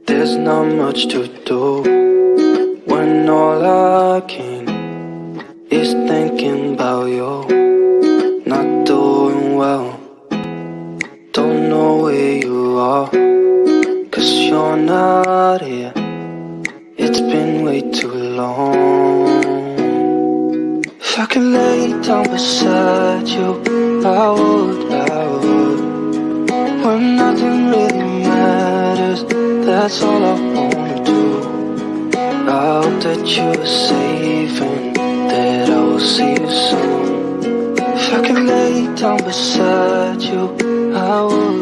There's not much to do when all I can is thinking about you. Not doing well, don't know where you are, 'cause you're not here. It's been way too long. If I could lay down beside you, I would. When nothing really matters, that's all I wanna do. I hope that you're safe and that I will see you soon. If I could lay down beside you, I would.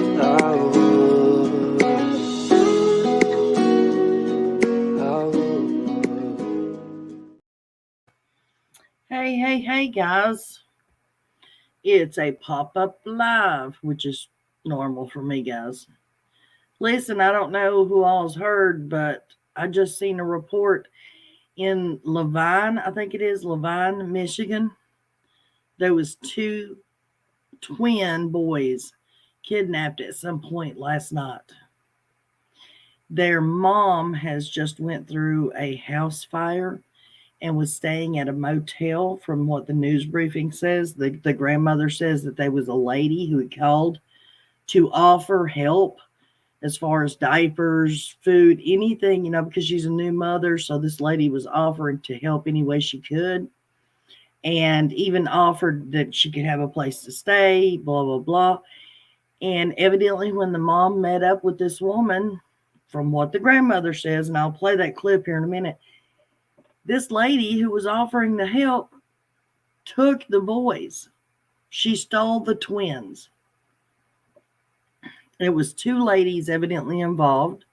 Hey, guys. It's a pop-up live, which is normal for me, guys. Listen, I don't know who all's heard, but I just seen a report in Levine, I think it is Levine, Michigan. There was 2 twin boys kidnapped at some point last night. Their mom has just went through a house fire and was staying at a motel. From what the news briefing says, the grandmother says that there was a lady who had called to offer help as far as diapers, food, anything, because she's a new mother. So this lady was offering to help any way she could, and even offered that she could have a place to stay, blah, blah, blah. And evidently, when the mom met up with this woman, from what the grandmother says, and I'll play that clip here in a minute, this lady who was offering the help took the boys. She stole the twins. It was 2 ladies evidently involved.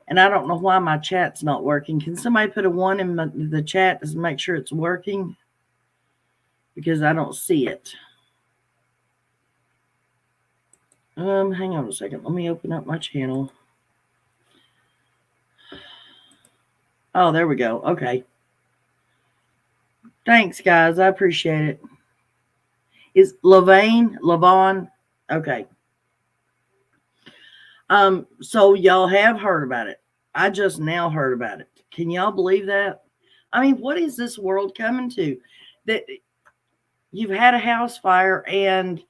And I don't know why my chat's not working. Can somebody put a 1 in the chat to make sure it's working? Because I don't see it. Hang on a second. Let me open up my channel. Oh, there we go. Okay. Thanks, guys. I appreciate it. Is Levine? Okay. So y'all have heard about it. I just now heard about it. Can y'all believe that? I mean, what is this world coming to? That you've had a house fire and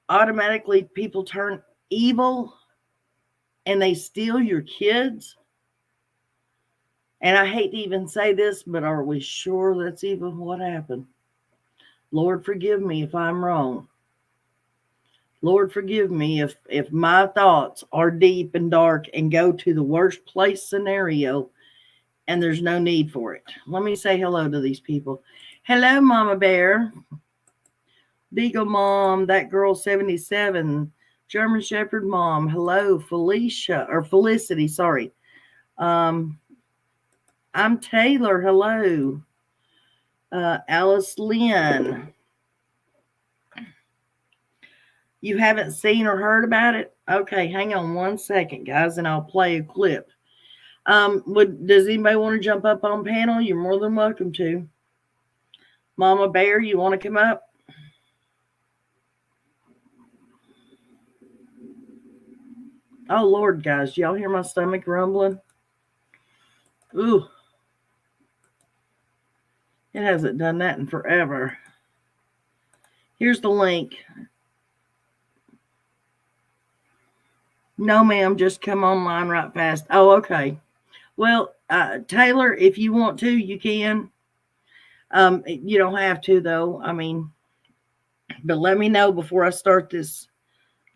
automatically people turn evil and they steal your kids? And I hate to even say this, but are we sure that's even what happened? Lord, forgive me if I'm wrong. Lord, forgive me if my thoughts are deep and dark and go to the worst place scenario and there's no need for it. Let me say hello to these people. Hello, Mama Bear. Beagle Mom, that girl 77. German Shepherd Mom. Hello, Felicity, sorry. I'm Taylor. Hello. Alice Lynn. You haven't seen or heard about it? Okay, hang on 1 second, guys, and I'll play a clip. Does anybody want to jump up on panel? You're more than welcome to. Mama Bear, you want to come up? Oh, Lord, guys, y'all hear my stomach rumbling? Ooh. It hasn't done that in forever. Here's the link. No, ma'am, just come online right fast. Oh, okay. Well, Taylor, if you want to, you can. You don't have to, though. I mean, but let me know before I start this.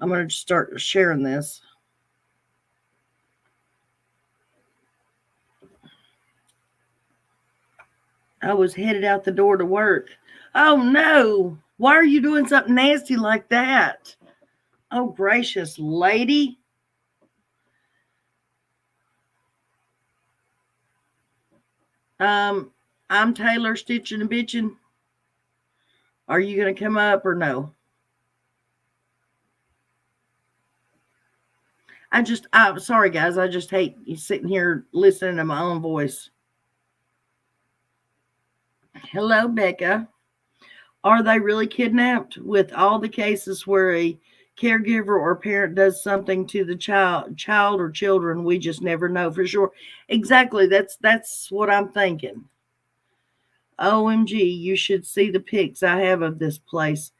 I'm going to start sharing this. I was headed out the door to work. Oh, no. Why are you doing something nasty like that? Oh, gracious lady. I'm Taylor Stitching and Bitching. Are you going to come up or no? I'm sorry, guys. I just hate you sitting here listening to my own voice. Hello, Becca. Are they really kidnapped? With all the cases where a caregiver or parent does something to the child or children. We just never know for sure. Exactly. That's what I'm thinking. OMG, you should see the pics I have of this place.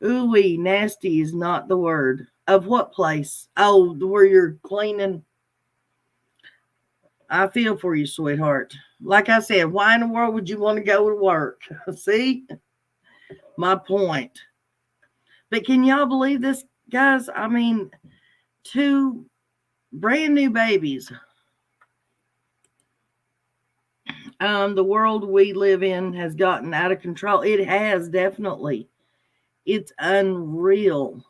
Ooh-wee, nasty is not the word. Of what place? Oh, where you're cleaning. I feel for you, sweetheart. Like I said, why in the world would you want to go to work? See? My point. But can y'all believe this, guys? I mean, two brand new babies. The world we live in has gotten out of control. It has, definitely. It's unreal.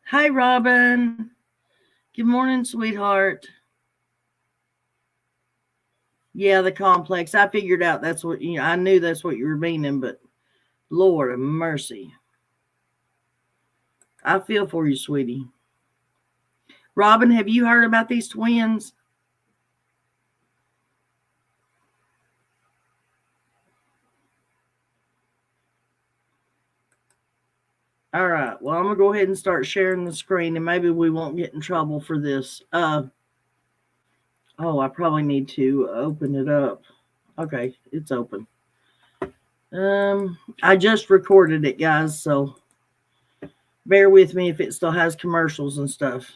Hi, Robin. Good morning, sweetheart. Yeah, the complex. I figured out that's what I knew that's what you were meaning, but Lord of mercy. I feel for you, sweetie. Robin, have you heard about these twins? All right. Well, I'm gonna go ahead and start sharing the screen, and maybe we won't get in trouble for this. Oh, I probably need to open it up. Okay, it's open. I just recorded it, guys, so bear with me if it still has commercials and stuff.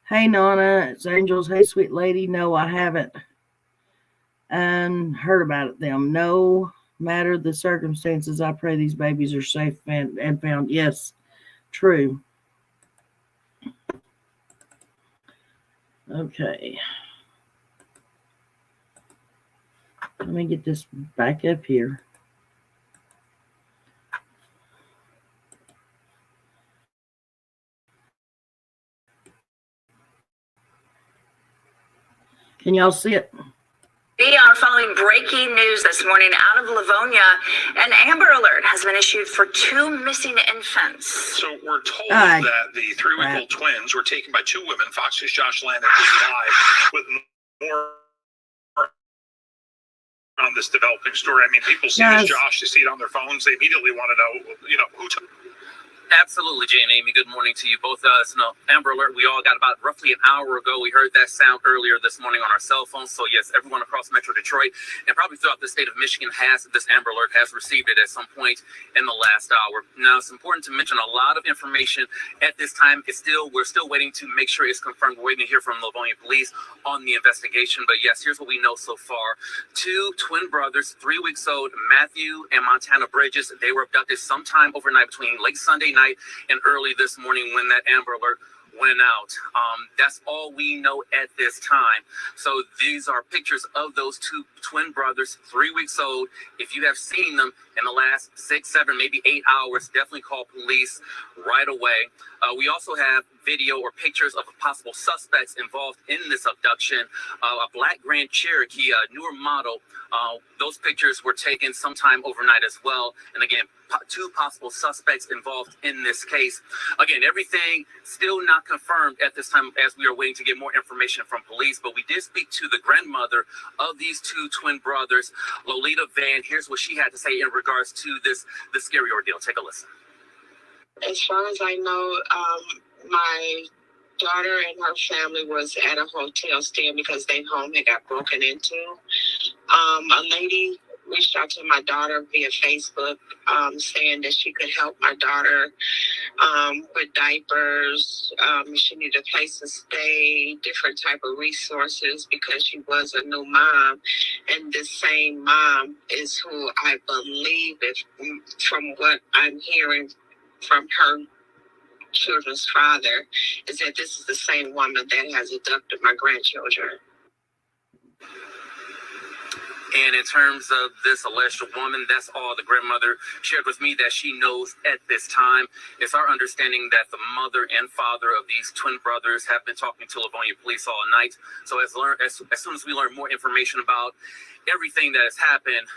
Hey, Nana, it's Angels. Hey, sweet lady. No, I haven't heard about them. No matter the circumstances, I pray these babies are safe and found. Yes, true. Okay. Let me get this back up here. Can y'all see it? We are following breaking news this morning out of Livonia. An Amber Alert has been issued for 2 missing infants. So we're told that the 3-week-old twins were taken by 2 women. Fox News' Josh Landon is live with more on this developing story. I mean, people see this, Josh, they see it on their phones. They immediately want to know, who took. Absolutely, Jay and Amy. Good morning to you both. Amber Alert, we all got about roughly an hour ago. We heard that sound earlier this morning on our cell phones. So, yes, everyone across Metro Detroit and probably throughout the state of Michigan this Amber Alert has received it at some point in the last hour. Now, it's important to mention a lot of information at this time. We're still waiting to make sure it's confirmed. We're waiting to hear from Livonia Police on the investigation. But, yes, here's what we know so far. 2 twin brothers, 3 weeks old, Matthew and Montana Bridges. They were abducted sometime overnight between late Sunday night and early this morning when that Amber Alert went out. That's all we know at this time. So these are pictures of those 2 twin brothers, 3 weeks old. If you have seen them in the last 6, 7, maybe 8 hours, definitely call police right away. We also have video or pictures of possible suspects involved in this abduction. A black Grand Cherokee, a newer model. Those pictures were taken sometime overnight as well. And again, 2 possible suspects involved in this case. Again, everything still not confirmed at this time as we are waiting to get more information from police. But we did speak to the grandmother of these 2 twin brothers, Lolita Van. Here's what she had to say in regards to this scary ordeal. Take a listen. As far as I know, my daughter and her family was at a hotel staying because their home had got broken into. A lady reached out to my daughter via Facebook, saying that she could help my daughter with diapers. She needed a place to stay, different type of resources because she was a new mom. And this same mom is who I believe, from what I'm hearing from her children's father, is that this is the same woman that has abducted my grandchildren. And in terms of this alleged woman, that's all the grandmother shared with me that she knows at this time. It's our understanding that the mother and father of these twin brothers have been talking to Livonia Police all night. So as soon as we learn more information about everything that has happened,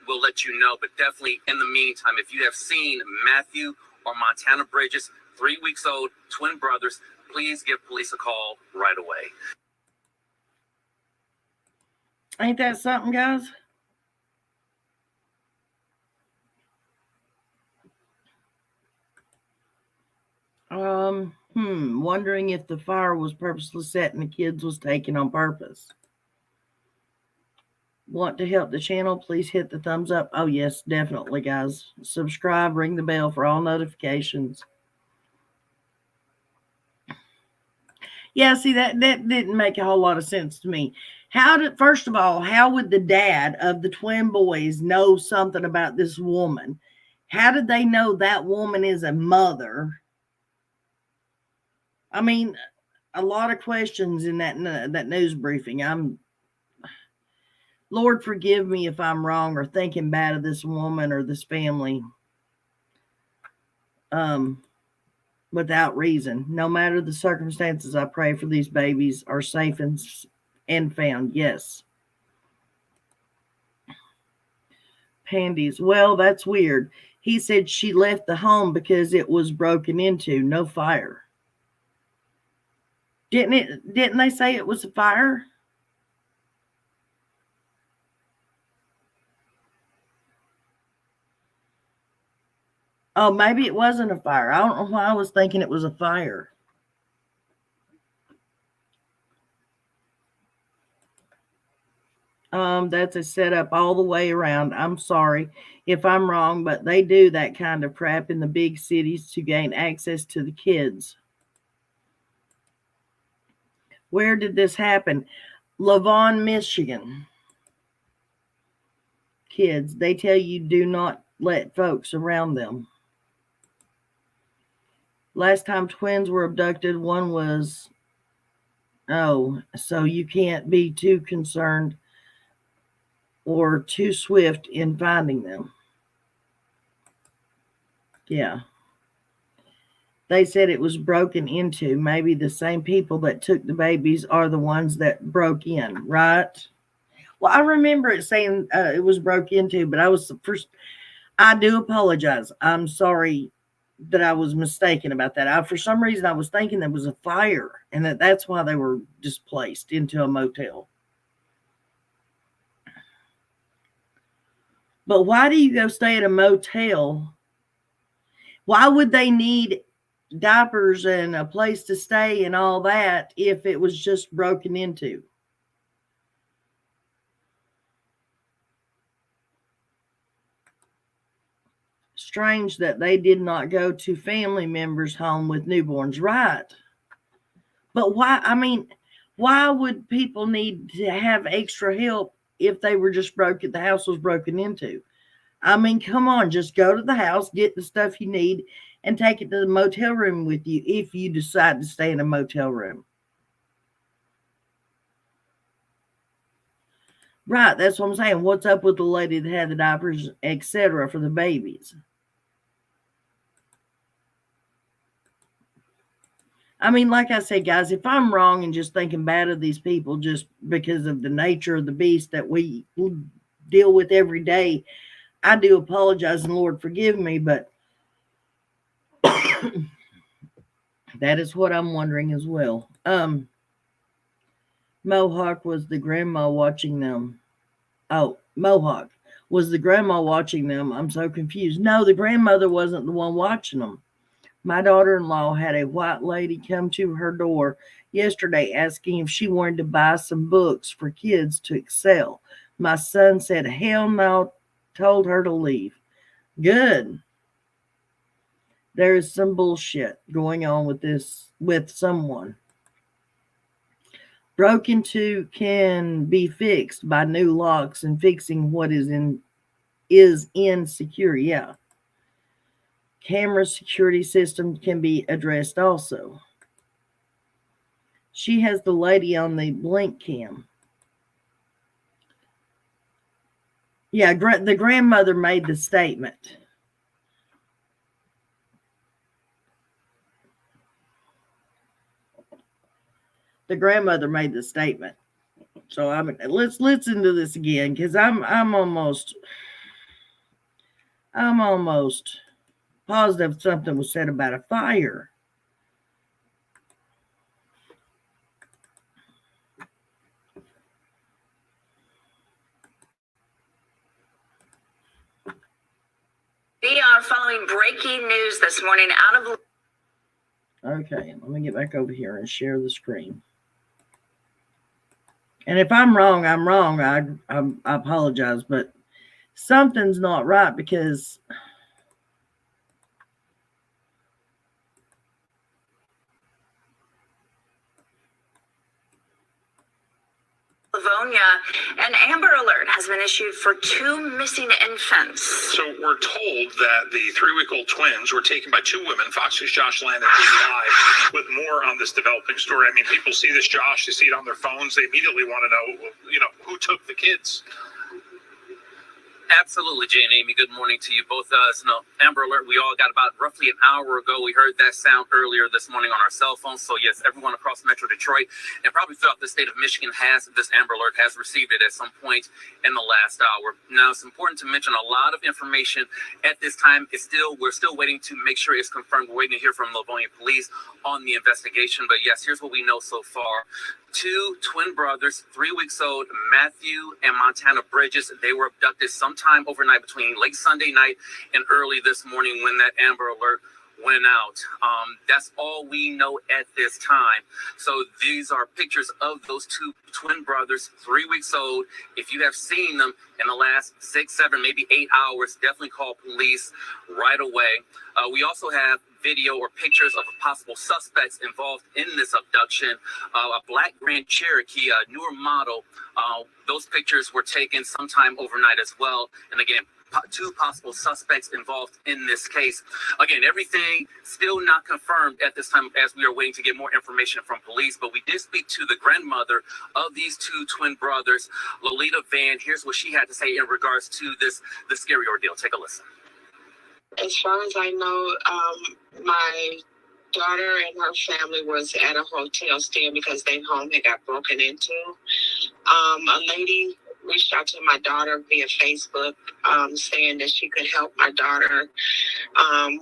we'll let you know. But definitely in the meantime, if you have seen Matthew or Montana Bridges, 3 weeks old, twin brothers, please give police a call right away. Ain't that something, guys? Wondering if the fire was purposely set and the kids was taken on purpose. Want to help the channel? Please hit the thumbs up. Oh, yes, definitely, guys. Subscribe, ring the bell for all notifications. Yeah, see, that didn't make a whole lot of sense to me. First of all, how would the dad of the twin boys know something about this woman? How did they know that woman is a mother? I mean, a lot of questions in that news briefing. Lord, forgive me if I'm wrong or thinking bad of this woman or this family. Without reason. No matter the circumstances, I pray for these babies are safe and found. Yes. Pandies. Well, that's weird. He said she left the home because it was broken into. No fire. Didn't they say it was a fire? Oh, maybe it wasn't a fire. I don't know why I was thinking it was a fire. That's a setup all the way around. I'm sorry if I'm wrong, but they do that kind of crap in the big cities to gain access to the kids. Where did this happen? Lavon, Michigan. Kids, they tell you do not let folks around them. Last time twins were abducted, one was, so you can't be too concerned or too swift in finding them. Yeah. They said it was broken into. Maybe the same people that took the babies are the ones that broke in, right? Well, I remember it saying it was broke into, but I do apologize. I'm sorry that I was mistaken about that. For some reason, I was thinking there was a fire and that's why they were displaced into a motel. But why do you go stay at a motel? Why would they need diapers and a place to stay and all that if it was just broken into? Strange that they did not go to family members' home with newborns, right? But why? I mean, why would people need to have extra help if they were just the house was broken into? I mean, come on, just go to the house, get the stuff you need, and take it to the motel room with you if you decide to stay in a motel room. Right, that's what I'm saying. What's up with the lady that had the diapers, etc., for the babies? I mean, like I say, guys, if I'm wrong and just thinking bad of these people just because of the nature of the beast that we deal with every day, I do apologize, and Lord forgive me, but that is what I'm wondering as well. Mohawk was the grandma watching them. Oh, Mohawk was the grandma watching them. I'm so confused. No, the grandmother wasn't the one watching them. My daughter-in-law had a white lady come to her door yesterday asking if she wanted to buy some books for kids to excel. My son said, hell no, told her to leave. Good. There is some bullshit going on with someone. Broke into can be fixed by new locks and fixing what is insecure. Yeah. Camera security system can be addressed also. She has the lady on the blink cam. Yeah, the grandmother made the statement. The grandmother made the statement. So let's listen to this again, because I'm almost positive something was said about a fire. We are following breaking news this morning out of Okay, let me get back over here and share the screen. And if I'm wrong, I'm wrong. I apologize, but something's not right because Livonia, an Amber Alert has been issued for 2 missing infants. So we're told that the 3-week-old twins were taken by 2 women, Fox's Josh Land and Katie Live, with more on this developing story. I mean, people see this Josh, they see it on their phones, they immediately want to know, who took the kids. Absolutely, Jay and Amy. Good morning to you both. Amber Alert, we all got about roughly an hour ago. We heard that sound earlier this morning on our cell phones. So, yes, everyone across Metro Detroit and probably throughout the state of Michigan this Amber Alert has received it at some point in the last hour. Now, it's important to mention a lot of information at this time. We're still waiting to make sure it's confirmed. We're waiting to hear from Livonia Police on the investigation. But, yes, here's what we know so far. 2 twin brothers, 3 weeks old, Matthew and Montana Bridges. They were abducted sometime overnight between late Sunday night and early this morning when that Amber Alert went out. That's all we know at this time. So these are pictures of those 2 twin brothers, 3 weeks old. If you have seen them in the last 6, 7, maybe 8 hours, definitely call police right away. We also have video or pictures of possible suspects involved in this abduction. A black Grand Cherokee, a newer model. Those pictures were taken sometime overnight as well. And again, 2 possible suspects involved in this case. Again, everything still not confirmed at this time as we are waiting to get more information from police. But we did speak to the grandmother of these 2 twin brothers, Lolita Van. Here's what she had to say in regards to the scary ordeal. Take a listen. As far as I know, my daughter and her family was at a hotel staying because their home had got broken into. A lady reached out to my daughter via Facebook, saying that she could help my daughter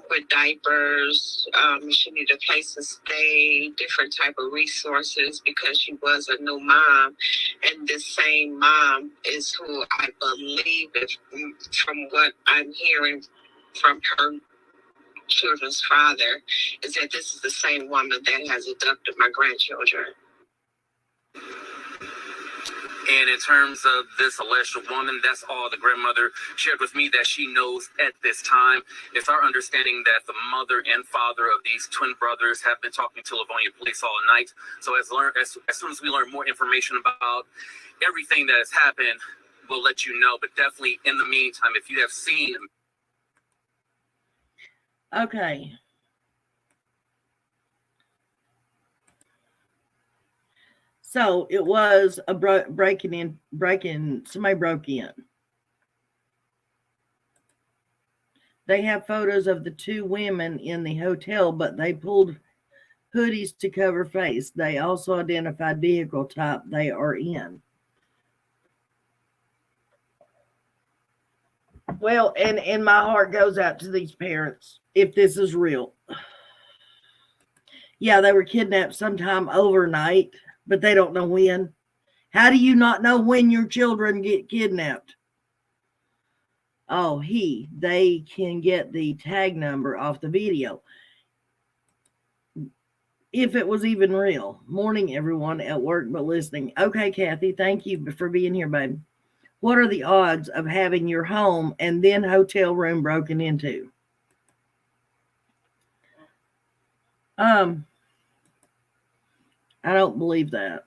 with diapers. She needed a place to stay, different type of resources because she was a new mom. And this same mom is who I believe, from what I'm hearing from her children's father, is that this is the same woman that has abducted my grandchildren. And in terms of this alleged woman, that's all the grandmother shared with me that she knows at this time. It's our understanding that the mother and father of these twin brothers have been talking to Livonia Police all night. So as soon as we learn more information about everything that has happened, we'll let you know. But definitely in the meantime, if you have seen... Okay. So it was a somebody broke in. They have photos of the 2 women in the hotel, but they pulled hoodies to cover face. They also identified vehicle type they are in. Well, and my heart goes out to these parents if this is real. Yeah, they were kidnapped sometime overnight, but they don't know when. How do you not know when your children get kidnapped? Oh, they can get the tag number off the video. If it was even real. Morning, everyone at work but listening. Okay, Kathy, thank you for being here, babe. What are the odds of having your home and then hotel room broken into? I don't believe that.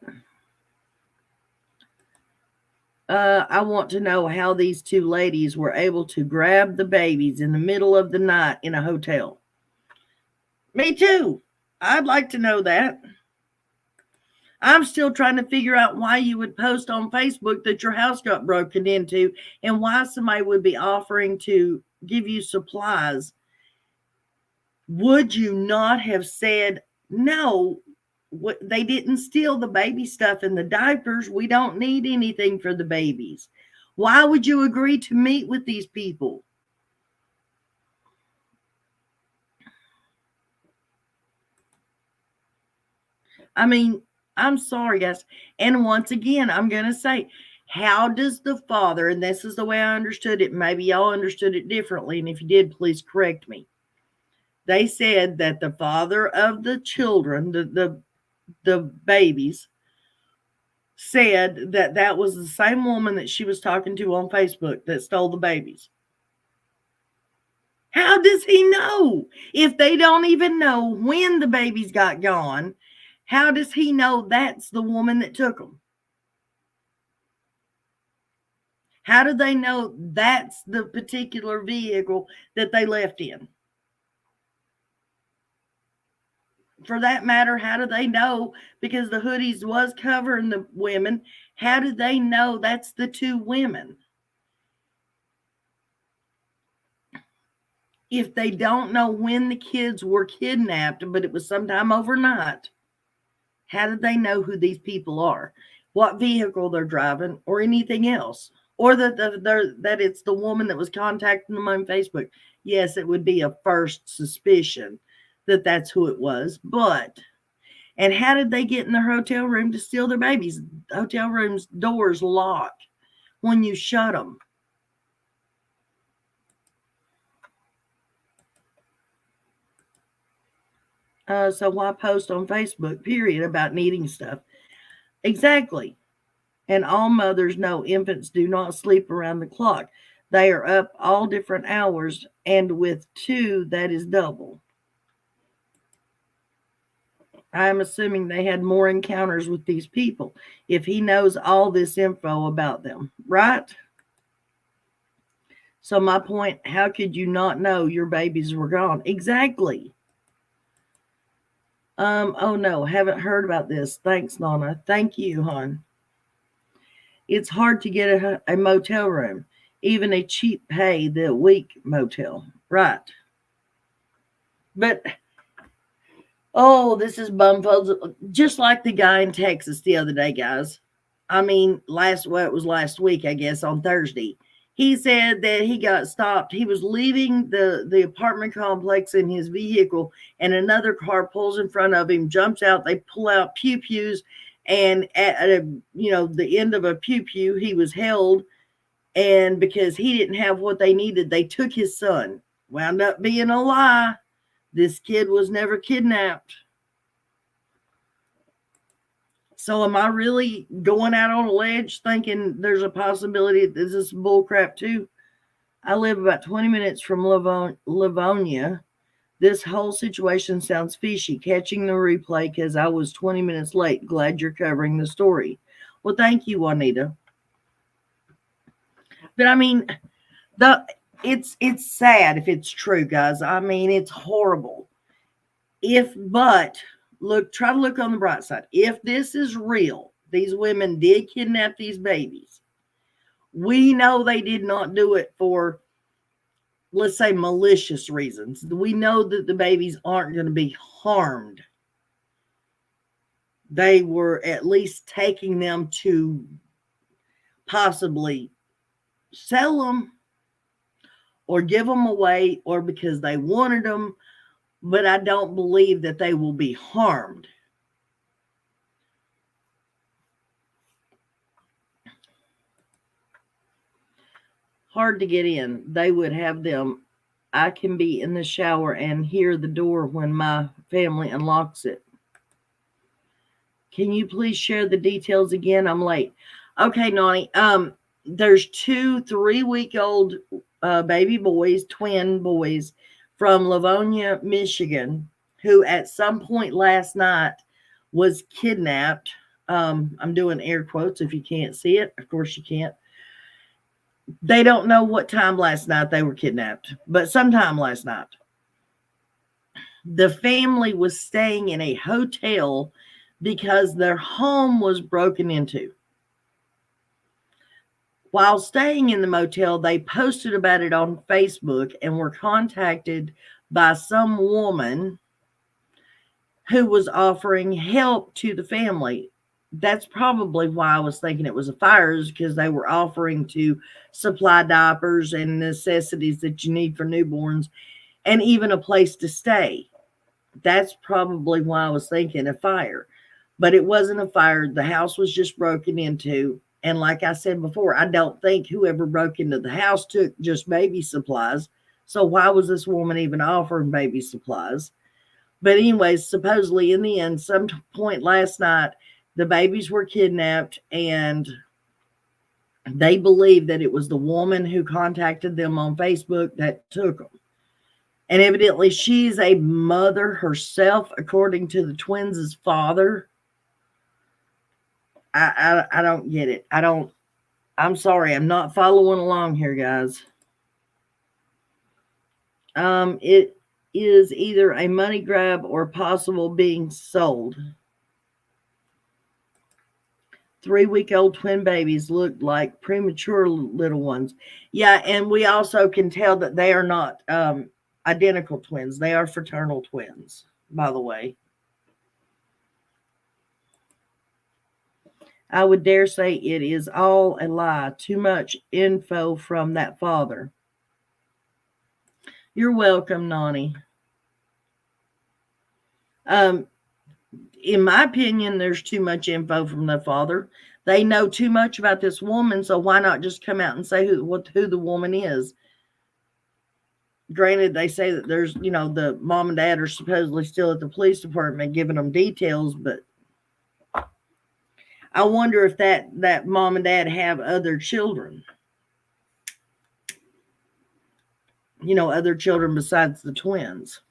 I want to know how these 2 ladies were able to grab the babies in the middle of the night in a hotel. Me too. I'd like to know that. I'm still trying to figure out why you would post on Facebook that your house got broken into and why somebody would be offering to give you supplies. Would you not have said, no, they didn't steal the baby stuff and the diapers. We don't need anything for the babies. Why would you agree to meet with these people? I mean, I'm sorry, guys. And once again, I'm going to say, how does the father, and this is the way I understood it, maybe y'all understood it differently, and if you did, please correct me. They said that the father of the children, the babies, said that that was the same woman that she was talking to on Facebook that stole the babies. How does he know? If they don't even know when the babies got gone, how does he know that's the woman that took them? How do they know that's the particular vehicle that they left in? For that matter, how do they know? Because the hoodies was covering the women. How do they know that's the two women? If they don't know when the kids were kidnapped, but it was sometime overnight, how do they know who these people are, what vehicle they're driving, or anything else? Or that it's the woman that was contacting them on Facebook. Yes, it would be a first suspicion that that's who it was. But, and how did they get in their hotel room to steal their babies? Hotel rooms' doors lock when you shut them. So why post on Facebook, period, about needing stuff? Exactly. And all mothers know infants do not sleep around the clock. They are up all different hours, and with two, that is double. I'm assuming they had more encounters with these people if he knows all this info about them, right? So my point, how could you not know your babies were gone? Exactly. Oh no, haven't heard about this. Thanks, Nana. Thank you, hon. It's hard to get a motel room, even a cheap pay the week motel. Right. But, oh, this is bumfuzzle. Just like the guy in Texas the other day, guys. I mean, it was last week, I guess, on Thursday. He said that he got stopped. He was leaving the apartment complex in his vehicle, and another car pulls in front of him, jumps out. They pull out pew-pews, and at the end of a pew-pew, he was held. And because he didn't have what they needed, they took his son. Wound up being a lie. This kid was never kidnapped. So am I really going out on a ledge thinking there's a possibility that this is bullcrap too? I live about 20 minutes from Livonia. This whole situation sounds fishy. Catching the replay because I was 20 minutes late. Glad you're covering the story. Well, thank you, Juanita. But I mean, it's sad if it's true, guys. I mean, it's horrible. Try to look on the bright side. If this is real, these women did kidnap these babies. We know they did not do it for, let's say, malicious reasons. We know that the babies aren't going to be harmed. They were at least taking them to possibly sell them or give them away or because they wanted them. But I don't believe that they will be harmed. Hard to get in. They would have them. I can be in the shower and hear the door when my family unlocks it. Can you please share the details again? I'm late. Okay, Nani. There's 2 3-week-old baby boys, twin boys, from Livonia, Michigan, who at some point last night was kidnapped. I'm doing air quotes if you can't see it. Of course you can't. They don't know what time last night they were kidnapped, but sometime last night. The family was staying in a hotel because their home was broken into. While staying in the motel, they posted about it on Facebook and were contacted by some woman who was offering help to the family. That's probably why I was thinking it was a fire, because they were offering to supply diapers and necessities that you need for newborns and even a place to stay. That's probably why I was thinking a fire. But it wasn't a fire. The house was just broken into. And like I said before, I don't think whoever broke into the house took just baby supplies. So why was this woman even offering baby supplies? But anyways, supposedly in the end, some point last night, the babies were kidnapped, and they believe that it was the woman who contacted them on Facebook that took them. And evidently she's a mother herself, according to the twins' father. I don't get it. I'm sorry. I'm not following along here, guys. It is either a money grab or possible being sold. 3-week-old twin babies look like premature little ones. Yeah, and we also can tell that they are not identical twins. They are fraternal twins, by the way. I would dare say it is all a lie. Too much info from that father. You're welcome, Nani. In my opinion, there's too much info from the father. They know too much about this woman, so why not just come out and say who the woman is? Granted, they say that there's, the mom and dad are supposedly still at the police department giving them details, but I wonder if that mom and dad have other children. Other children besides the twins.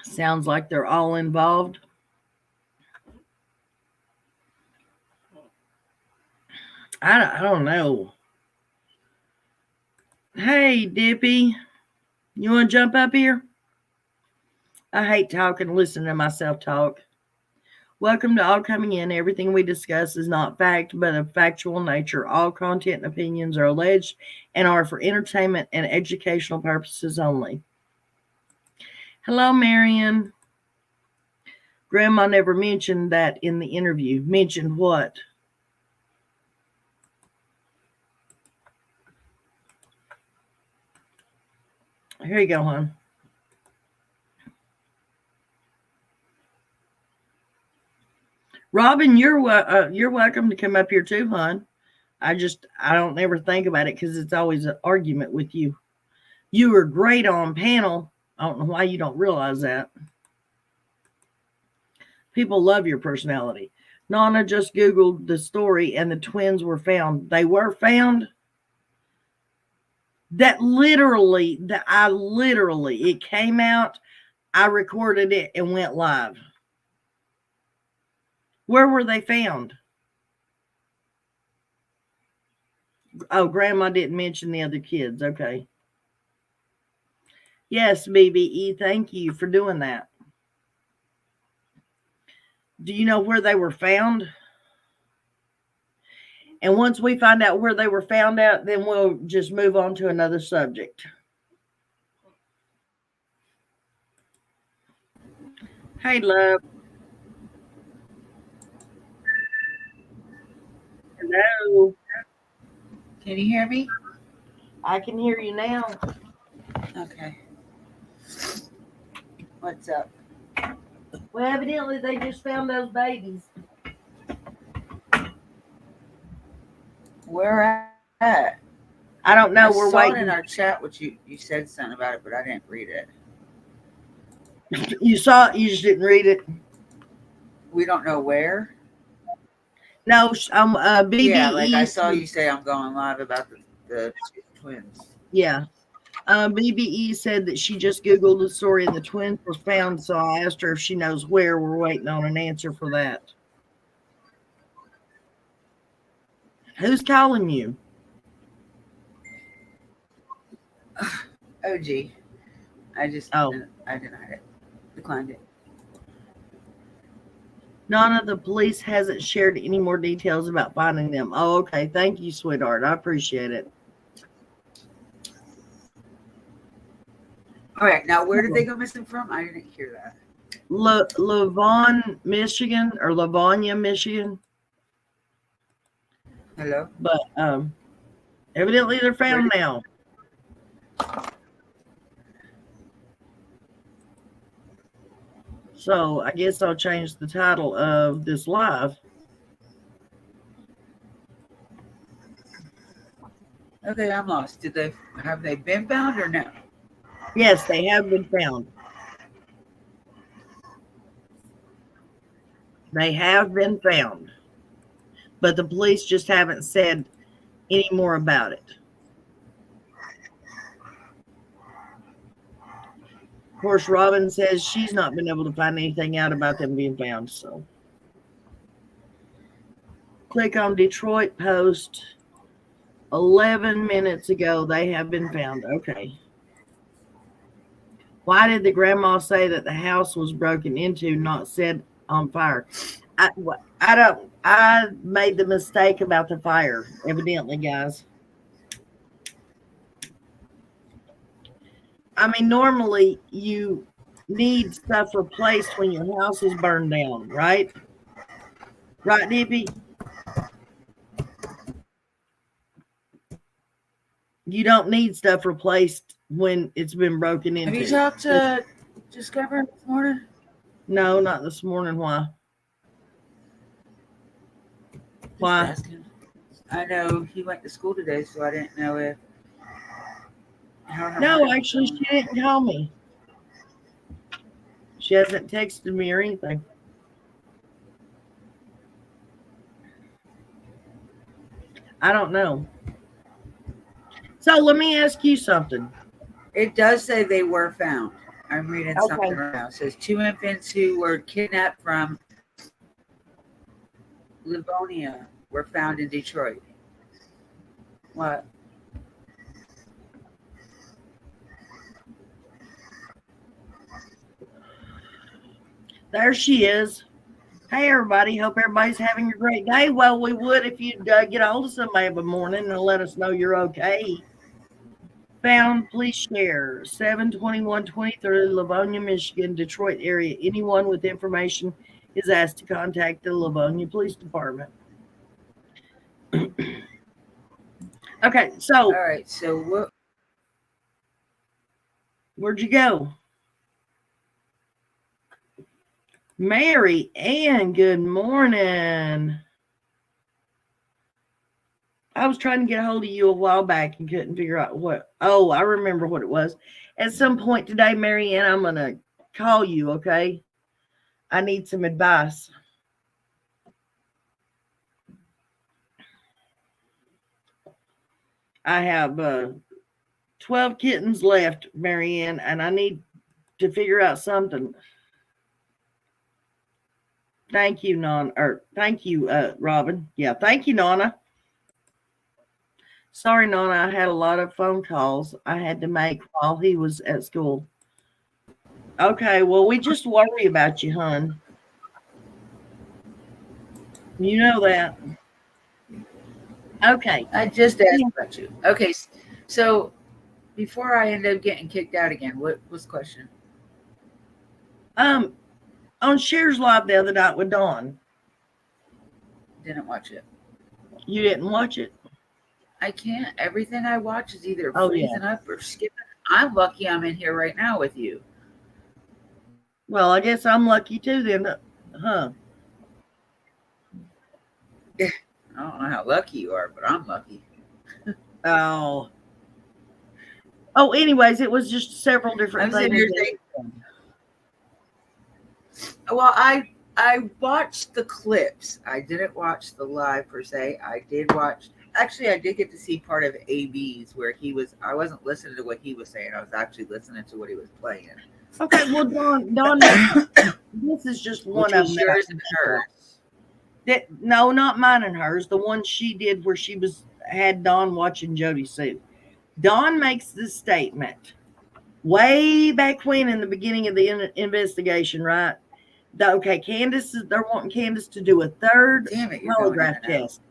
Sounds like they're all involved. I don't know. Hey, Dippy. You want to jump up here? I hate talking, listening to myself talk. Welcome to all coming in. Everything we discuss is not fact, but of factual nature. All content and opinions are alleged and are for entertainment and educational purposes only. Hello, Marion. Grandma never mentioned that in the interview. Mentioned what? Here you go, hon. Robin, you're welcome to come up here too, hon. I don't ever think about it because it's always an argument with you. You were great on panel. I don't know why you don't realize that. People love your personality. Nana just Googled the story and the twins were found. They were found? It came out, I recorded it and went live. Where were they found? Oh, Grandma didn't mention the other kids. Okay. Yes, BBE, thank you for doing that. Do you know where they were found? And once we find out where they were found at, then we'll just move on to another subject. Hey, love. Hello. Can you hear me? I can hear you now. Okay. What's up? Well, evidently they just found those babies. Where at? I don't know. We're We're waiting waiting. in our chat, which you said something about it, but I didn't read it. You saw it, you just didn't read it. We don't know where. No, BBE. Yeah, like I saw you say I'm going live about the twins. Yeah. BBE said that she just Googled the story and the twins were found, so I asked her if she knows where. We're waiting on an answer for that. Who's calling you? OG. I denied it. Declined it. Nana, the police hasn't shared any more details about finding them. Oh, okay. Thank you, sweetheart. I appreciate it. All right. Now, where did they go missing from? I didn't hear that. Lavon, Michigan, or Lavonia, Michigan. Hello? But evidently they're found now. So I guess I'll change the title of this live. Okay, I'm lost. Have they been found or no? Yes, they have been found. They have been found. But the police just haven't said any more about it. Of course, Robin says she's not been able to find anything out about them being found. So click on Detroit Post. 11 minutes ago, they have been found. Okay. Why did the grandma say that the house was broken into, not set on fire? I made the mistake about the fire, evidently, guys. I mean, normally you need stuff replaced when your house is burned down, right? Right, Dippy? You don't need stuff replaced when it's been broken into. Have you talked to Discover this morning? No, not this morning. Why? Why? Asking. I know he went to school today, so I didn't know if. No, actually, she didn't call me. She hasn't texted me or anything. I don't know. So let me ask you something. It does say they were found. I'm reading something right now. It says 2 infants who were kidnapped from Livonia were found in Detroit. What? There she is. Hey, everybody. Hope everybody's having a great day. Well, we would if you'd get a hold of somebody of a morning and let us know you're okay. Found, please share. 72123, Livonia, Michigan, Detroit area. Anyone with information is asked to contact the Livonia Police Department. Okay, so. All right, so what? Where'd you go? Mary Ann, good morning. I was trying to get a hold of you a while back and couldn't figure out what. Oh, I remember what it was. At some point today, Mary Ann, I'm going to call you, okay? I need some advice. I have 12 kittens left, Mary Ann, and I need to figure out something. Thank you, thank you, Robin. Yeah, thank you, Nonna. Sorry, Nonna, I had a lot of phone calls I had to make while he was at school. Okay, well, we just worry about you, hon. You know that. Okay. I just asked about you. Okay, so before I end up getting kicked out again, what was the question? On Cher's Live the other night with Dawn. Didn't watch it. You didn't watch it? I can't. Everything I watch is either freezing up or skipping. I'm lucky I'm in here right now with you. Well, I guess I'm lucky too then, huh? I don't know how lucky you are, but I'm lucky. Oh, anyways, it was just several different things. Well, I watched the clips. I didn't watch the live per se. I did get to see part of AB's where I wasn't listening to what he was saying. I was actually listening to what he was playing. Okay, well, Dawn, this is just one of them. Yours and hers. No, not mine and hers. The one she did where she had Dawn watching Jody Sue. Dawn makes this statement way back when in the beginning of the investigation, right? Okay, they're wanting Candace to do a third polygraph test.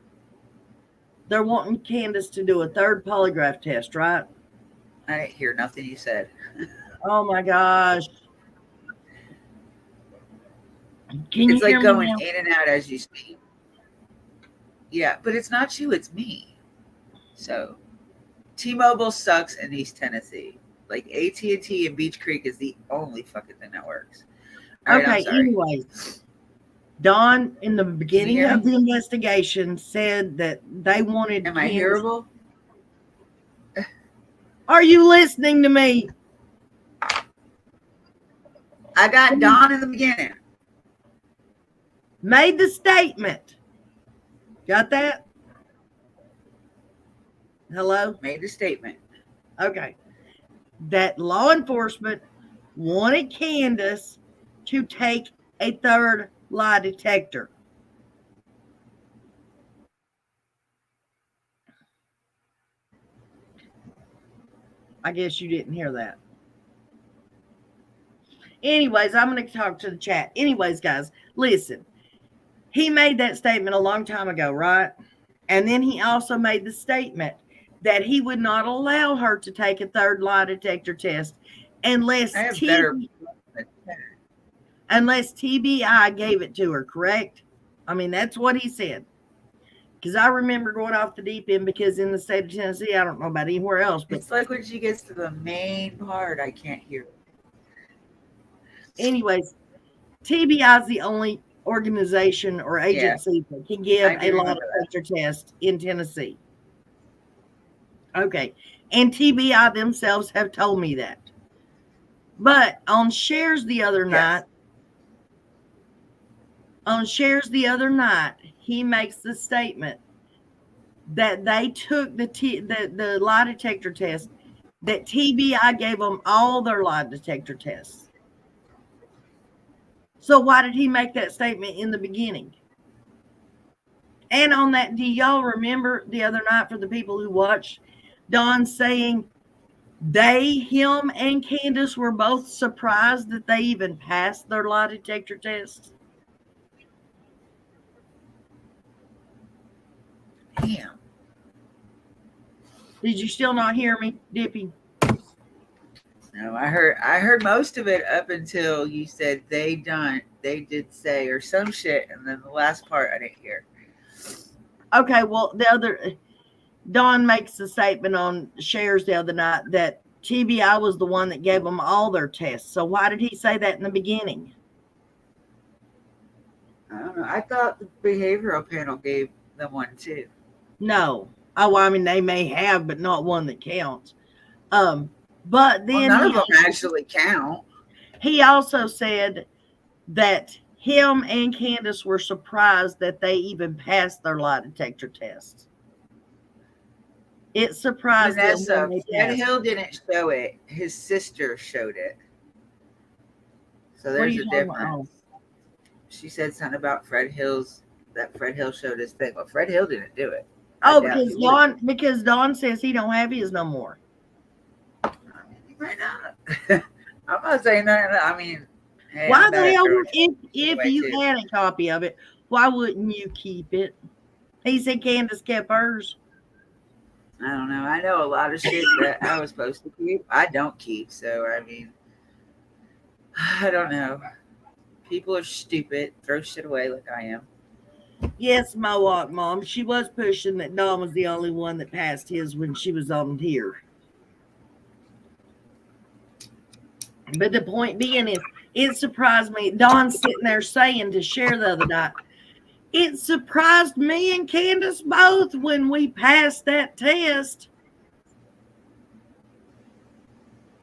They're wanting Candace to do a third polygraph test, right? I didn't hear nothing you said. Oh my gosh. It's like going in and out as you speak. Yeah, but it's not you, it's me. So T-Mobile sucks in East Tennessee. Like AT&T and Beach Creek is the only fucking thing that works. All right, I'm Okay, sorry. anyways, Dawn, in the beginning of the investigation, said that they wanted Am I Candace. hearable? Are you listening to me? I got Dawn in the beginning. Made the statement. Got that? Hello? Made the statement. Okay. That law enforcement wanted Candace to take a third lie detector. I guess you didn't hear that. Anyways, I'm going to talk to the chat. Anyways, guys, listen. He made that statement a long time ago, right? And then he also made the statement that he would not allow her to take a third lie detector test unless TBI gave it to her, correct? I mean, that's what he said. Because I remember going off the deep end because in the state of Tennessee, I don't know about anywhere else. But it's like when she gets to the main part, I can't hear it. Anyways, TBI is the only organization or agency that can give a lie detector test in Tennessee. Okay. And TBI themselves have told me that. But on Shares the other night, he makes the statement that they took the lie detector test, that TBI gave them all their lie detector tests. So why did he make that statement in the beginning? And on that, do y'all remember the other night, for the people who watched, Dawn saying him and Candace were both surprised that they even passed their lie detector tests? Damn. Did you still not hear me, Dippy? No, I heard most of it up until you said they did say or some shit, and then the last part I didn't hear. Okay, well, Dawn makes a statement on Shares the other night that TBI was the one that gave them all their tests. So why did he say that in the beginning? I don't know. I thought the behavioral panel gave them one too. No. Oh, I mean, they may have, but not one that counts. But then none of them actually count. He also said that him and Candace were surprised that they even passed their lie detector tests. It surprised Vanessa, them. Fred Hill didn't show it. His sister showed it. So there's a difference. She said something about Fred Hill showed his thing. But Fred Hill didn't do it. Because Dawn says he don't have his no more. I mean, he might not. I'm not saying that. I mean, hey, why the hell, if you had a copy of it, why wouldn't you keep it? He said Candace kept hers. I don't know. I know a lot of shit that I was supposed to keep. I don't keep. So, I mean, I don't know. People are stupid. Throw shit away like I am. Yes, my what, Mom? She was pushing that Dawn was the only one that passed his when she was on here. But the point being is, it surprised me. Dawn's sitting there saying to Share the other night, it surprised me and Candace both when we passed that test.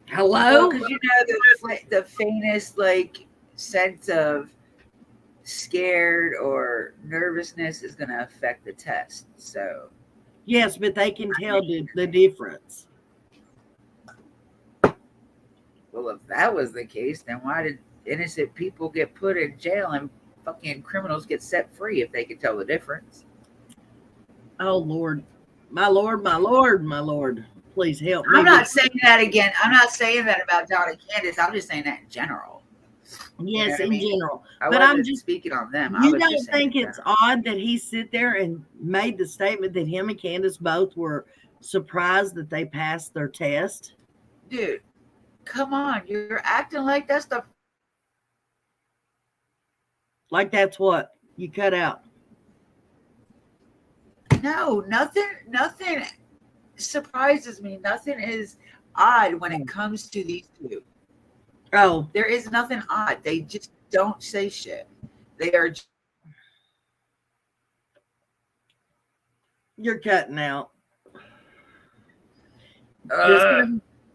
Hello? Because you know the faintest sense of scared or nervousness is going to affect the test. So yes, but they can tell the difference. Well, if that was the case, then why did innocent people get put in jail and fucking criminals get set free if they could tell the difference? Oh, Lord. My Lord, my Lord, my Lord. Please help me. I'm not saying that again. I'm not saying that about Dawn and Candace. I'm just saying that in general. Yes, in general. But I'm just speaking on them. You don't think it's odd that he sit there and made the statement that him and Candace both were surprised that they passed their test? Dude, come on. You're acting like that's the... Like that's what? You cut out. No, nothing surprises me. Nothing is odd when it comes to these two. Oh. There is nothing odd. They just don't say shit. They are. You're cutting out.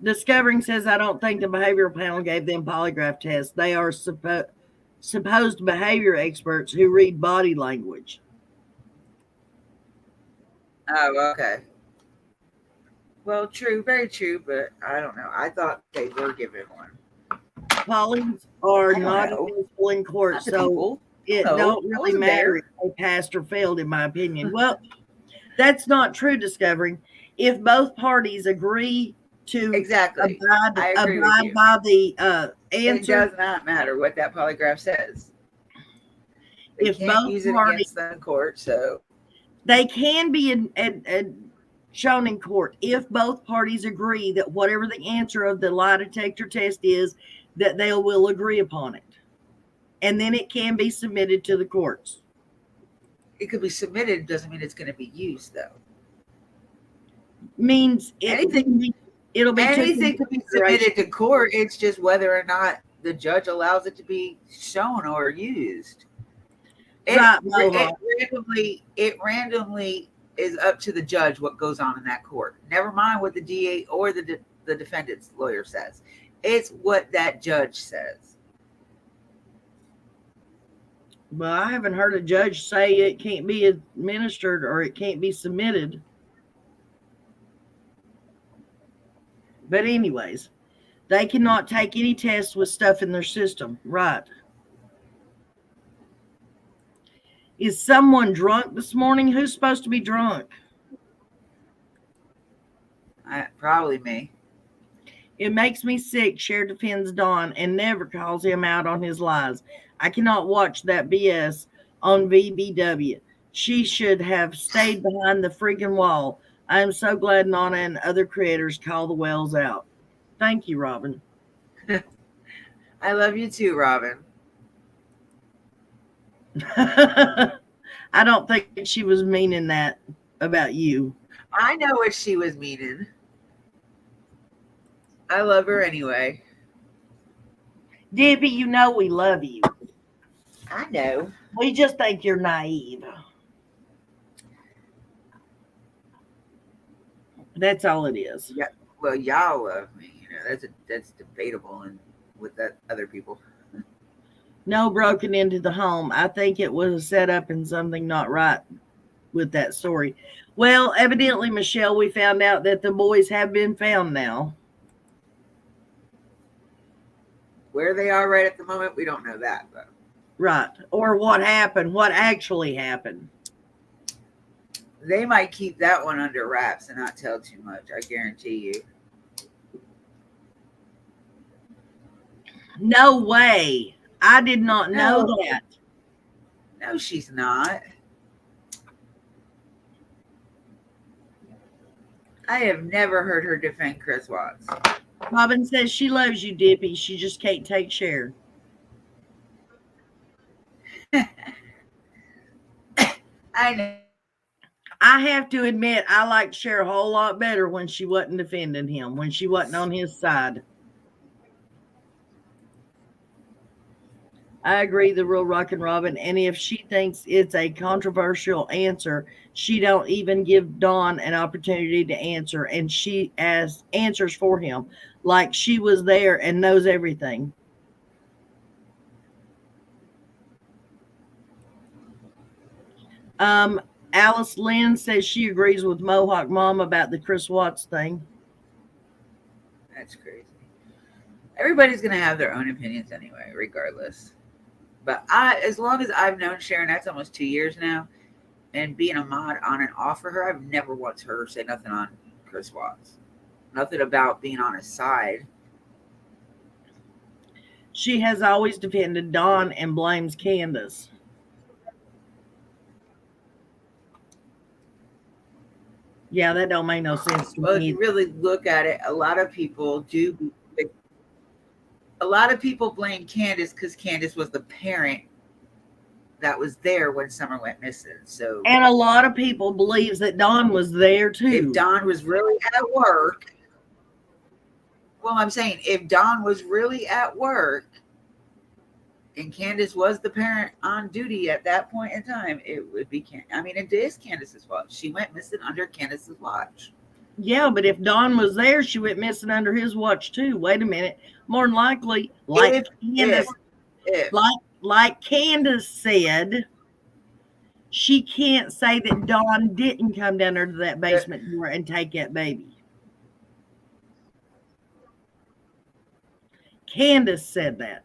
Discovering says, I don't think the behavioral panel gave them polygraph tests. They are supposed behavior experts who read body language. Oh, okay. Well, true, very true, but I don't know. I thought they were given one. Polys are not admissible in court, so it don't really matter if they passed or failed, in my opinion. Well, that's not true, Discovering. If both parties agree to exactly abide by the answer, it does not matter what that polygraph says. They if can't both use it parties, against them in court, so they can be shown in court if both parties agree that whatever the answer of the lie detector test is, that they will agree upon it, and then it can be submitted to the courts. It could be submitted, doesn't mean it's going to be used, though. Means anything could be submitted to court. It's just whether or not the judge allows it to be shown or used. It randomly is up to the judge what goes on in that court. Never mind what the DA or the defendant's lawyer says. It's what that judge says. Well, I haven't heard a judge say it can't be administered or it can't be submitted. But anyways, they cannot take any tests with stuff in their system. Right. Is someone drunk this morning? Who's supposed to be drunk? Probably me. It makes me sick. Cher defends Don and never calls him out on his lies. I cannot watch that BS on VBW. She should have stayed behind the freaking wall. I am so glad Nana and other creators call the Wells out. Thank you, Robin. I love you too, Robin. I don't think she was meaning that about you. I know what she was meaning. I love her anyway. Debbie, you know we love you. I know. We just think you're naive. That's all it is. Yeah. Well, y'all love me. You know, that's debatable and with that other people. No broken into the home. I think it was set up and something not right with that story. Well, evidently, Michelle, we found out that the boys have been found now. Where they are right at the moment, we don't know that, though. Right. Or what happened, what actually happened. They might keep that one under wraps and not tell too much, I guarantee you. No way. I did not know that. No, she's not. I have never heard her defend Chris Watts. Robin says she loves you, Dippy. She just can't take Cher. I know. I have to admit, I liked Cher a whole lot better when she wasn't defending him, when she wasn't on his side. I agree, the real Rockin' Robin. And if she thinks it's a controversial answer, she don't even give Dawn an opportunity to answer, and she answers for him like she was there and knows everything. Alice Lynn says she agrees with Mohawk Mom about the Chris Watts thing. That's crazy. Everybody's going to have their own opinions anyway, regardless. But as long as I've known Sharon, that's almost 2 years now, and being a mod on and off for her, I've never once heard her say nothing on Chris Watts. Nothing about being on his side. She has always defended Dawn and blames Candace. Yeah, that don't make no sense to Well, me. if you really look at it, a lot of people do. A lot of people blame Candace because Candace was the parent that was there when Summer went missing. So, and a lot of people believes that Dawn was there too. If Dawn was really at work, well, I'm saying if Dawn was really at work, and Candace was the parent on duty at that point in time, it would be it is Candace's fault. She went missing under Candace's watch. Yeah, but if Don was there, she went missing under his watch too. Wait a minute. More than likely, like Candace, like Candace said, she can't say that Don didn't come down under that basement door and take that baby. Candace said that.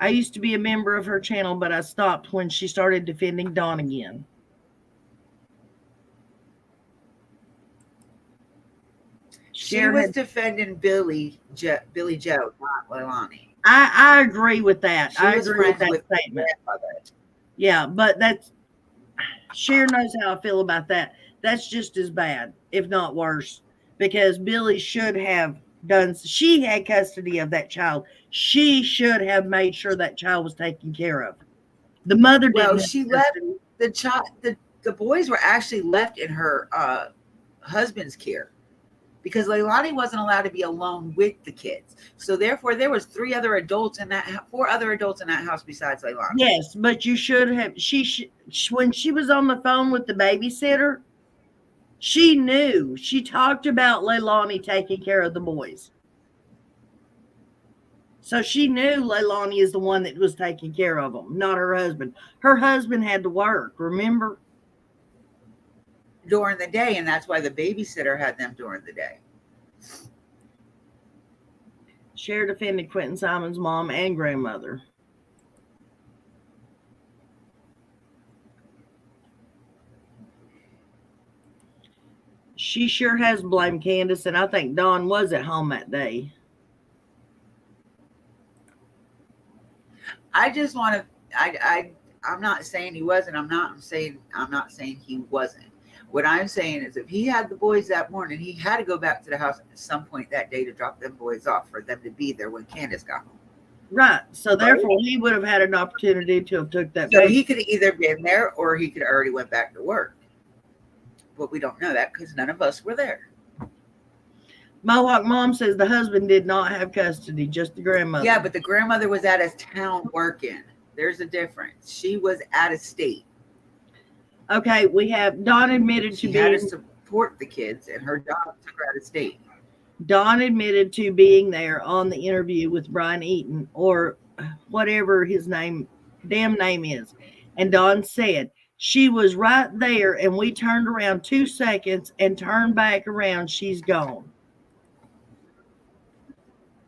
I used to be a member of her channel, but I stopped when she started defending Don again. She was defending Billy Joe, not Leilani. I agree with that. She was agree with friends that with statement. grandmother. Yeah, but Cher knows how I feel about that. That's just as bad, if not worse, because Billy should have she had custody of that child. She should have made sure that child was taken care of. The mother didn't. Well, she left the child. The boys were actually left in her husband's care, because Leilani wasn't allowed to be alone with the kids. So therefore, there was 4 other adults in that house besides Leilani. Yes, but you should have. When she was on the phone with the babysitter, she knew. She talked about Leilani taking care of the boys. So she knew Leilani is the one that was taking care of them, not her husband. Her husband had to work, remember? During the day, and that's why the babysitter had them during the day. Cher defended Quentin Simon's mom and grandmother. She sure has blamed Candace, and I think Don was at home that day. I just want to. I'm not saying he wasn't. I'm not saying he wasn't. What I'm saying is, if he had the boys that morning, he had to go back to the house at some point that day to drop them boys off for them to be there when Candace got home. Right. So therefore, he would have had an opportunity to have took that. So he could have either been there, or he could have already went back to work. But we don't know that because none of us were there. Mohawk Mom says the husband did not have custody, just the grandmother. Yeah, but the grandmother was out of town working. There's a difference. She was out of state. Okay, we have Dawn admitted she to being had to support the kids, and her job took her out of state. Dawn admitted to being there on the interview with Brian Eaton, or whatever his damn name is. And Dawn said she was right there, and we turned around 2 seconds and turned back around. She's gone.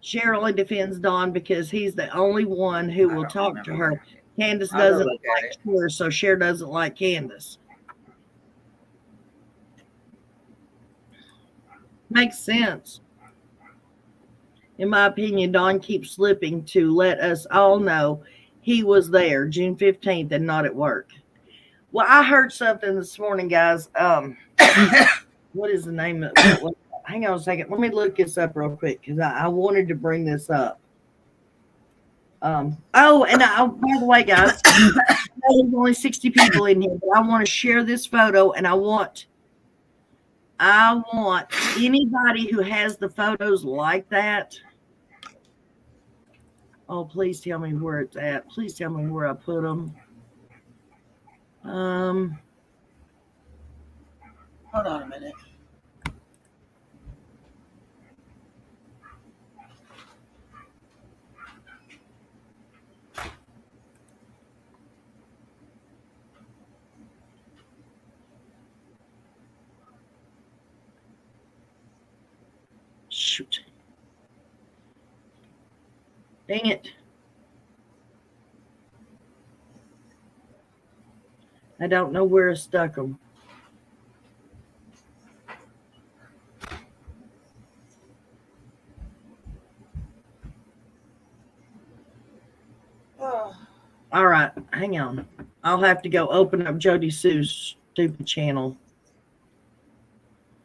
Shirley defends Dawn because he's the only one who will talk to her. Candace doesn't like her, so Cher doesn't like Candace. Makes sense. In my opinion, Dawn keeps slipping to let us all know he was there June 15th and not at work. Well, I heard something this morning, guys. What is the name of it? Hang on a second. Let me look this up real quick because I wanted to bring this up. By the way, guys, there's only 60 people in here, but I want to share this photo, and I want anybody who has the photos like that. Oh, please tell me where it's at. Please tell me where I put them. Hold on a minute. Shoot. Dang it. I don't know where I stuck them. Oh. All right, hang on. I'll have to go open up Jody Sue's stupid channel.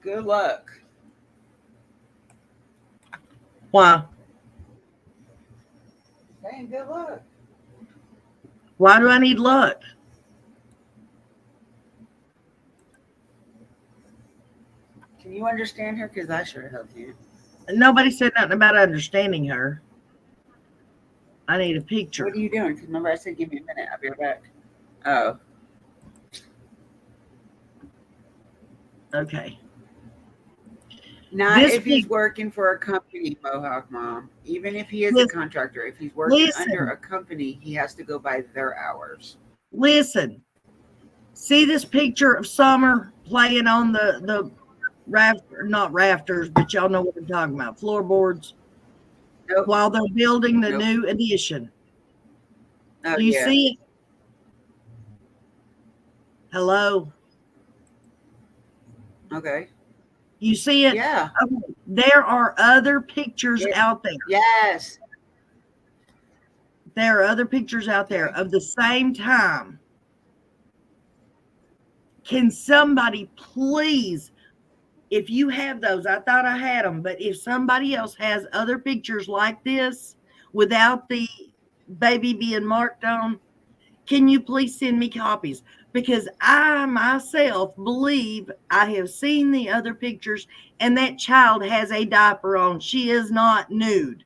Good luck. Why? Hey, good luck. Why do I need luck? Can you understand her? Because I sure help you. Nobody said nothing about understanding her. I need a picture. What are you doing? Because remember I said give me a minute. I'll be right back. Oh. Okay. Not This if he's big- working for a company, Mohawk Mom. Even if he is a contractor, if he's working under a company, he has to go by their hours. Listen, see this picture of Summer playing on the not rafters, but y'all know what I'm talking about, floorboards, Nope. while they're building the Nope. new addition. Oh, Do you yeah. see it? Hello? Okay. You see it? Yeah. Okay. There are other pictures out there. Yes. There are other pictures out there of the same time. Can somebody please, if you have those, I thought I had them, but if somebody else has other pictures like this without the baby being marked on, can you please send me copies? Because I myself believe I have seen the other pictures and that child has a diaper on. She is not nude.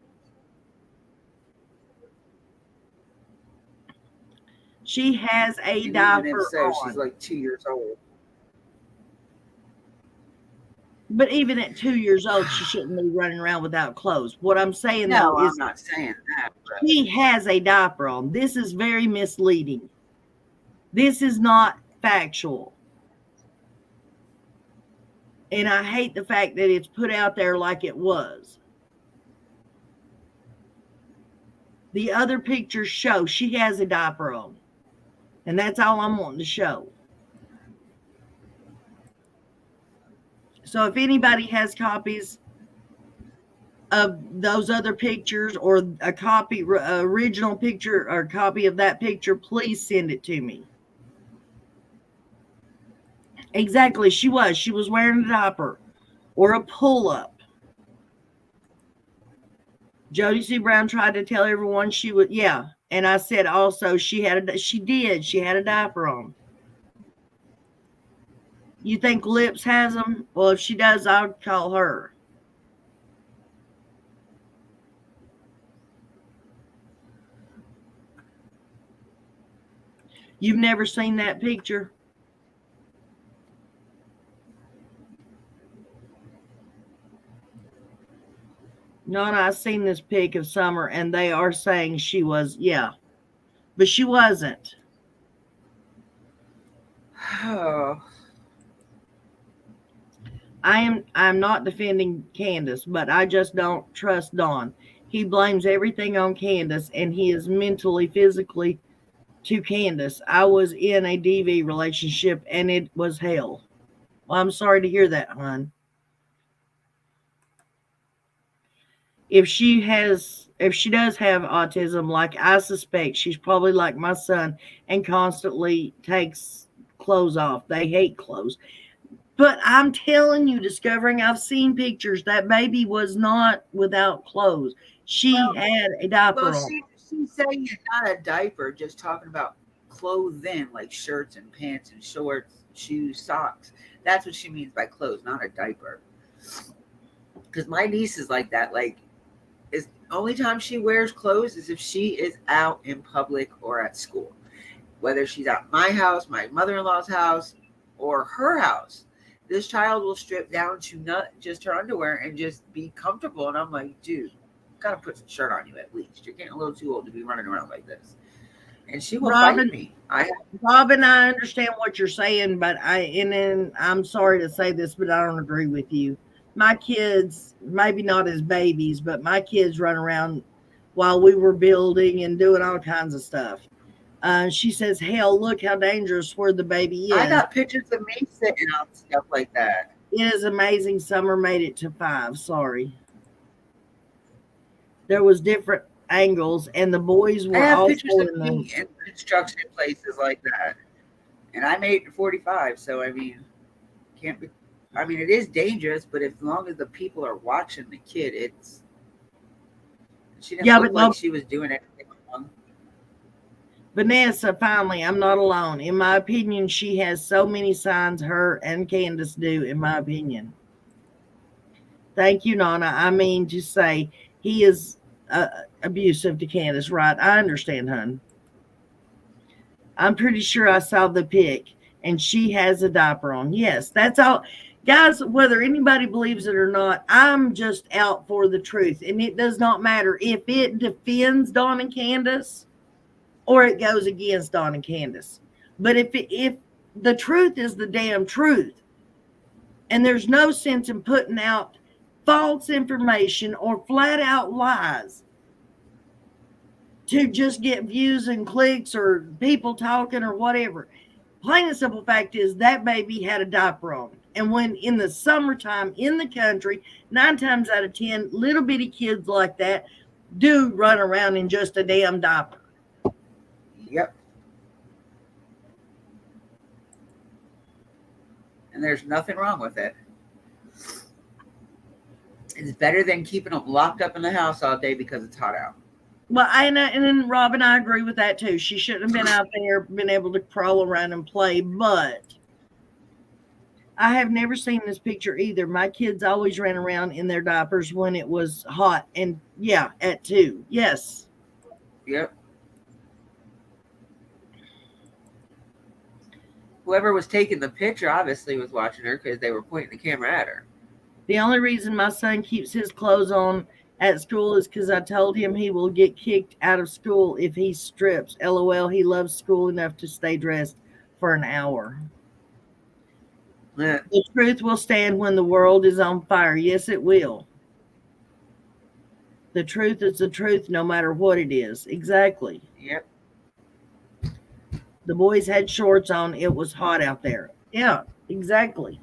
She has a diaper even if so, on. she's like 2 years old. But even at 2 years old, she shouldn't be running around without clothes. What I'm saying, No, though, is I'm not saying that. But she has a diaper on. This is very misleading. This is not factual. And I hate the fact that it's put out there like it was. The other pictures show she has a diaper on. And that's all I'm wanting to show. So if anybody has copies of those other pictures or a copy, original picture or copy of that picture, please send it to me. Exactly, she was wearing a diaper or a pull-up. Jody C. Brown tried to tell everyone she would, yeah. And I said also she had a diaper on. You think Lips has them? Well, if she does, I'll call her. You've never seen that picture? No, I've seen this pic of Summer, and they are saying she was, yeah. But she wasn't. oh, I'm not defending Candace, but I just don't trust Don. He blames everything on Candace, and he is mentally, physically to Candace. I was in a DV relationship, and it was hell. Well, I'm sorry to hear that, hon. If she does have autism, like I suspect, she's probably like my son and constantly takes clothes off. They hate clothes. But I'm telling you, I've seen pictures. That baby was not without clothes. She had a diaper on. She's saying it's not a diaper, just talking about clothing, like shirts and pants and shorts, shoes, socks. That's what she means by clothes, not a diaper. Because my niece is like that. Like, is only time she wears clothes is if she is out in public or at school. Whether she's at my house, my mother-in-law's house, or her house. This child will strip down to not just her underwear and just be comfortable. And I'm like, dude, gotta put some shirt on you at least. You're getting a little too old to be running around like this. And she will fight me. Robin, I understand what you're saying, but I'm sorry to say this, but I don't agree with you. My kids, maybe not as babies, but my kids run around while we were building and doing all kinds of stuff. She says, hell, look how dangerous where the baby is. I got pictures of me sitting on stuff like that. It is amazing Summer made it to 5. Sorry. There was different angles, and the boys were all pictures of me in construction places like that. And I made it to 45, so I mean, it is dangerous, but as long as the people are watching the kid, she didn't look like she was doing anything wrong. Vanessa, finally, I'm not alone. In my opinion, she has so many signs, her and Candace do, in my opinion. Thank you, Nana. I mean to say, he is, abusive to Candace, right? I understand, hun. I'm pretty sure I saw the pic, and she has a diaper on. Yes, that's all. Guys, whether anybody believes it or not, I'm just out for the truth. And it does not matter if it defends Dawn and Candace or it goes against Dawn and Candace. But if the truth is the damn truth, and there's no sense in putting out false information or flat out lies to just get views and clicks or people talking or whatever. Plain and simple fact is that baby had a diaper on. And when in the summertime in the country, 9 times out of 10, little bitty kids like that do run around in just a damn diaper. Yep. And there's nothing wrong with it. It's better than keeping them locked up in the house all day because it's hot out. Well, and then Rob and I agree with that too. She shouldn't have been out there, been able to crawl around and play. But I have never seen this picture either. My kids always ran around in their diapers when it was hot. And yeah, at 2. Yes. Yep. Whoever was taking the picture obviously was watching her because they were pointing the camera at her. The only reason my son keeps his clothes on at school is because I told him he will get kicked out of school if he strips. LOL, he loves school enough to stay dressed for an hour. Yeah. The truth will stand when the world is on fire. Yes, it will. The truth is the truth no matter what it is. Exactly. Yep. The boys had shorts on. It was hot out there. Yeah, exactly.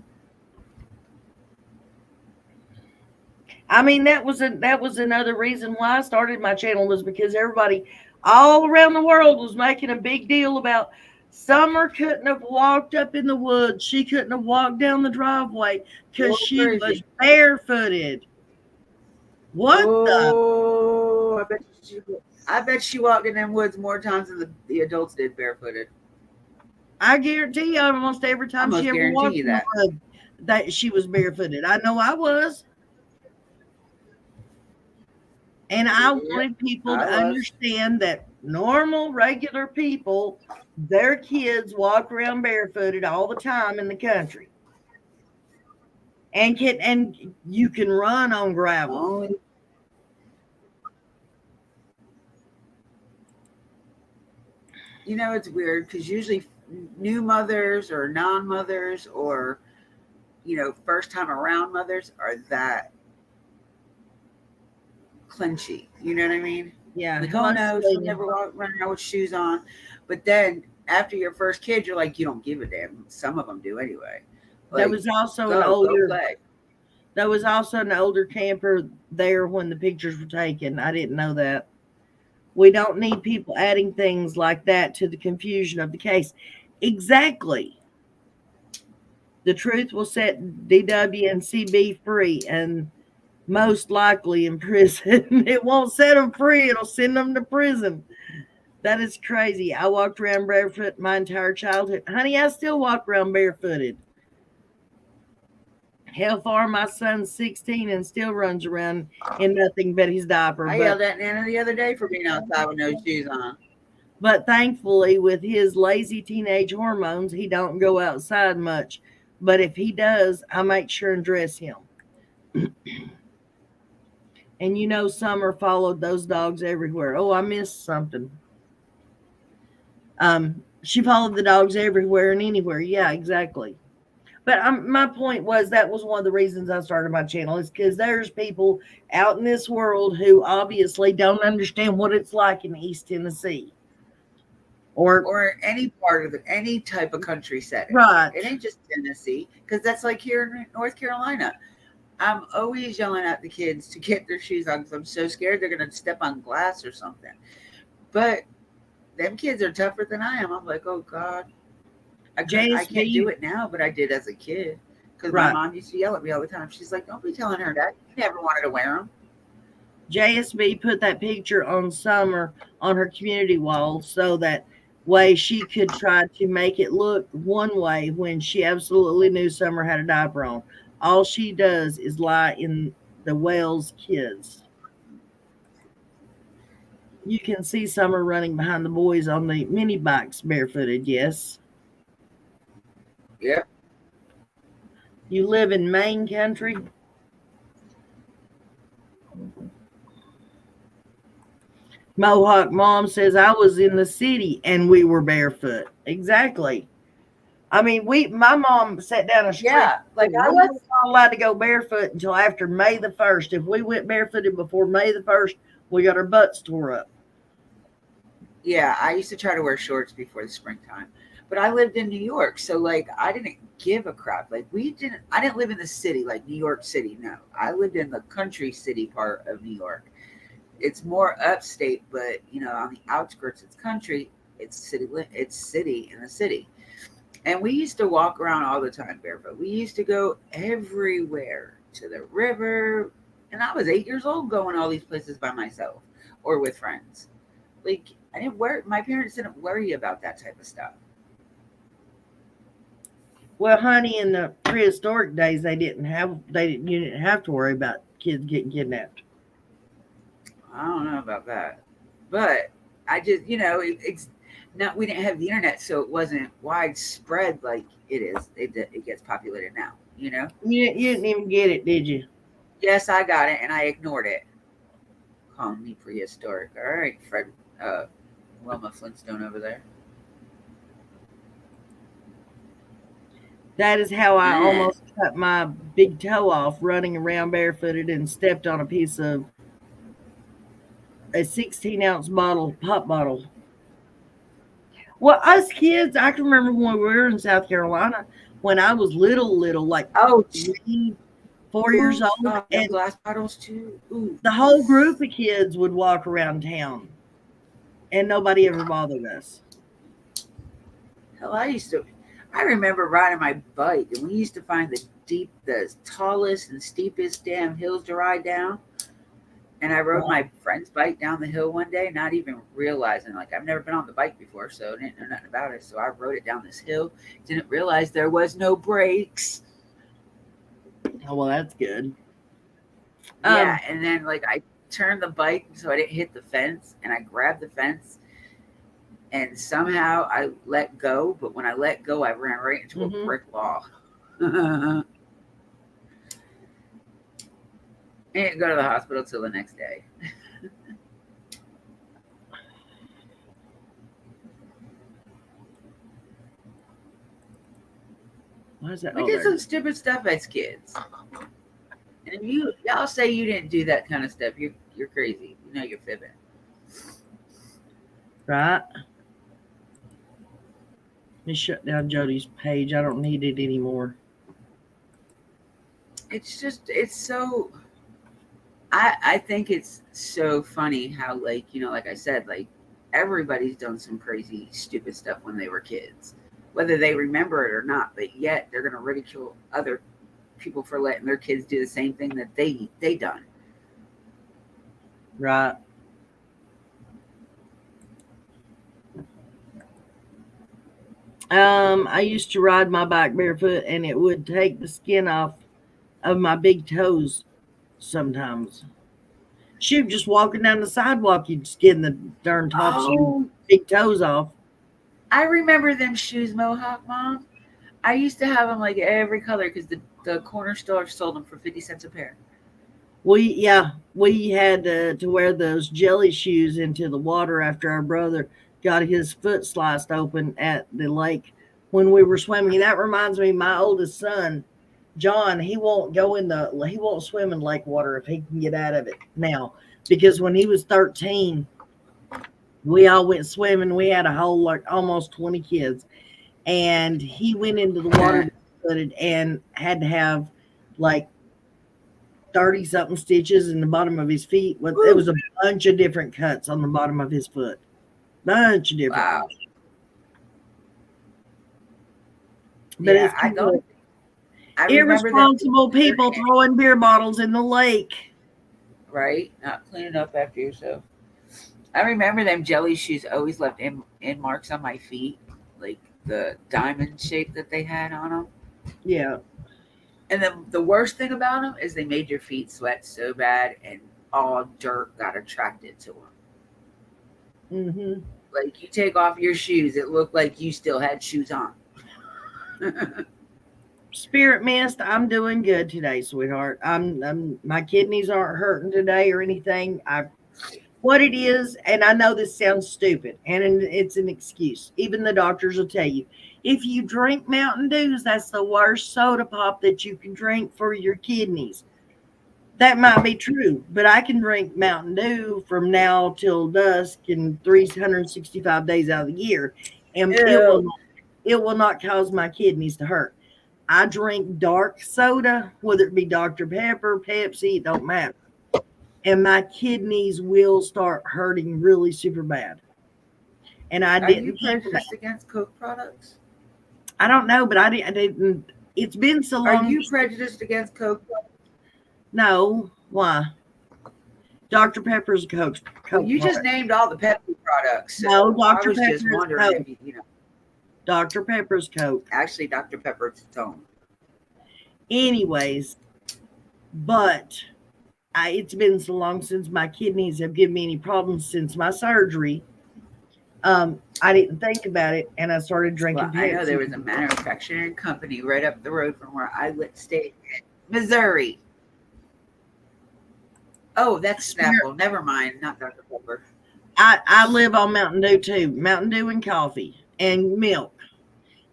I mean, that was another reason why I started my channel, was because everybody all around the world was making a big deal about Summer couldn't have walked up in the woods. She couldn't have walked down the driveway because she was barefooted. What the? I bet she walked in them woods more times than the adults did barefooted. I guarantee you, almost every time she ever walked in the woods, that she was barefooted. I know I was. And I wanted people to understand that normal, regular people, their kids walk around barefooted all the time in the country. And you can run on gravel. You know, it's weird because usually new mothers or non-mothers or, you know, first time around mothers are that clinchy. You know what I mean? Yeah. Like, oh no, she'll never run around with shoes on. But then after your first kid, you're like, you don't give a damn. Some of them do anyway. Like, there was also an older camper there when the pictures were taken. I didn't know that. We don't need people adding things like that to the confusion of the case. Exactly. The truth will set DW and CB free, and most likely in prison. It won't set them free. It'll send them to prison. That is crazy. I walked around barefoot my entire childhood. Honey, I still walk around barefooted. Hell, far my son's 16 and still runs around in nothing but his diaper. I yelled at Nana the other day for being outside with no shoes on. But thankfully, with his lazy teenage hormones, he don't go outside much. But if he does, I make sure and dress him. And you know, Summer followed those dogs everywhere. Oh, I missed something. She followed the dogs everywhere and anywhere. Yeah, exactly. But my point was that was one of the reasons I started my channel, is because there's people out in this world who obviously don't understand what it's like in East Tennessee. Or any part of any type of country setting. Right. It ain't just Tennessee, because that's like here in North Carolina. I'm always yelling at the kids to get their shoes on because I'm so scared they're going to step on glass or something. But them kids are tougher than I am. I'm like, oh, God. I can't do it now, but I did as a kid. Because my mom used to yell at me all the time. She's like, don't be telling her that. You never wanted to wear them. JSB put that picture on Summer on her community wall so that way she could try to make it look one way when she absolutely knew Summer had a diaper on. All she does is lie in the Wells kids. You can see Summer running behind the boys on the mini bikes barefooted, yes. Yep. You live in Maine country? Mohawk Mom says, I was in the city and we were barefoot. Exactly. I mean, my mom sat down a street. Yeah, like I We was. were not allowed to go barefoot until after May the 1st. If we went barefooted before May the 1st, we got our butts tore up. Yeah, I used to try to wear shorts before the springtime, but I lived in New York, so like I didn't give a crap. Like I didn't live in the city, like New York City. No, I lived in the country city part of New York. It's more upstate, but on the outskirts, it's country. It's city. It's city in the city. And we used to walk around all the time barefoot. We used to go everywhere, to the river. And I was 8 years old going all these places by myself or with friends. Like my parents didn't worry about that type of stuff. Well, honey, in the prehistoric days, you didn't have to worry about kids getting kidnapped. I don't know about that. But I just, it's not, we didn't have the internet, so it wasn't widespread like it is. It gets populated now, You didn't even get it, did you? Yes, I got it, and I ignored it. Calling me prehistoric. All right, Fred, Wilma Flintstone over there. That is how I almost cut my big toe off running around barefooted and stepped on a piece of a 16-ounce pop bottle. Well, us kids, I can remember when we were in South Carolina, when I was little, like 3, 4 years old, and glass bottles too. Ooh. The whole group of kids would walk around town, and nobody ever bothered us. Hell, I remember riding my bike, and we used to find the tallest and steepest damn hills to ride down. And I rode my friend's bike down the hill one day, not even realizing, like, I've never been on the bike before, so I didn't know nothing about it. So I rode it down this hill, didn't realize there was no brakes. Oh, well, that's good. Yeah, and then, like, I turned the bike so I didn't hit the fence, and I grabbed the fence, and somehow I let go. But when I let go, I ran right into a brick wall. I didn't go to the hospital till the next day. What is that? We did some stupid stuff as kids. And if y'all say you didn't do that kind of stuff, you're crazy. You're fibbing. Right. Let me shut down Jody's page. I don't need it anymore. It's so... I think it's so funny how, like I said, like, everybody's done some crazy, stupid stuff when they were kids, whether they remember it or not, but yet they're going to ridicule other people for letting their kids do the same thing that they done. Right. I used to ride my bike barefoot, and it would take the skin off of my big toes sometimes. Shoot, just walking down the sidewalk, you'd skin the darn tops of your big toes off. I remember them shoes, Mohawk Mom. I used to have them like every color because the corner store sold them for 50 cents a pair. We had to wear those jelly shoes into the water after our brother got his foot sliced open at the lake when we were swimming. And that reminds me, my oldest son, John, he won't swim in lake water if he can get out of it now, because when he was 13, we all went swimming. We had a whole, like, almost 20 kids, and he went into the water and had to have like 30 something stitches in the bottom of his feet. It was a bunch of different cuts on the bottom of his foot. Bunch of different. Wow. But yeah, it's irresponsible people throwing beer bottles in the lake. Right? Not cleaning up after yourself. I remember them jelly shoes always left in marks on my feet, like the diamond shape that they had on them. Yeah. And then the worst thing about them is they made your feet sweat so bad, and all dirt got attracted to them. Mm-hmm. Like you take off your shoes, it looked like you still had shoes on. Spirit Mist, I'm doing good today, sweetheart. I'm my kidneys aren't hurting today or anything. What it is, and I know this sounds stupid, and it's an excuse. Even the doctors will tell you, if you drink Mountain Dews, that's the worst soda pop that you can drink for your kidneys. That might be true, but I can drink Mountain Dew from now till dusk and 365 days out of the year, and Ew. it will not cause my kidneys to hurt. I drink dark soda, whether it be Dr. Pepper, Pepsi, it don't matter. And my kidneys will start hurting really super bad. And I Are you didn't think about prejudiced against Coke products? I don't know, but I didn't. It's been so Are long. you prejudiced against Coke products? No. Why? Dr. Pepper's Coke. Well, you just named all the Pepsi products. So No, Dr. I was Pepper just is wondering Coke. if you know. Dr. Pepper's Coke. Actually, Dr. Pepper's its own. Anyways, but it's been so long since my kidneys have given me any problems since my surgery. I didn't think about it, and I started drinking Well, I know Pepsi. there was a manufacturing company right up the road from where I stayed in Missouri. Oh, that's Snapple. Never mind. Not Dr. Pepper. I live on Mountain Dew too. Mountain Dew and coffee and milk.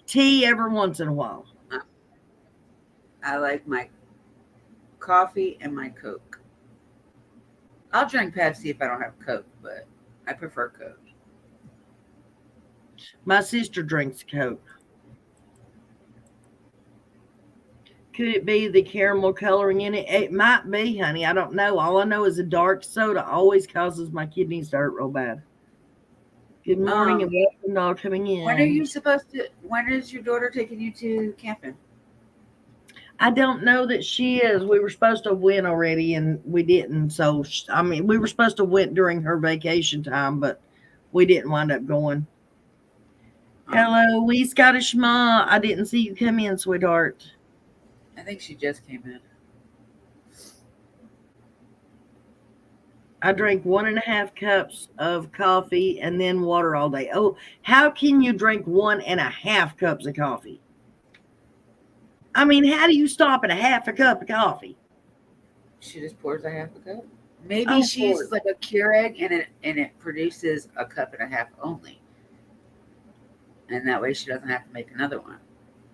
Tea every once in a while. I like my coffee and my Coke. I'll drink Pepsi if I don't have Coke, but I prefer Coke. My sister drinks Coke. Could it be the caramel coloring in it? It might be, honey. I don't know. All I know is a dark soda always causes my kidneys to hurt real bad. Good morning and welcome to all coming in. When is your daughter taking you to camping? I don't know that she is. We were supposed to win already and we didn't. So, I mean, we were supposed to win during her vacation time, but we didn't wind up going. Hello, wee Scottish Ma. I didn't see you come in, sweetheart. I think she just came in. I drink 1.5 cups of coffee and then water all day. Oh, how can you drink 1.5 cups of coffee? I mean, how do you stop at a half a cup of coffee? She just pours a half a cup. Maybe she uses like a Keurig and it produces a cup and a half only. And that way she doesn't have to make another one.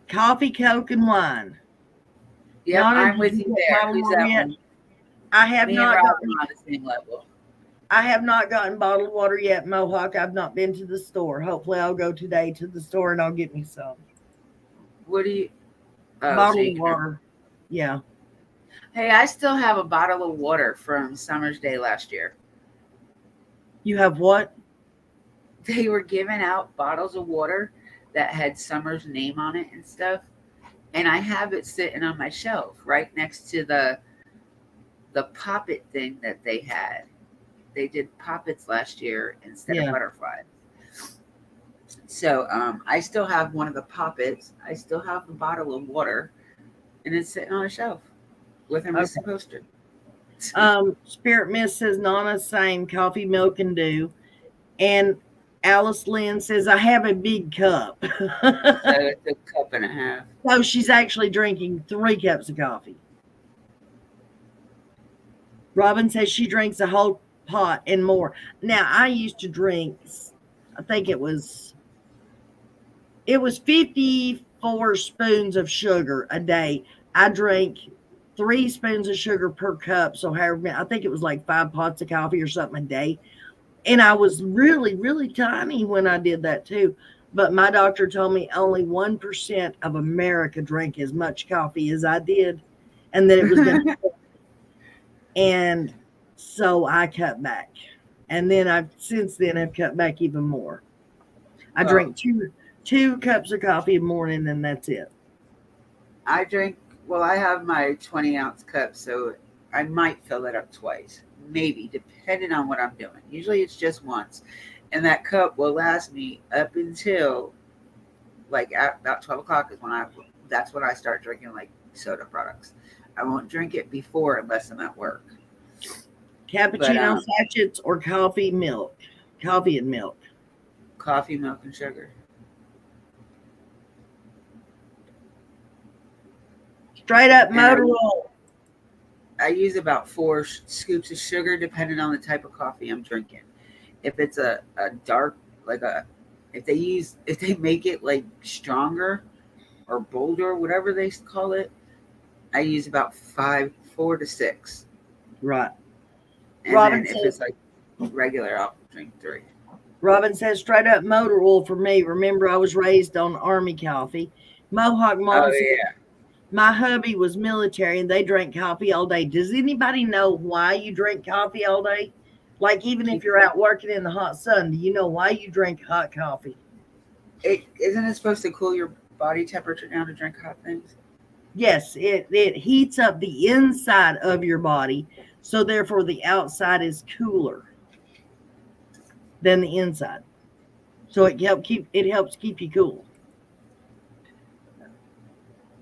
Coffee, Coke, and wine. Yeah, I'm with you there. Who's that one? I have not gotten on the same level. I have not gotten bottled water yet, Mohawk. I've not been to the store. Hopefully I'll go today to the store and I'll get me some. What do you bottled water. Yeah. Hey, I still have a bottle of water from Summer's Day last year. You have what? They were giving out bottles of water that had Summer's name on it and stuff. And I have it sitting on my shelf right next to the poppet thing that they had. They did poppets last year instead of butterflies. So I still have one of the poppets. I still have the bottle of water, and it's sitting on a shelf with a missing poster. Spirit Mist says Nana same coffee, milk, and dew. And Alice Lynn says I have a big cup. So it's a cup and a half. So she's actually drinking 3 cups of coffee. Robin says she drinks a whole pot and more. Now I used to drink, I think it was 54 spoons of sugar a day. I drank 3 spoons of sugar per cup. So however, I think it was like 5 pots of coffee or something a day. And I was really, really tiny when I did that too. But my doctor told me only 1% of America drank as much coffee as I did. And that it was going to and so I cut back. And then since then I've cut back even more. I drink two cups of coffee in the morning and that's it. I have my 20-ounce cup, so I might fill it up twice. Maybe, depending on what I'm doing. Usually it's just once. And that cup will last me up until like at about 12 o'clock is that's when I start drinking like soda products. I won't drink it before unless I'm at work. Cappuccino sachets or coffee milk. coffee and milk. Coffee, milk, and sugar. Straight up And motor oil. I use about 4 scoops of sugar, depending on the type of coffee I'm drinking. If it's a dark, if they make it like stronger or bolder, whatever they call it, I use about 4 to 6. Right. And Robin then if it's like regular, I'll drink 3. Robin says straight up motor oil for me. Remember, I was raised on Army coffee. Mohawk Mom says, yeah. my hubby was military and they drank coffee all day. Does anybody know why you drink coffee all day? Like, even if you're out working in the hot sun, do you know why you drink hot coffee? Isn't it supposed to cool your body temperature down to drink hot things? Yes, it heats up the inside of your body, so therefore the outside is cooler than the inside. So it helps keep you cool.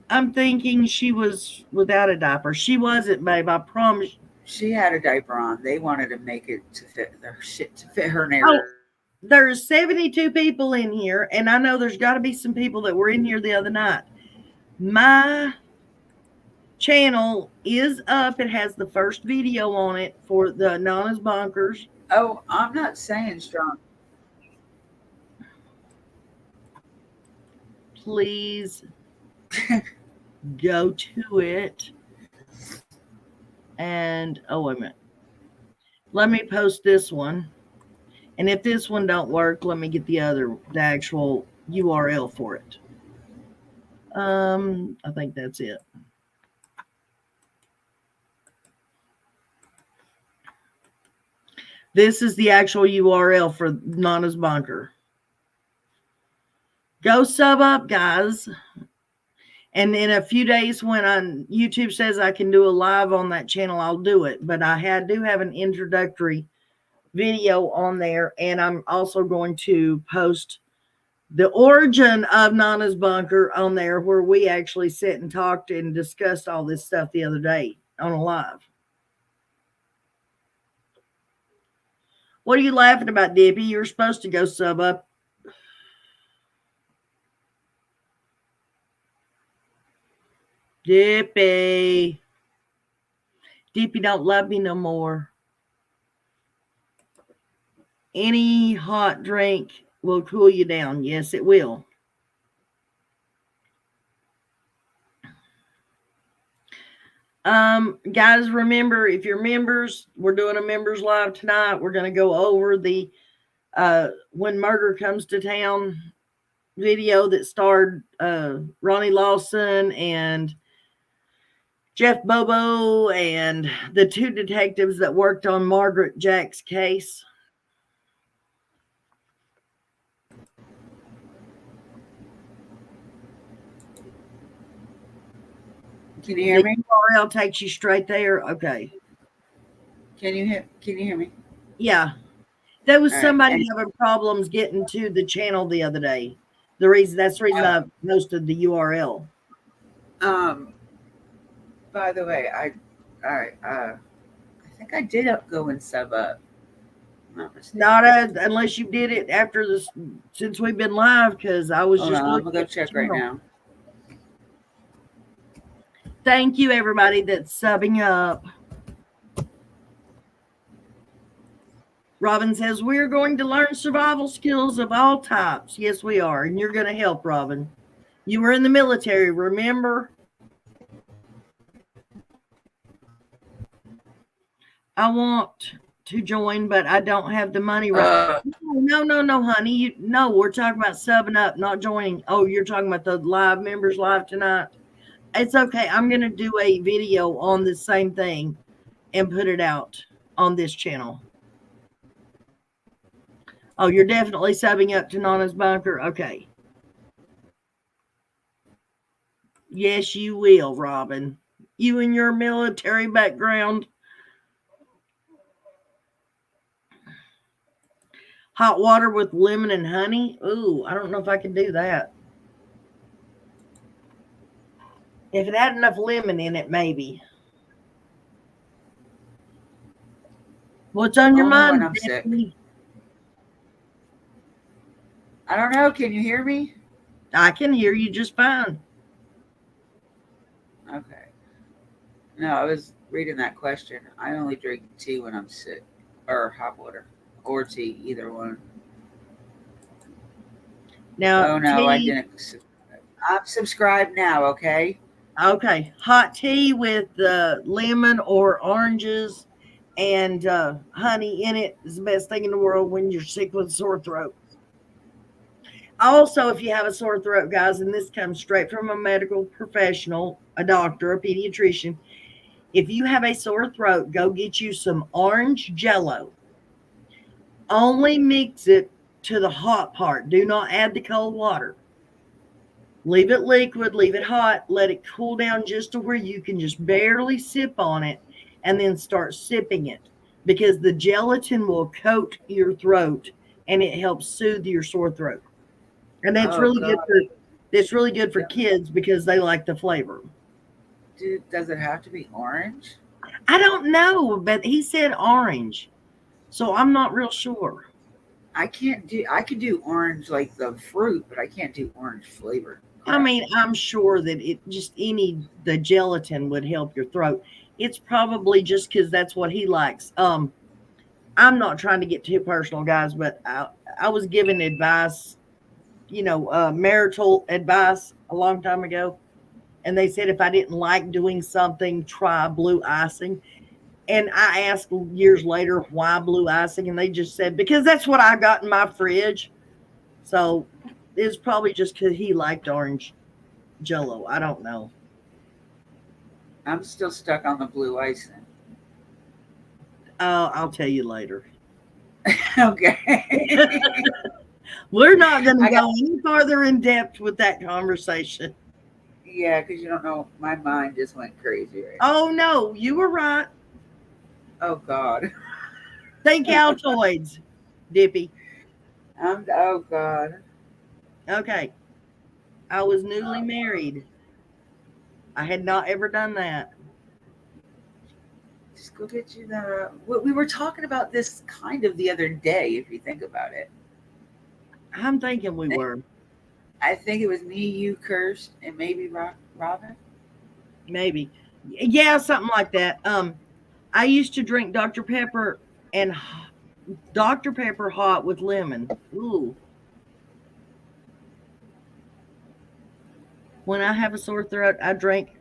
I'm thinking she was without a diaper. She wasn't, babe. I promise. She had a diaper on. They wanted to make it to fit her narrative. Oh, there's 72 people in here, and I know there's got to be some people that were in here the other night. My channel is up. It has the first video on it for the Nana's Bunkers. Oh, I'm not saying strong. Please go to it. And oh, wait a minute. Let me post this one. And if this one don't work, let me get the actual URL for it. I think that's it. This is the actual URL for Nana's Bunker. Go sub up, guys. And in a few days, when YouTube says I can do a live on that channel, I'll do it. But I do have an introductory video on there. And I'm also going to post the origin of Nana's Bunker on there, where we actually sit and talked and discussed all this stuff the other day on a live. What are you laughing about, Dippy? You're supposed to go sub up. Dippy don't love me no more. Any hot drink will cool you down. Yes, it will. Guys, remember, if you're members, we're doing a members live tonight. We're going to go over the When Murder Comes to Town video that starred Ronnie Lawson and Jeff Bobo and the 2 detectives that worked on Margaret Jack's case. Can you hear me? URL takes you straight there. Okay. Can you hear me? Yeah. There was All somebody right. having problems getting to the channel the other day. That's the reason I posted the URL. By the way, I think I did go and sub up. Not unless you did it after this, since we've been live, because I was Hold just on, looking. I'm gonna go check right now. Thank you, everybody that's subbing up. Robin says, we're going to learn survival skills of all types. Yes, we are. And you're going to help, Robin. You were in the military, remember? I want to join, but I don't have the money right now. No, honey. We're talking about subbing up, not joining. Oh, you're talking about the live members live tonight? It's okay. I'm going to do a video on the same thing and put it out on this channel. Oh, you're definitely subbing up to Nana's Bunker. Okay. Yes, you will, Robin. You and your military background. Hot water with lemon and honey. Ooh, I don't know if I can do that. If it had enough lemon in it, maybe. What's on your mind, I'm sick. I don't know. Can you hear me? I can hear you just fine. Okay. No, I was reading that question. I only drink tea when I'm sick, or hot water, or tea, either one. Now, Oh no, I tea. didn't. I'm subscribed now. Okay. Okay, hot tea with lemon or oranges and honey in it is the best thing in the world when you're sick with a sore throat. Also, if you have a sore throat, guys, and this comes straight from a medical professional, a doctor, a pediatrician, if you have a sore throat, go get you some orange jello. Only mix it to the hot part. Do not add the cold water. Leave it liquid, leave it hot, let it cool down just to where you can just barely sip on it and then start sipping it because the gelatin will coat your throat and it helps soothe your sore throat. And that's Oh really good God. for kids because they like the flavor. Does it have to be orange? I don't know, but he said orange. So I'm not real sure. I could do orange like the fruit, but I can't do orange flavor. I mean, I'm sure that the gelatin would help your throat. It's probably just because that's what he likes. I'm not trying to get too personal, guys, but I was given advice, marital advice a long time ago. And they said if I didn't like doing something, try blue icing. And I asked years later why blue icing, and they just said because that's what I got in my fridge. So it's probably just because he liked orange Jello. I don't know. I'm still stuck on the blue icing. I'll tell you later. Okay. We're not going to go any farther in depth with that conversation. Yeah, because you don't know. My mind just went crazy right now. Oh, no. You were right. Oh, God. Think Altoids, Dippy. Oh, God. Okay. I was newly married. I had not ever done that. Just go get you the. We were talking about this kind of the other day, if you think about it. I'm thinking we were. I think it was me, you, Kirst, and maybe Robin. Maybe. Yeah, something like that. I used to drink Dr. Pepper and Dr. Pepper hot with lemon. Ooh. When I have a sore throat, I drink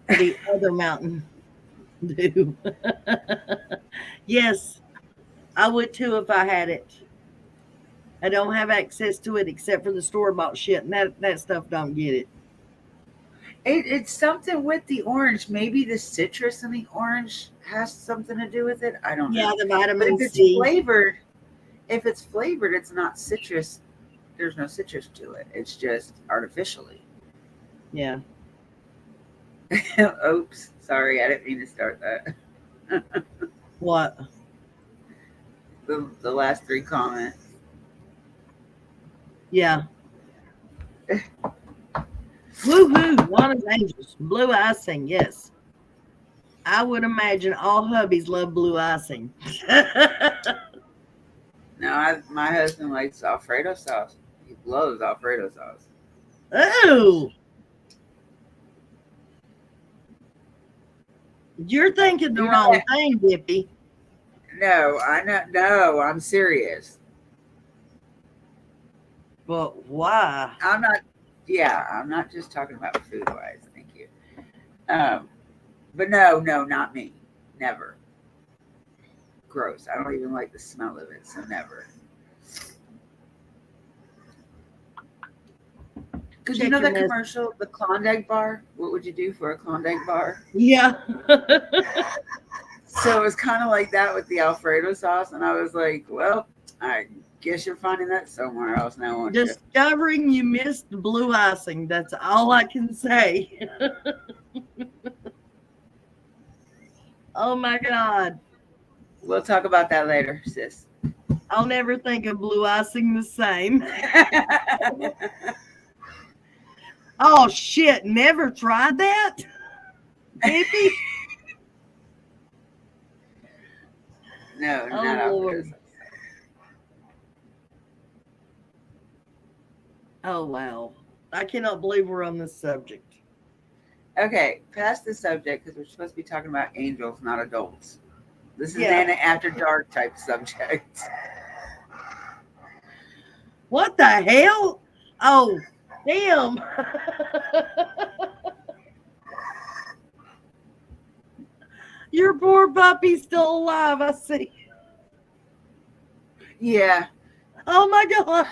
the other Mountain Dew. Yes, I would too if I had it. I don't have access to it except for the store bought shit, and that stuff don't get it. It's something with the orange. Maybe the citrus in the orange has something to do with it. I don't know. Yeah, the But vitamin if it's C. flavored, it's not citrus. There's no citrus to it. It's just artificially. Yeah. Oops. Sorry, I didn't mean to start that. What? The last 3 comments. Yeah. Woohoo! Lana's Angels. Blue icing, yes. I would imagine all hubbies love blue icing. No, my husband likes Alfredo sauce. He loves Alfredo sauce. Oh! You're thinking the wrong thing, Dippy. No, no, I'm serious. But why? I'm not just talking about food wise. Thank you. But no, not me. Never. Gross. I don't even like the smell of it, so never. Because you know that commercial, the Klondike bar? What would you do for a Klondike bar? Yeah. So it was kind of like that with the Alfredo sauce. And I was like, well, I guess you're finding that somewhere else now, aren't you? Discovering you missed blue icing. That's all I can say. Oh my God. We'll talk about that later, sis. I'll never think of blue icing the same. Oh shit, never tried that? Dippy? No, Oh, not Lord. Alfredo. Oh, wow. I cannot believe we're on this subject. Okay, past the subject because we're supposed to be talking about angels, not adults. This is Yeah. an after dark type subject. What the hell? Oh, damn. Your poor puppy's still alive, I see. Yeah, Oh my God.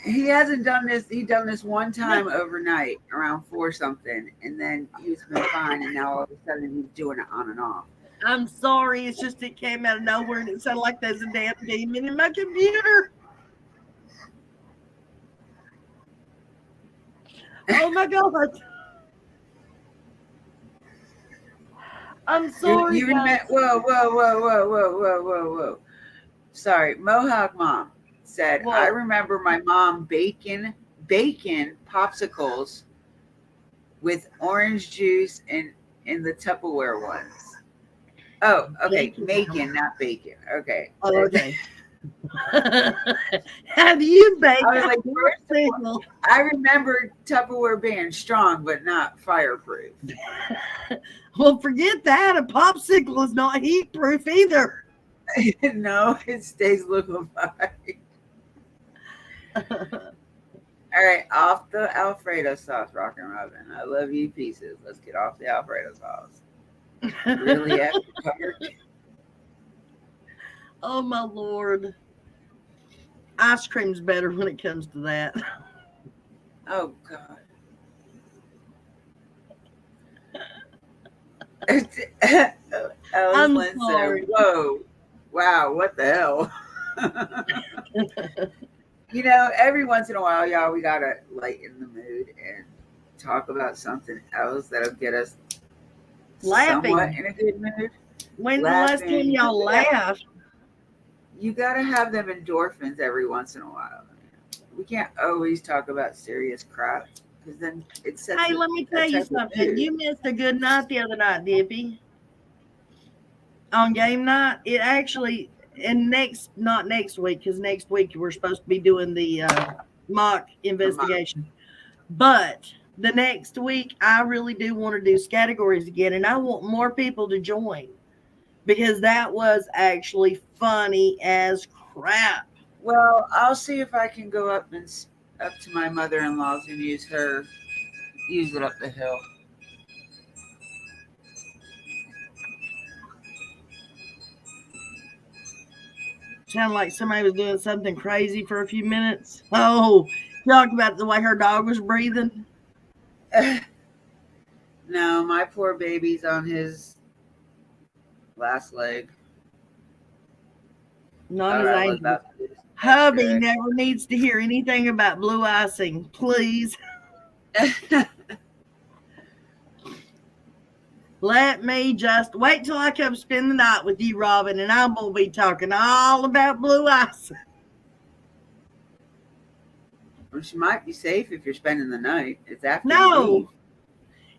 he hasn't done this. He done this one time overnight around 4 something, and then he's been fine. And now all of a sudden he's doing it on and off. I'm sorry. It's just it came out of nowhere and it sounded like there's a damn demon in my computer. Oh my God. I'm sorry. You remember? Whoa. Sorry, Mohawk Mom said, What? I remember my mom bacon popsicles with orange juice in the Tupperware ones. Oh, okay, bacon, not bacon. Okay. Oh, okay. Have you baked? I was like, first of all, I remember Tupperware being strong, but not fireproof. Well, forget that. A popsicle is not heat proof either. No, it stays liquefied. All right, off the Alfredo sauce, Rockin' Robin. I love you pieces. Let's get off the Alfredo sauce. Really after dark. Oh my Lord. Ice cream's better when it comes to that. Oh God. I'm Lynn sorry. said, whoa, wow, what the hell? You know, every once in a while, y'all, we gotta lighten the mood and talk about something else that'll get us Laughing. somewhat in a good mood. When's the last time y'all laughed? You gotta have them endorphins every once in a while. We can't always talk about serious crap because then it sets. Hey, let me tell you something. You missed a good night the other night, Dippy. On game night, it actually, and not next week, because next week we're supposed to be doing the mock investigation. But the next week, I really do want to do categories again, and I want more people to join because that was actually funny as crap. Well, I'll see if I can go up to my mother-in-law's and use it up the hill. Sounded like somebody was doing something crazy for a few minutes. Oh, talk about the way her dog was breathing. No, my poor baby's on his last leg. Not as angry. Hubby never needs to hear anything about blue icing, please. Let me just wait till I come spend the night with you, Robin, and I'm going to be talking all about blue icing. Well, she might be safe if you're spending the night. It's after you No, leave.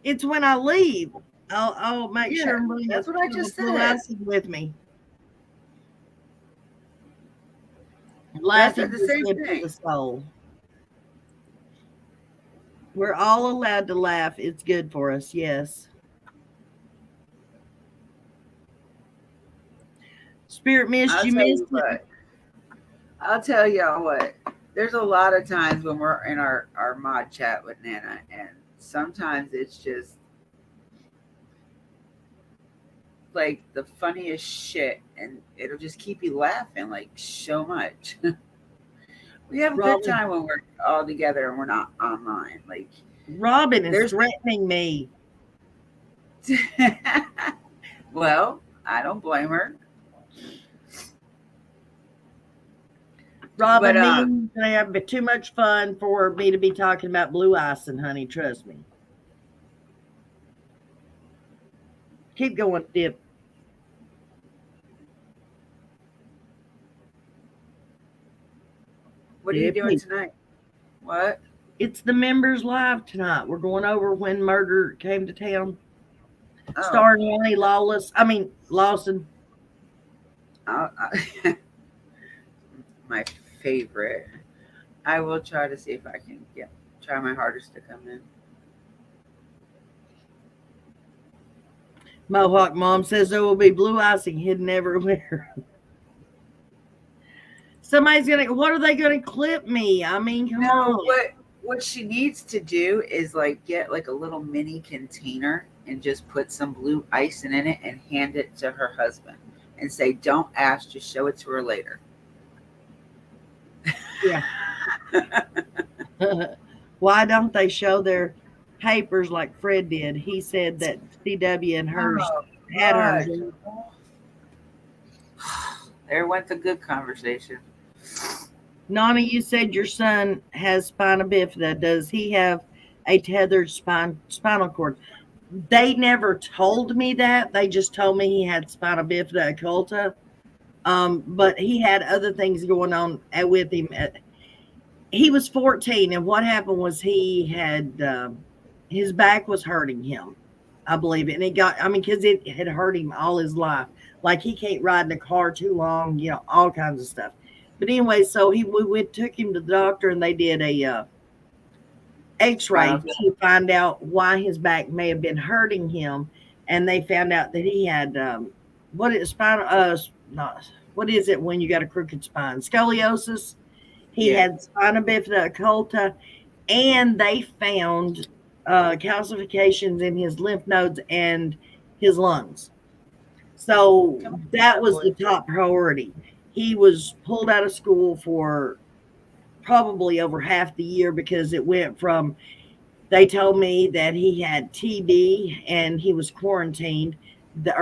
it's when I leave. I'll make sure and bring that's what I just blue said. icing with me. That's Laughing the same to thing. the soul. We're all allowed to laugh. It's good for us, yes. Spirit missed you, missed it. I'll tell y'all what. There's a lot of times when we're in our mod chat with Nana, and sometimes it's just like the funniest shit, and it'll just keep you laughing like so much. We have a good time when we're all together and we're not online. Like Robin is threatening me. Well, I don't blame her. Robin, me and I have too much fun for me to be talking about blue icing, honey. Trust me. Keep going, Dip. What are you doing tonight? What? It's the members live tonight. We're going over when murder came to town. Oh. Starring Lonnie Lawson. My favorite. I will try to see if I can try my hardest to come in. Mohawk Mom says there will be blue icing hidden everywhere. Somebody's gonna. What are they gonna clip me? I mean, come on. What she needs to do is like get like a little mini container and just put some blue icing in it and hand it to her husband and say, "Don't ask, just show it to her later." Yeah. Why don't they show their papers like Fred did? He said that CW and hers had hers. There went the good conversation. Nana, you said your son has spina bifida. Does he have a tethered spinal cord? They never told me that. They just told me he had spina bifida occulta. But he had other things going on with him. He was 14, and what happened was he had his back was hurting him, I believe, and because it had hurt him all his life. Like he can't ride in a car too long, all kinds of stuff. But anyway, so we took him to the doctor, and they did a X-ray to find out why his back may have been hurting him, and they found out that he had what is it when you got a crooked spine? Scoliosis. He had spina bifida occulta, and they found calcifications in his lymph nodes and his lungs. So that was the top priority. He was pulled out of school for probably over half the year because it went from, they told me that he had TB and he was quarantined, that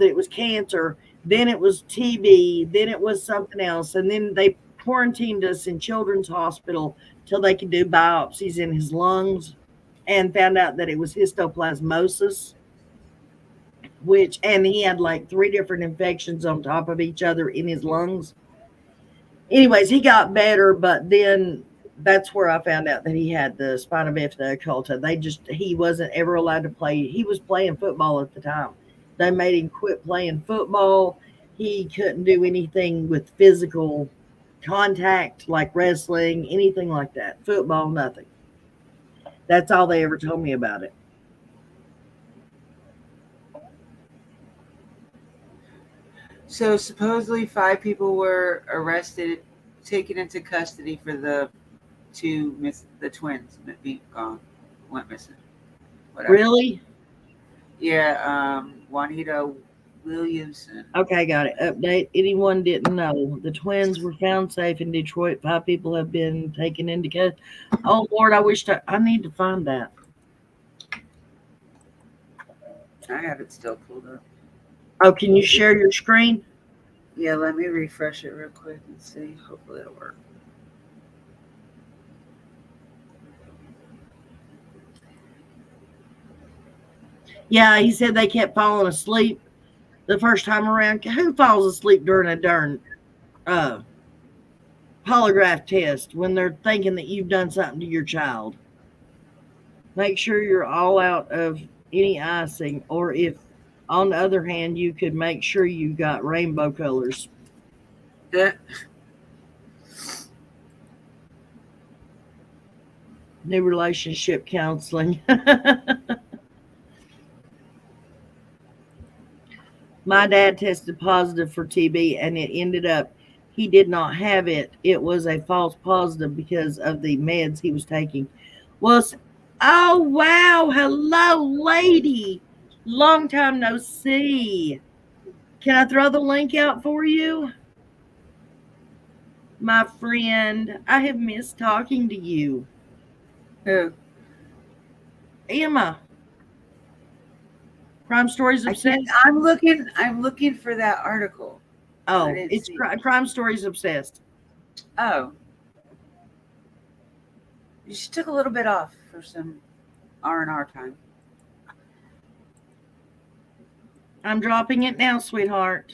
it was cancer, then it was TB, then it was something else, and then they quarantined us in Children's Hospital till they could do biopsies in his lungs and found out that it was histoplasmosis, and he had like 3 different infections on top of each other in his lungs. Anyways, he got better, but then that's where I found out that he had the spina bifida occulta. He wasn't ever allowed to play. He was playing football at the time. They made him quit playing football. He couldn't do anything with physical contact, like wrestling, anything like that. Football, nothing. That's all they ever told me about it. So supposedly 5 people were arrested, taken into custody for the twins being gone, went missing. Whatever. Really? Yeah, Juanita Williamson. Okay, got it. Update. Anyone didn't know. The twins were found safe in Detroit. 5 people have been taken into custody. Oh, Lord, I need to find that. I have it still pulled up. Oh, can you share your screen? Yeah, let me refresh it real quick and see. Hopefully it'll work. Yeah, he said they kept falling asleep the first time around. Who falls asleep during a darn polygraph test when they're thinking that you've done something to your child? Make sure you're all out of any icing, or if, on the other hand, you could make sure you got rainbow colors. New relationship counseling. My dad tested positive for TB, and it ended up he did not have it. It was a false positive because of the meds he was taking. Oh, wow. Hello, lady. Long time no see. Can I throw the link out for you? My friend, I have missed talking to you. Who? Emma. Crime Stories Obsessed. I'm looking for that article. Oh, it's Crime Stories Obsessed. Oh. You just took a little bit off for some R&R time. I'm dropping it now, sweetheart.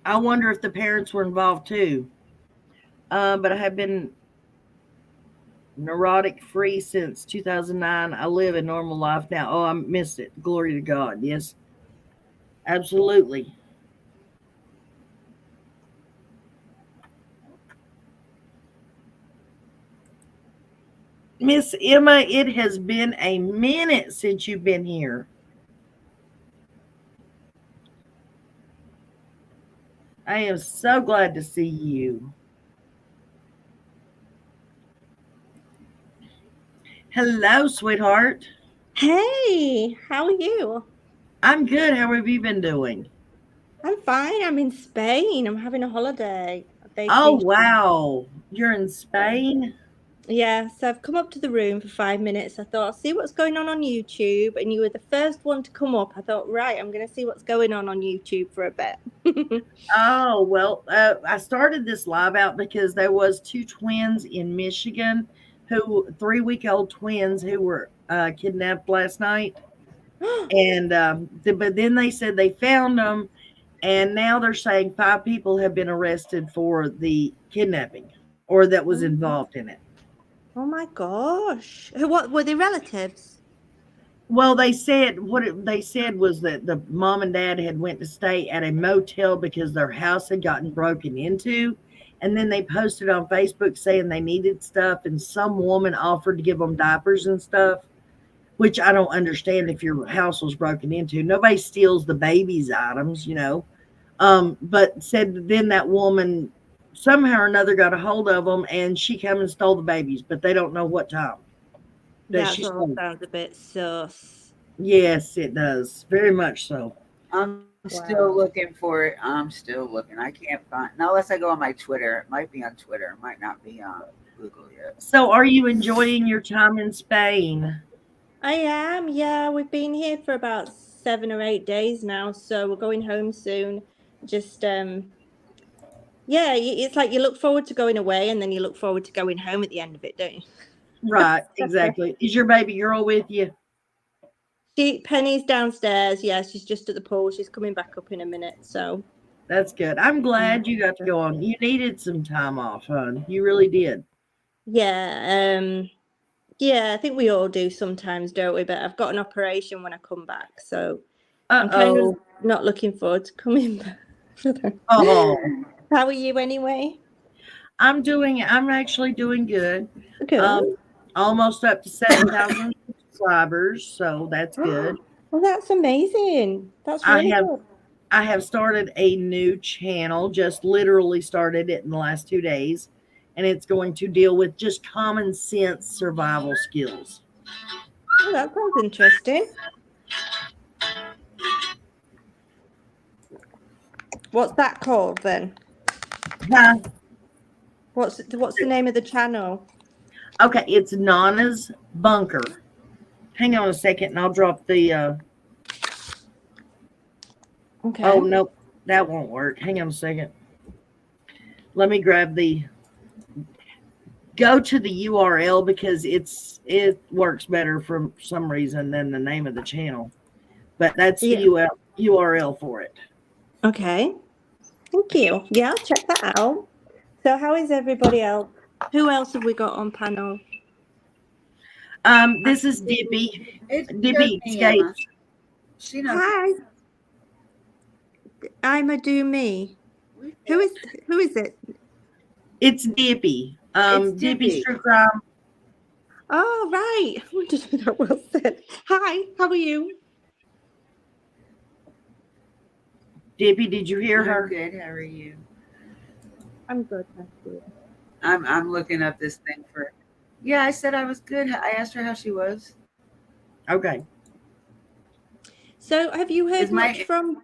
I wonder if the parents were involved too. But I have been neurotic free since 2009. I live a normal life now. Oh, I missed it. Glory to God. Yes, absolutely. Miss Emma, it has been a minute since you've been here. I am so glad to see you. Hello, sweetheart. Hey, how are you? I'm good. How have you been doing? I'm fine. I'm in Spain. I'm having a holiday, a Oh, vacation. wow. You're in Spain? Yeah, so I've come up to the room for 5 minutes. I thought, I'll see what's going on YouTube. And you were the first one to come up. I thought, right, I'm going to see what's going on YouTube for a bit. Oh, well, I started this live out because there was two twins in Michigan who 3-week-old twins who were kidnapped last night. And but then they said they found them, and now they're saying 5 people have been arrested for the kidnapping or that was involved in it. Oh my gosh. What were they, relatives? Well, they said they said was that the mom and dad had went to stay at a motel because their house had gotten broken into, and then they posted on Facebook saying they needed stuff, and some woman offered to give them diapers and stuff, which I don't understand. If your house was broken into, nobody steals the baby's items, you know. But said then that woman somehow or another got a hold of them, and she came and stole the babies, but they don't know what time. That all sounds a bit sus. Yes, it does. Very much so. I'm still looking for it. I'm still looking. I can't find, not unless I go on my Twitter. It might be on Twitter. It might not be on Google yet. So are you enjoying your time in Spain? I am, yeah. We've been here for about 7 or 8 days now, so we're going home soon. Just yeah, it's like you look forward to going away and then you look forward to going home at the end of it, don't you? Right, exactly. Is your baby girl with you? Penny's downstairs. Yeah, she's just at the pool. She's coming back up in a minute, so That's good. I'm glad you got to go on. You needed some time off, hon. You really did. yeah. Yeah, I think we all do sometimes, don't we? But I've got an operation when I come back, so I'm kind of not looking forward to coming back. Oh, How are you anyway? I'm actually doing good. Good. Almost up to 7,000 subscribers, so that's good. Well, that's amazing. That's really good. I have started a new channel, just literally started it in the last 2 days, and it's going to deal with just common sense survival skills. Oh, that sounds interesting. What's that called then? Huh? What's the name of the channel? Okay, it's Nana's Bunker. Hang on a second, and I'll drop the. Okay. Oh nope, that won't work. Hang on a second. Let me grab the. Go to the URL because it works better for some reason than the name of the channel, but that's the URL for it. Okay. Thank you. Yeah, I'll check that out. So how is everybody else? Who else have we got on panel? This is Dippy. It's Dippy Skates. She knows. Hi. I'm a do me. Who is it? It's Dippy. It's Dippy's True Crime. Oh, right. I wondered who that was then. Hi, how are you? Dippy, did you hear her? I'm good. How are you? I'm good, thank you. I'm looking up this thing for. Yeah, I said I was good. I asked her how she was. Okay. So, have you heard much from?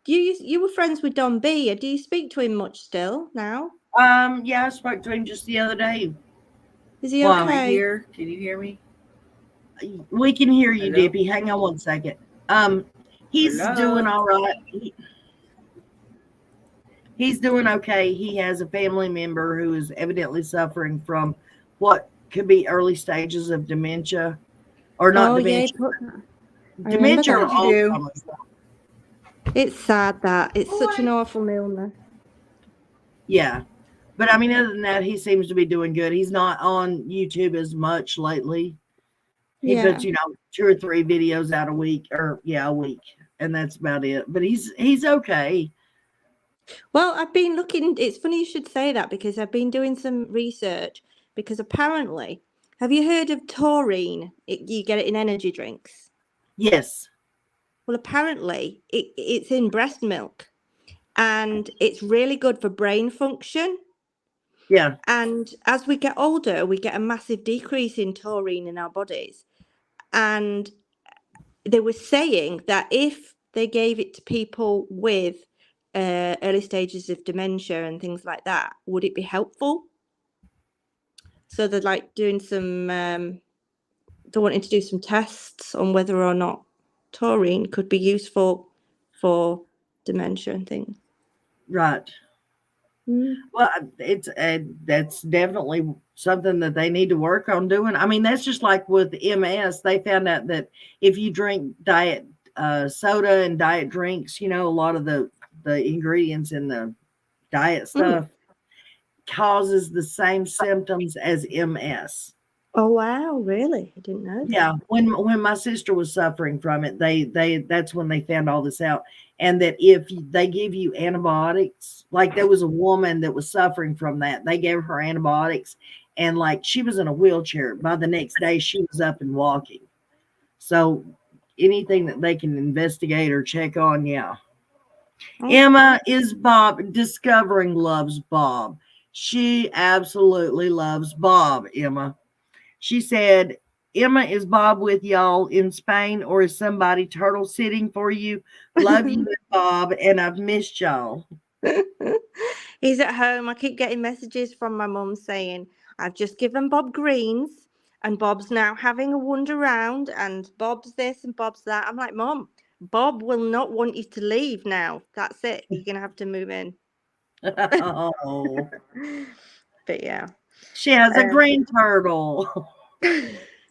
You were friends with Don B. Do you speak to him much still now? Yeah, I spoke to him just the other day. Is he okay? Am I here? Can you hear me? We can hear you, Hello? Dippy. Hang on one second. He's doing all right. He's doing okay. He has a family member who is evidently suffering from what could be early stages of dementia, or not dementia. Dementia or Alzheimer's. It's sad that it's such an awful illness. Yeah, but I mean, other than that, he seems to be doing good. He's not on YouTube as much lately. He puts 2 or 3 videos out a week, a week, and that's about it. But he's okay. Well, I've been looking. It's funny you should say that because I've been doing some research because apparently Have you heard of taurine? You get it in energy drinks. Yes. Well, apparently it's in breast milk, and it's really good for brain function. Yeah. And as we get older, we get a massive decrease in taurine in our bodies. And they were saying that if they gave it to people with early stages of dementia and things like that, would it be helpful? So they're like doing some, they're wanting to do some tests on whether or not taurine could be useful for dementia and things. Right. Well, that's definitely something that they need to work on doing. I mean, that's just like with MS. They found out that if you drink diet soda and diet drinks, a lot of the ingredients in the diet stuff causes the same symptoms as MS. Oh wow, really? I didn't know that. Yeah, when my sister was suffering from it, that's when they found all this out. And that if they give you antibiotics, like there was a woman that was suffering from that, they gave her antibiotics, and like she was in a wheelchair. By the next day, she was up and walking. So anything that they can investigate or check on, yeah. Emma is Bob. Discovering loves Bob. She absolutely loves Bob, Emma. She said, Emma, is Bob with y'all in Spain, or is somebody turtle sitting for you? Love you, Bob, and I've missed y'all. He's at home. I keep getting messages from my mum saying, I've just given Bob greens and Bob's now having a wander around and Bob's this and Bob's that. I'm like, Mum, Bob will not want you to leave now. That's it. You're going to have to move in. Oh. But yeah. She has a green turtle.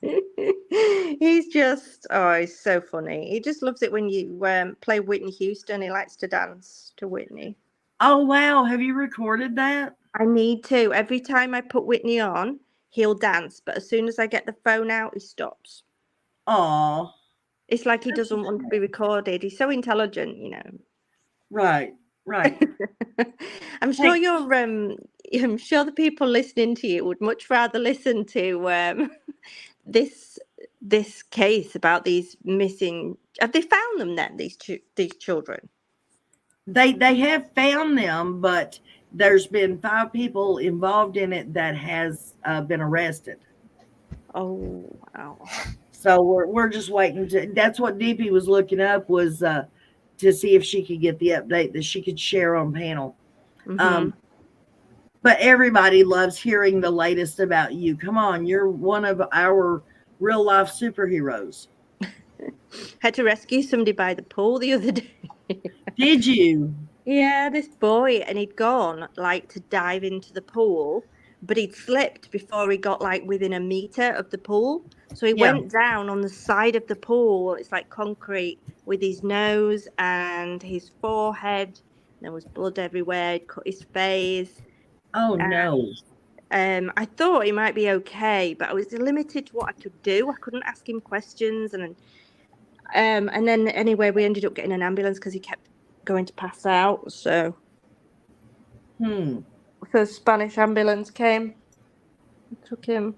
He's just, he's so funny. He just loves it when you play Whitney Houston. He likes to dance to Whitney. Oh, wow. Have you recorded that? I need to. Every time I put Whitney on, he'll dance. But as soon as I get the phone out, he stops. Oh. It's like he doesn't want to be recorded. He's so intelligent, Right. I'm sure I'm sure the people listening to you would much rather listen to this case about these missing. Have they found them then? These children. They have found them, but there's been 5 people involved in it that has been arrested. Oh wow! So we're just waiting to. That's what DP was looking up, was to see if she could get the update that she could share on panel. But everybody loves hearing the latest about you. Come on, you're one of our real life superheroes. Had to rescue somebody by the pool the other day. Did you? Yeah, this boy, and he'd gone like to dive into the pool, but he'd slipped before he got like within a meter of the pool. So he went down on the side of the pool. It's like concrete, with his nose and his forehead. There was blood everywhere. He'd cut his face. Oh no. I thought he might be okay, but I was limited to what I could do. I couldn't ask him questions, and then anyway, we ended up getting an ambulance because he kept going to pass out. So, the Spanish ambulance came and took him.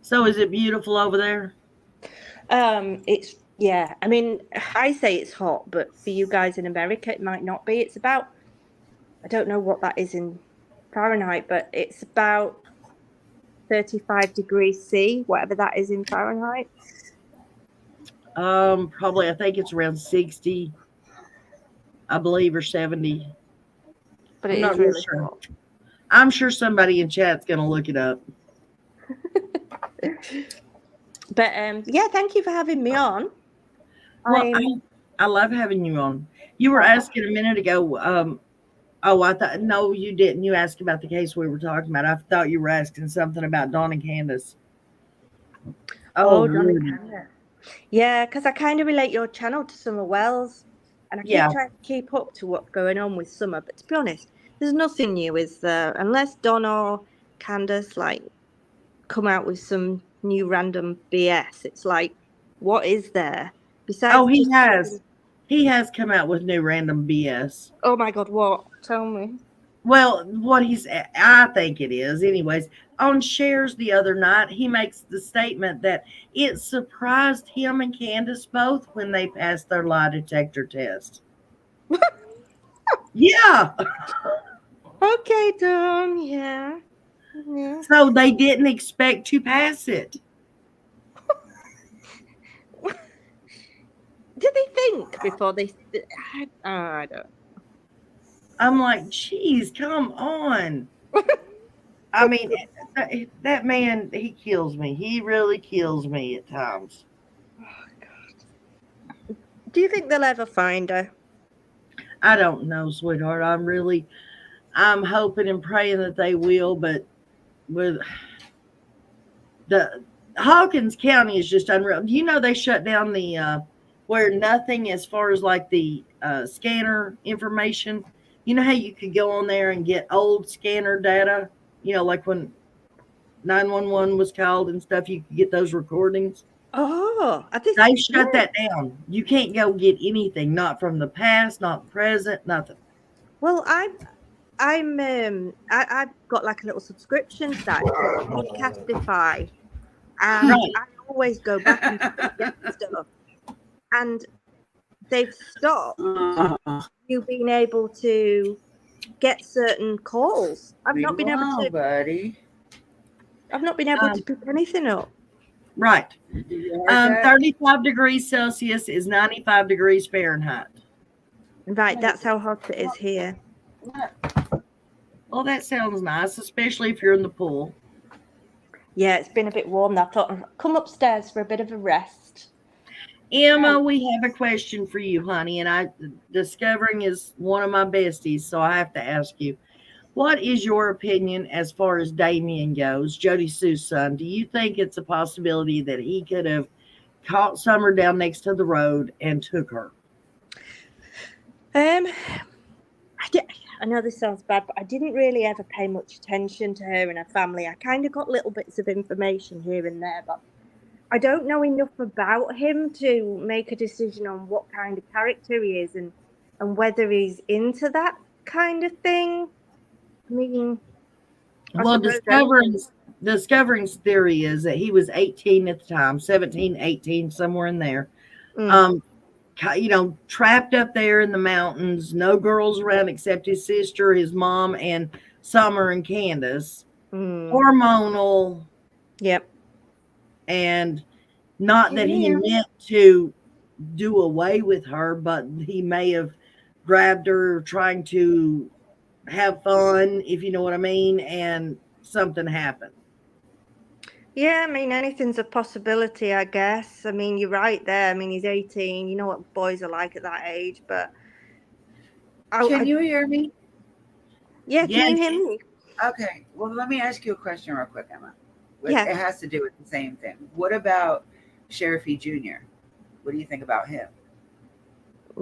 So, is it beautiful over there? It's I mean, I say it's hot, but for you guys in America, it might not be. It's about, I don't know what that is in Fahrenheit, but it's about 35 degrees C, whatever that is in Fahrenheit. Probably, I think it's around 60, I believe, or 70. But it's not really hot. I'm sure somebody in chat's going to look it up. But thank you for having me on. Well, I love having you on. You were asking a minute ago. I thought, no, you didn't. You asked about the case we were talking about. I thought you were asking something about Dawn and Candace. Oh, Dawn and Candace. Yeah, because I kind of relate your channel to Summer Wells, and I keep trying to keep up to what's going on with Summer. But to be honest, there's nothing new, is there? Unless Dawn or Candace come out with some new random BS. It's like, what is there? Besides, he has come out with new random BS. Oh my God, what? Tell me. Well, I think it is, anyways. On Shares the other night, he makes the statement that it surprised him and Candace both when they passed their lie detector test. Yeah. Okay, Dawn. Yeah. Yeah. So they didn't expect to pass it. Did they think before they? I don't. I'm like, geez, come on. I mean, that man, he kills me. He really kills me at times. Do you think they'll ever find her? I don't know, sweetheart. I'm hoping and praying that they will, but with the Hawkins County is just unreal. You know, they shut down the where nothing as far as like the scanner information. You know how you could go on there and get old scanner data, you know, like when 911 was called and stuff, you could get those recordings. Oh, They shut that down. You can't go get anything, not from the past, not present, nothing. Well, I've got like a little subscription site called Podcastify, and Right. I always go back and get stuff. And they've stopped you being able to get certain calls. I've not been able to, buddy. I've not been able to pick anything up. Right. Did you hear that? 35 degrees Celsius is 95 degrees Fahrenheit. Right, that's how hot it is here. Well, that sounds nice, especially if you're in the pool. Yeah, it's been a bit warm. I thought I'd come upstairs for a bit of a rest. Emma, we have a question for you, honey, and Discovering is one of my besties, so I have to ask you. What is your opinion as far as Damien goes, Jody Sue's son? Do you think it's a possibility that he could have caught Summer down next to the road and took her? I know this sounds bad, but I didn't really ever pay much attention to her and her family. I kind of got little bits of information here and there, but I don't know enough about him to make a decision on what kind of character he is and whether he's into that kind of thing. I mean, well, Discovering's theory is that he was 18 at the time, 17, 18, somewhere in there. You know, trapped up there in the mountains, no girls around except his sister, his mom, and Summer and Candace. Hormonal. Yep. And not that he meant to do away with her, but he may have grabbed her trying to have fun, if you know what I mean, and something happened. Yeah, I mean, anything's a possibility, I guess. I mean, you're right there. I mean, he's 18. You know what boys are like at that age, but... Can you hear me? Yeah, can you hear me? Okay. Well, let me ask you a question real quick, Emma. Yeah. It has to do with the same thing. What about Sheriffy Jr.? What do you think about him?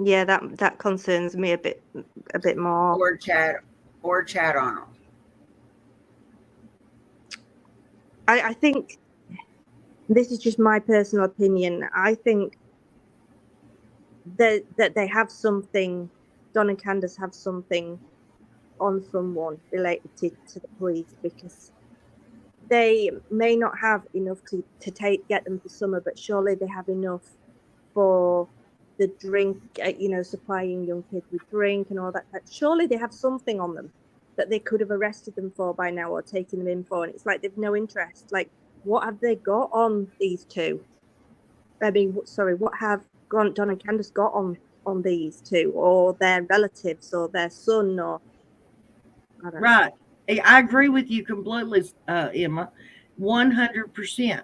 Yeah, that concerns me a bit more. Or Chad Arnold. I think this is just my personal opinion. I think that they have something, Don and Candace have something on someone related to the police, because they may not have enough to get them for Summer, but surely they have enough for the drink, supplying young kids with drink and all that. Surely they have something on them that they could have arrested them for by now or taken them in for, and it's like they've no interest. Like, what have they got on these two? I mean, sorry, what have Don and Candace got on these two, or their relatives, or their son, or I don't know. Right. I agree with you completely, Emma, 100%.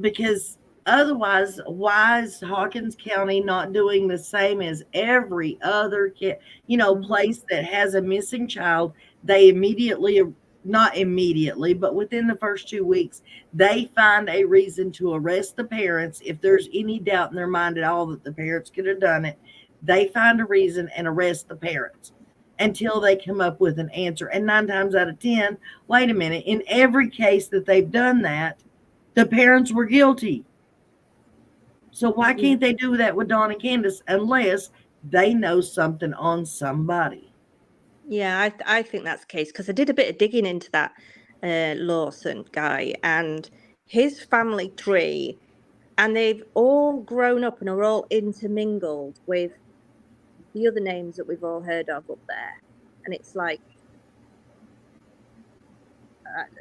Because otherwise, why is Hawkins County not doing the same as every other place that has a missing child? They not immediately, but within the first 2 weeks, they find a reason to arrest the parents. If there's any doubt in their mind at all that the parents could have done it, they find a reason and arrest the parents until they come up with an answer. And 9 times out of 10, wait a minute, in every case that they've done that, the parents were guilty. So why can't they do that with Dawn and Candace unless they know something on somebody? Yeah, I think that's the case because I did a bit of digging into that Lawson guy and his family tree, and they've all grown up and are all intermingled with the other names that we've all heard of up there. And it's like,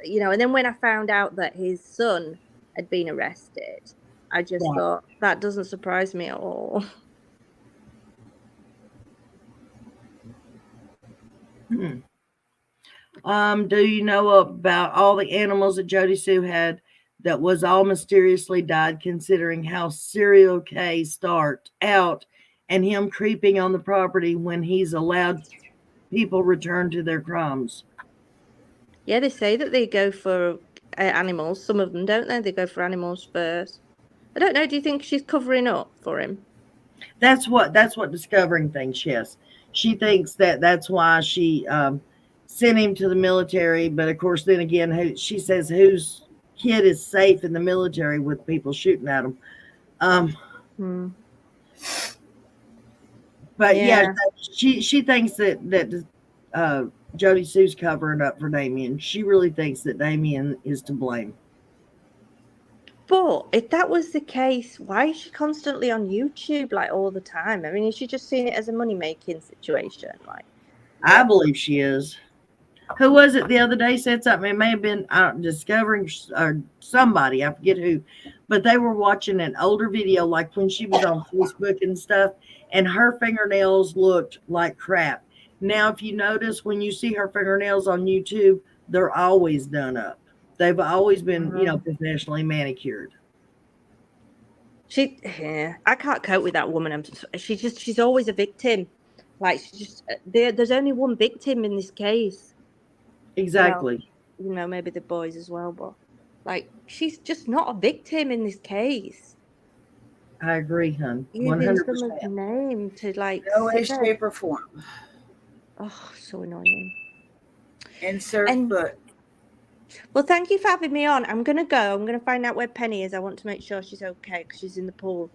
and then when I found out that his son had been arrested, I just Yeah. thought that doesn't surprise me at all. Do you know about all the animals that Jody Sue had that was all mysteriously died, considering how serial K start out and him creeping on the property when he's allowed people return to their crimes? Yeah, they say that they go for animals. Some of them, don't they? They go for animals first. I don't know. Do you think she's covering up for him? That's what discovering thinks. Yes, she thinks that that's why she sent him to the military. But of course, then again, she says whose kid is safe in the military with people shooting at him. Hmm. But yeah, Yeah. she thinks that Jody Sue's covering up for Damien. She really thinks that Damien is to blame. But if that was the case, why is she constantly on YouTube like all the time? I mean, is she just seeing it as a money-making situation? Like, I believe she is. Who was it the other day said something? It may have been Discovering or somebody, I forget who, but they were watching an older video, like when she was on Facebook and stuff, and her fingernails looked like crap. Now, if you notice, when you see her fingernails on YouTube, they're always done up. They've always been, professionally manicured. I can't cope with that woman. She's always a victim. Like, there's only one victim in this case. Exactly. Well, maybe the boys as well, but like, she's just not a victim in this case. I agree, hun. Using 100%. someone's name to like No way, sit there. shape, or form. Oh, so annoying. Insert foot. Well, thank you for having me on. I'm gonna go. I'm gonna find out where Penny is. I want to make sure she's okay because she's in the pool.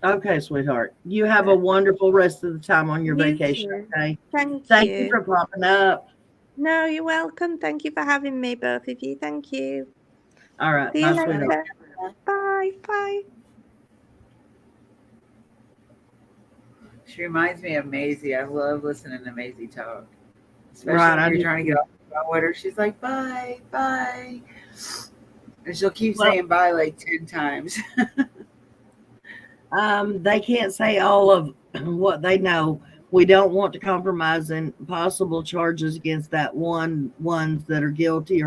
Okay, sweetheart. You have a wonderful rest of the time on your vacation. Too. Okay. Thank you for popping up. No, you're welcome. Thank you for having me, both of you. Thank you. All right. See you later. Bye. Bye. She reminds me of Maisie. I love listening to Maisie talk. Especially when you're trying to get off the phone with her. She's like, bye, bye. And she'll keep saying bye like 10 times. They can't say all of what they know. We don't want to compromise in possible charges against that ones that are guilty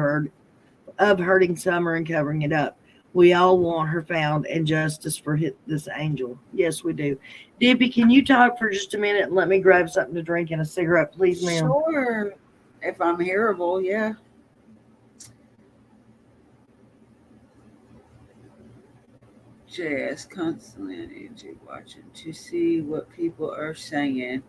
of hurting Summer and covering it up. We all want her found and justice for this angel. Yes, we do. Dippy, can you talk for just a minute and let me grab something to drink and a cigarette, please, ma'am? Sure. If I'm hearable, yeah. JS constantly on YouTube watching to see what people are saying.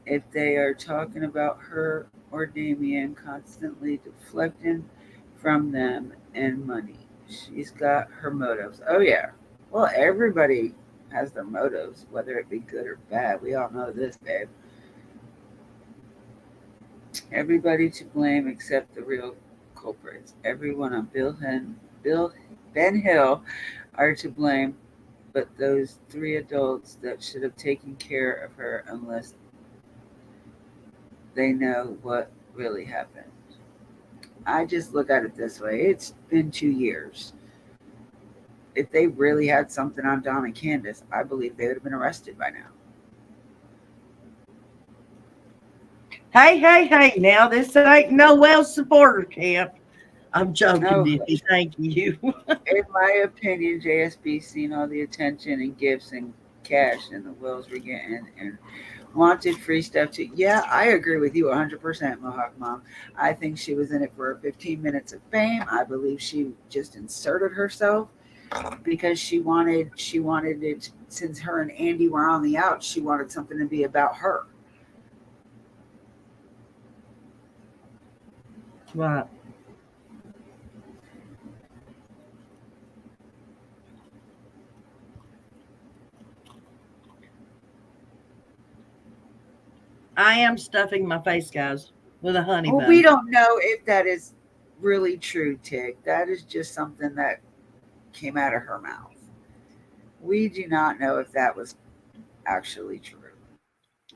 If they are talking about her or Damien, constantly deflecting from them and money. She's got her motives. Oh, yeah. Well, everybody has their motives, whether it be good or bad. We all know this, babe. Everybody to blame except the real culprits. Everyone on Ben Hill are to blame, but those 3 adults that should have taken care of her unless they know what really happened. I just look at it this way. It's been 2 years. If they really had something on Don and Candace, I believe they would have been arrested by now. Hey, now this ain't no Wells supporter camp. I'm joking, No. Dippy. Thank you. In my opinion, JSB seen all the attention and gifts and cash and the Wells were getting and wanted free stuff too. Yeah, I agree with you 100%, Mohawk Mom. I think she was in it for 15 minutes of fame. I believe she just inserted herself because she wanted it. Since her and Andy were on the outs, she wanted something to be about her. Right. I am stuffing my face, guys, with a honey Well, bun. we don't know if that is really true, Tick. That is just something that came out of her mouth. We do not know if that was actually true.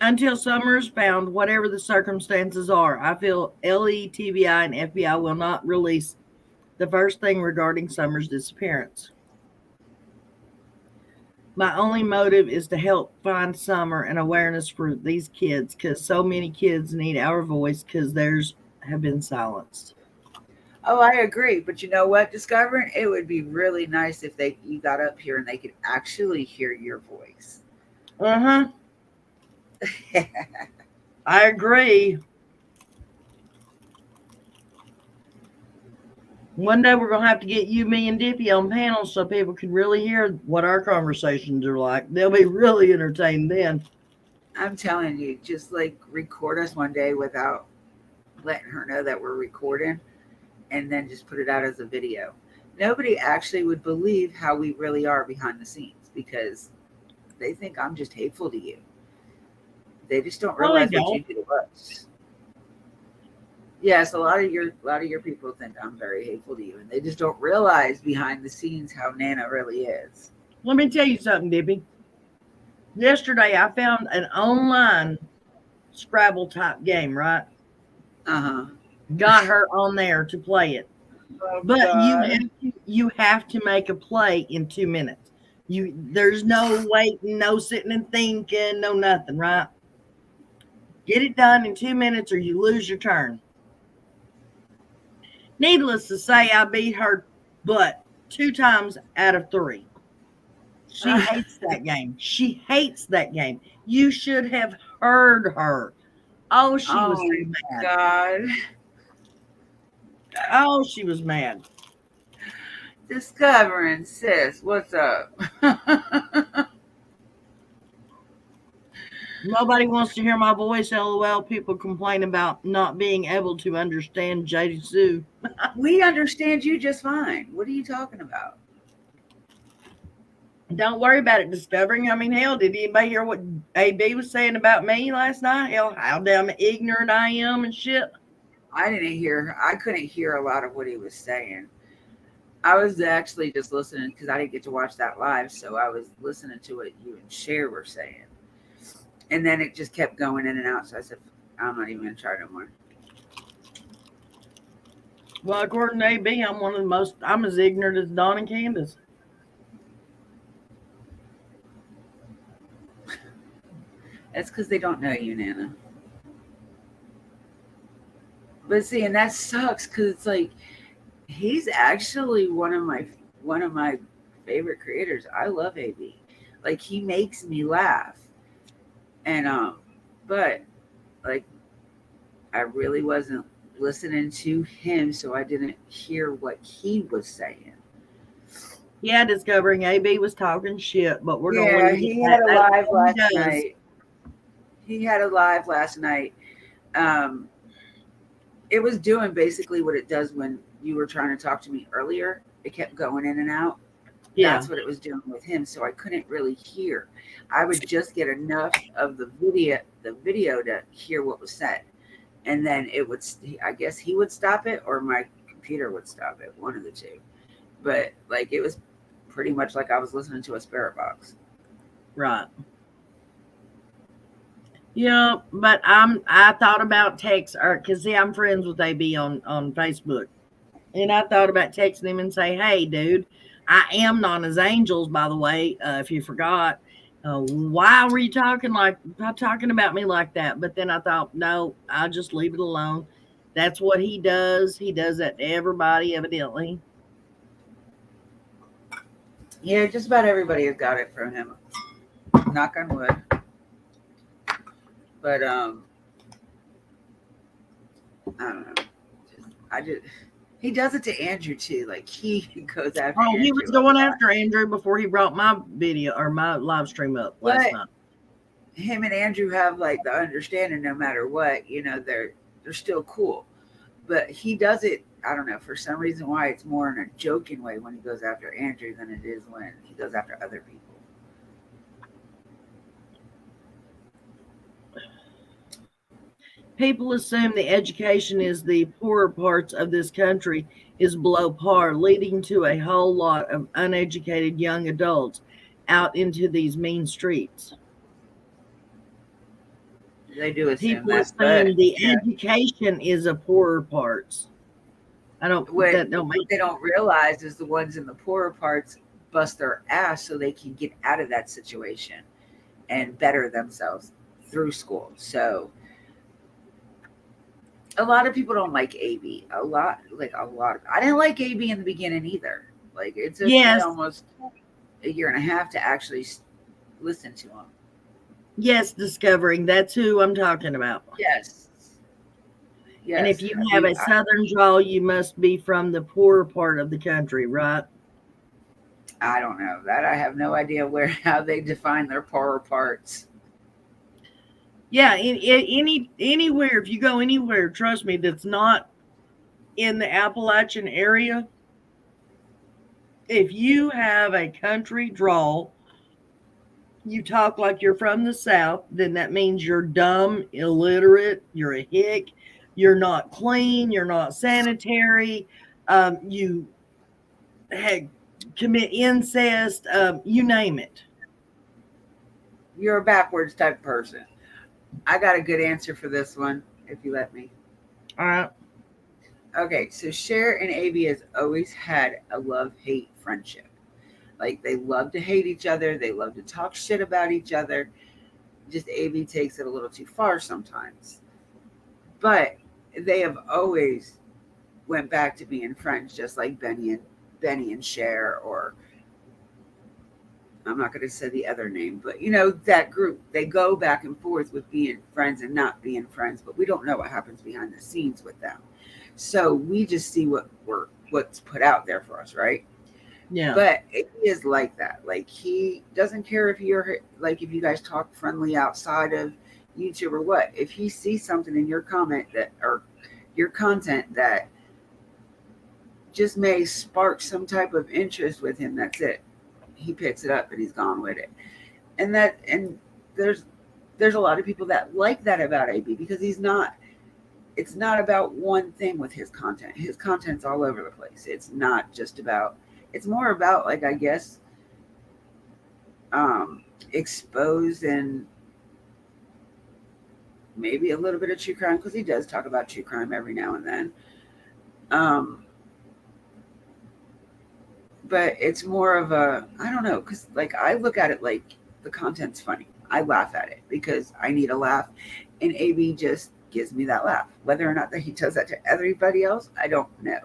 Until Summer is found, whatever the circumstances are, I feel LE, TBI, and FBI will not release the first thing regarding Summer's disappearance. My only motive is to help find Summer and awareness for these kids because so many kids need our voice because theirs have been silenced. Oh, I agree. But you know what, Discovering? It would be really nice if you got up here and they could actually hear your voice. Uh-huh. I agree. One day we're going to have to get you, me, and Dippy on panels so people can really hear what our conversations are like. They'll be really entertained then. I'm telling you, just like record us one day without letting her know that we're recording and then just put it out as a video. Nobody actually would believe how we really are behind the scenes because they think I'm just hateful to you. They just don't realize what you do to us. Yes, a lot of your people think I'm very hateful to you, and they just don't realize behind the scenes how Nana really is. Let me tell you something, Dippy. Yesterday I found an online Scrabble type game, right? Uh-huh. Got her on there to play it. Oh, but God. you have to make a play in 2 minutes. There's no waiting, no sitting and thinking, no nothing, right? Get it done in 2 minutes or you lose your turn. Needless to say, I beat her butt 2 times out of 3. She hates that game. She hates that game. You should have heard her. Oh, she was so mad. God. Oh, she was mad. Discovering, sis, what's up? Nobody wants to hear my voice, LOL. People complain about not being able to understand JD Sue. We understand you just fine. What are you talking about? Don't worry about it, Discovering. I mean, hell, did anybody hear what AB was saying about me last night? Hell, how damn ignorant I am and shit. I couldn't hear a lot of what he was saying. I was actually just listening because I didn't get to watch that live, so I was listening to what you and Cher were saying. And then it just kept going in and out, so I said, I'm not even going to try no more. Well, according to AB, I'm as ignorant as Dawn and Candace. That's because they don't know you, Nana. But see, and that sucks because it's like he's actually one of my favorite creators. I love AB. Like he makes me laugh. And but like I really wasn't listening to him, so I didn't hear what he was saying. Yeah, Discovering AB was talking shit, but we're gonna leave he had a live last night. He had a live last night. It was doing basically what it does when you were trying to talk to me earlier. It kept going in and out. Yeah. That's what it was doing with him. So I couldn't really hear. I would just get enough of the video to hear what was said. And then I guess he would stop it or my computer would stop it. One of the two. But like, it was pretty much like I was listening to a spirit box. Right. Yeah, but I thought about text because see, I'm friends with AB on Facebook. And I thought about texting him and say, hey, dude, I am Nana's Angels, by the way, if you forgot. Why were you talking about me like that? But then I thought, no, I'll just leave it alone. That's what he does. He does that to everybody, evidently. Yeah, just about everybody has got it from him. Knock on wood. But I don't know. He does it to Andrew too. Like he goes after. Oh, he was going after Andrew before he brought my video or my live stream up last night. Him and Andrew have like the understanding, no matter what, they're still cool. But he does it. I don't know, for some reason why it's more in a joking way when he goes after Andrew than it is when he goes after other people. People assume the education is the poorer parts of this country is below par, leading to a whole lot of uneducated young adults out into these mean streets. They do assume People that, but assume the yeah, education is a poorer parts. I don't what that don't make they don't realize is the ones in the poorer parts bust their ass so they can get out of that situation and better themselves through school. So a lot of people don't like AB. A lot. I didn't like AB in the beginning either. Like it took me yes, almost a year and a half to actually listen to him. yes, discovering that's who I'm talking about. Yes. Yes. And if you have a southern drawl, you must be from the poorer part of the country, right? I don't know that. I have no idea how they define their poorer parts. Yeah, anywhere, if you go anywhere, trust me, that's not in the Appalachian area, if you have a country drawl, you talk like you're from the South, then that means you're dumb, illiterate, you're a hick, you're not clean, you're not sanitary, you commit incest, you name it. You're a backwards type person. I got a good answer for this one, if you let me. All right. Okay, so Cher and AB has always had a love-hate friendship. Like they love to hate each other. They love to talk shit about each other. Just AB takes it a little too far sometimes. But they have always went back to being friends, just like Benny and Cher, or I'm not going to say the other name, but you know, that group, they go back and forth with being friends and not being friends, but we don't know what happens behind the scenes with them. So we just see what's put out there for us, right? Yeah. But it is like that. Like he doesn't care if you're like, if you guys talk friendly outside of YouTube or what. If he sees something in your comment that, or your content that just may spark some type of interest with him, that's it. He picks it up and he's gone with it. And there's a lot of people that like that about AB because it's not about one thing with his content. His content's all over the place. It's not just about, it's more about, like, I guess, expose and maybe a little bit of true crime, because he does talk about true crime every now and then. But it's more of a, I don't know, because like I look at it like the content's funny. I laugh at it because I need a laugh, and AB just gives me that laugh. Whether or not that he does that to everybody else, I don't know.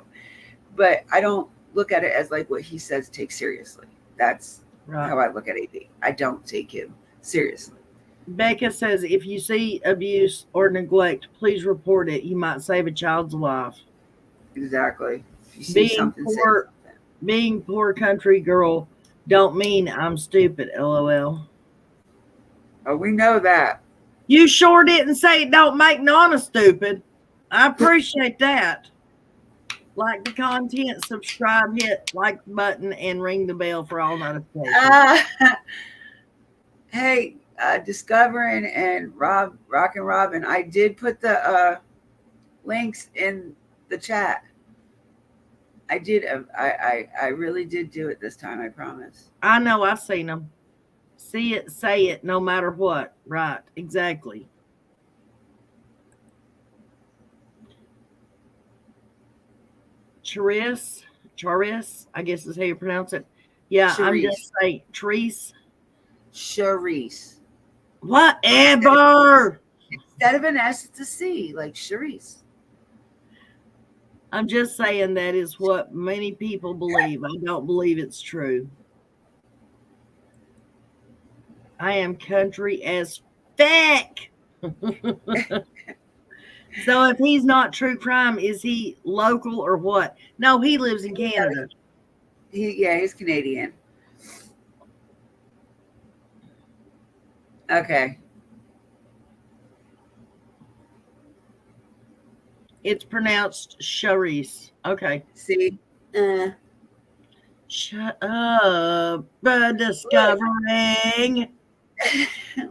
But I don't look at it as like what he says take seriously. That's right. How I look at AB. I don't take him seriously. Becca says, if you see abuse or neglect, please report it. You might save a child's life. Exactly. If you see something, being poor country girl don't mean I'm stupid, LOL. Oh, we know that. You sure didn't say it don't make Nana stupid. I appreciate that. Like the content, subscribe, hit like button, and ring the bell for all notifications. Hey, Discovering and Rockin' Robin, I did put the links in the chat. I did. I really did do it this time. I promise. I know. I've seen them. See it, say it, no matter what. Right. Exactly. Charis, I guess is how you pronounce it. Yeah, Charisse. I'm just saying Treese. Charisse. Whatever. Instead of an S, it's a C, like Charisse. I'm just saying that is what many people believe. I don't believe it's true. I am country as fuck. So if he's not true crime, is he local or what? No, he lives in Canada. He's Canadian. Okay. It's pronounced Charisse. Okay. See? Shut up. Discovering.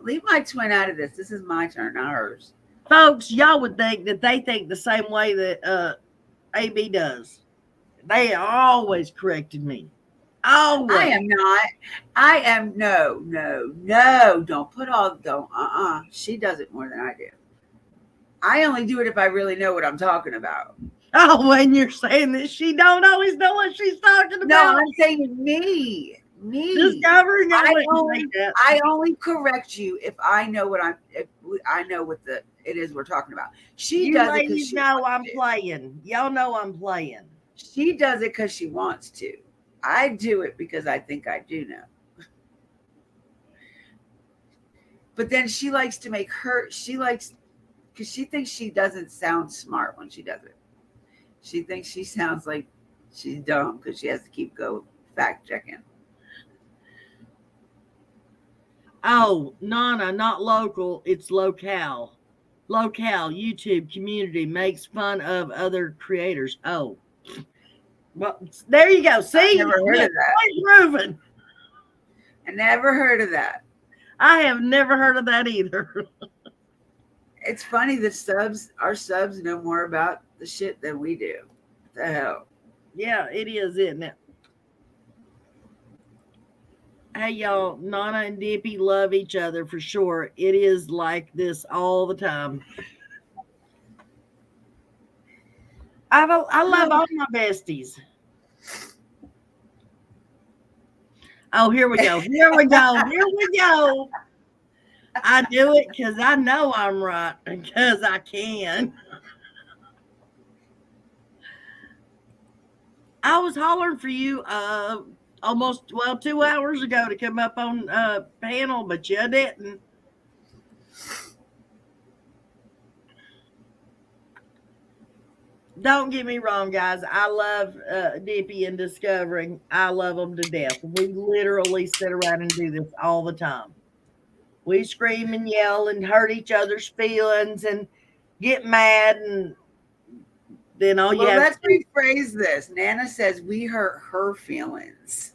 Leave my twin out of this. This is my turn, not hers. Folks, y'all would think that they think the same way that AB does. They always corrected me. Always. I am not. I am no. Don't put all don't. She does it more than I do. I only do it if I really know what I'm talking about. Oh, when you're saying that she don't always know what she's talking about. No, I'm saying me. Discovering I only correct you if I know what if I know what it is we're talking about. She does it because she know I'm playing. Y'all know I'm playing. She does it because she wants to. I do it because I think I do know. But then she likes to make because she thinks she doesn't sound smart when she does it. She thinks she sounds like she's dumb because she has to keep fact checking. Oh, Nana, not local, it's locale. Locale, YouTube community makes fun of other creators. Oh. Well, there you go. See? I never heard of that. Proven. I never heard of that. I have never heard of that either. It's funny our subs know more about the shit than we do. What the hell? Yeah, it is, isn't it? Hey, y'all, Nana and Dippy love each other for sure. It is like this all the time. I love all my besties. Oh, here we go. I do it because I know I'm right, because I can. I was hollering for you almost 2 hours ago to come up on panel, but you didn't. Don't get me wrong, guys. I love Dippy and Discovering. I love them to death. We literally sit around and do this all the time. We scream and yell and hurt each other's feelings and get mad, and then all you have. Let's rephrase this. Nana says we hurt her feelings.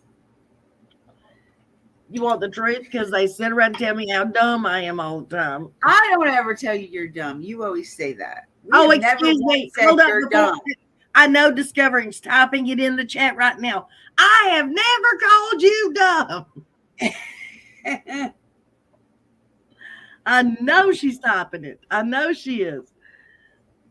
You want the truth? Because they sit around and tell me how dumb I am all the time. I don't ever tell you you're dumb. You always say that. Excuse me. Hold up. I know Discovering's typing it in the chat right now. I have never called you dumb. I know she's typing it. I know she is.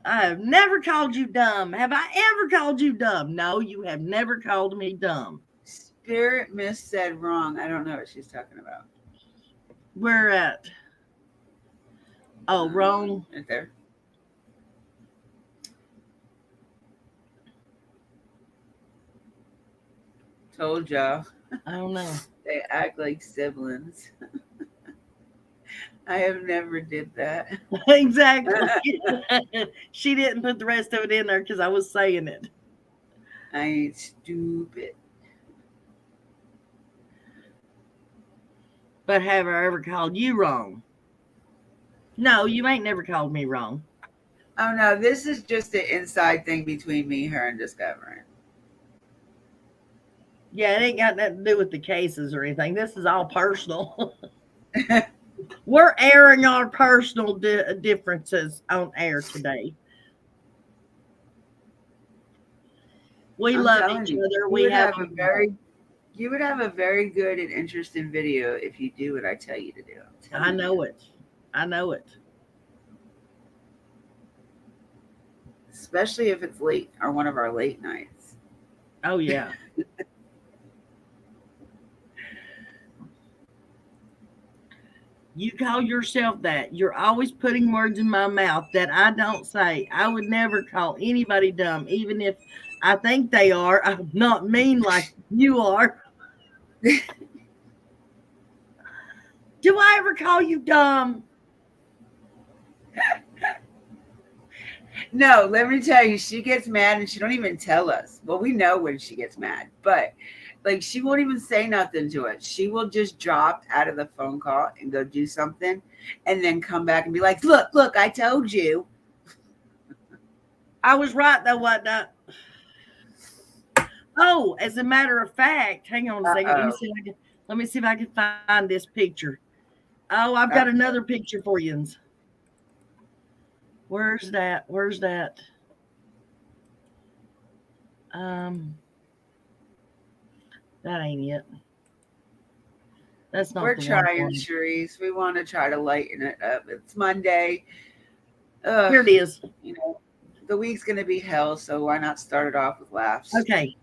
I have never called you dumb. Have I ever called you dumb? No, you have never called me dumb. Spirit Miss said wrong. I don't know what she's talking about. Where at? Oh, wrong. Right there. Told y'all. I don't know. They act like siblings. I have never did that. Exactly. She didn't put the rest of it in there because I was saying it. I ain't stupid. But have I ever called you wrong? No, you ain't never called me wrong. Oh no, this is just an inside thing between me, her, and Discovering. Yeah, it ain't got nothing to do with the cases or anything. This is all personal. We're airing our personal differences on air today. We love each other. You would have a very good and interesting video if you do what I tell you to do. I know it. Especially if it's late or one of our late nights. Oh, yeah. You call yourself that. You're always putting words in my mouth that I don't say. I would never call anybody dumb, even if I think they are. I'm not mean like you are. Do I ever call you dumb? No, let me tell you, she gets mad and she don't even tell us. Well, we know when she gets mad, but like she won't even say nothing to us. She will just drop out of the phone call and go do something and then come back and be like, look, I told you. I was right though, what not? Oh, as a matter of fact, hang on a second. Let me see if I can find this picture. Oh, I've got another picture for you. Where's that? That ain't it. That's not We're the one. trying, Cherise. We want to try to lighten it up. It's Monday. Here it is. You know, the week's going to be hell, so why not start it off with laughs? Okay.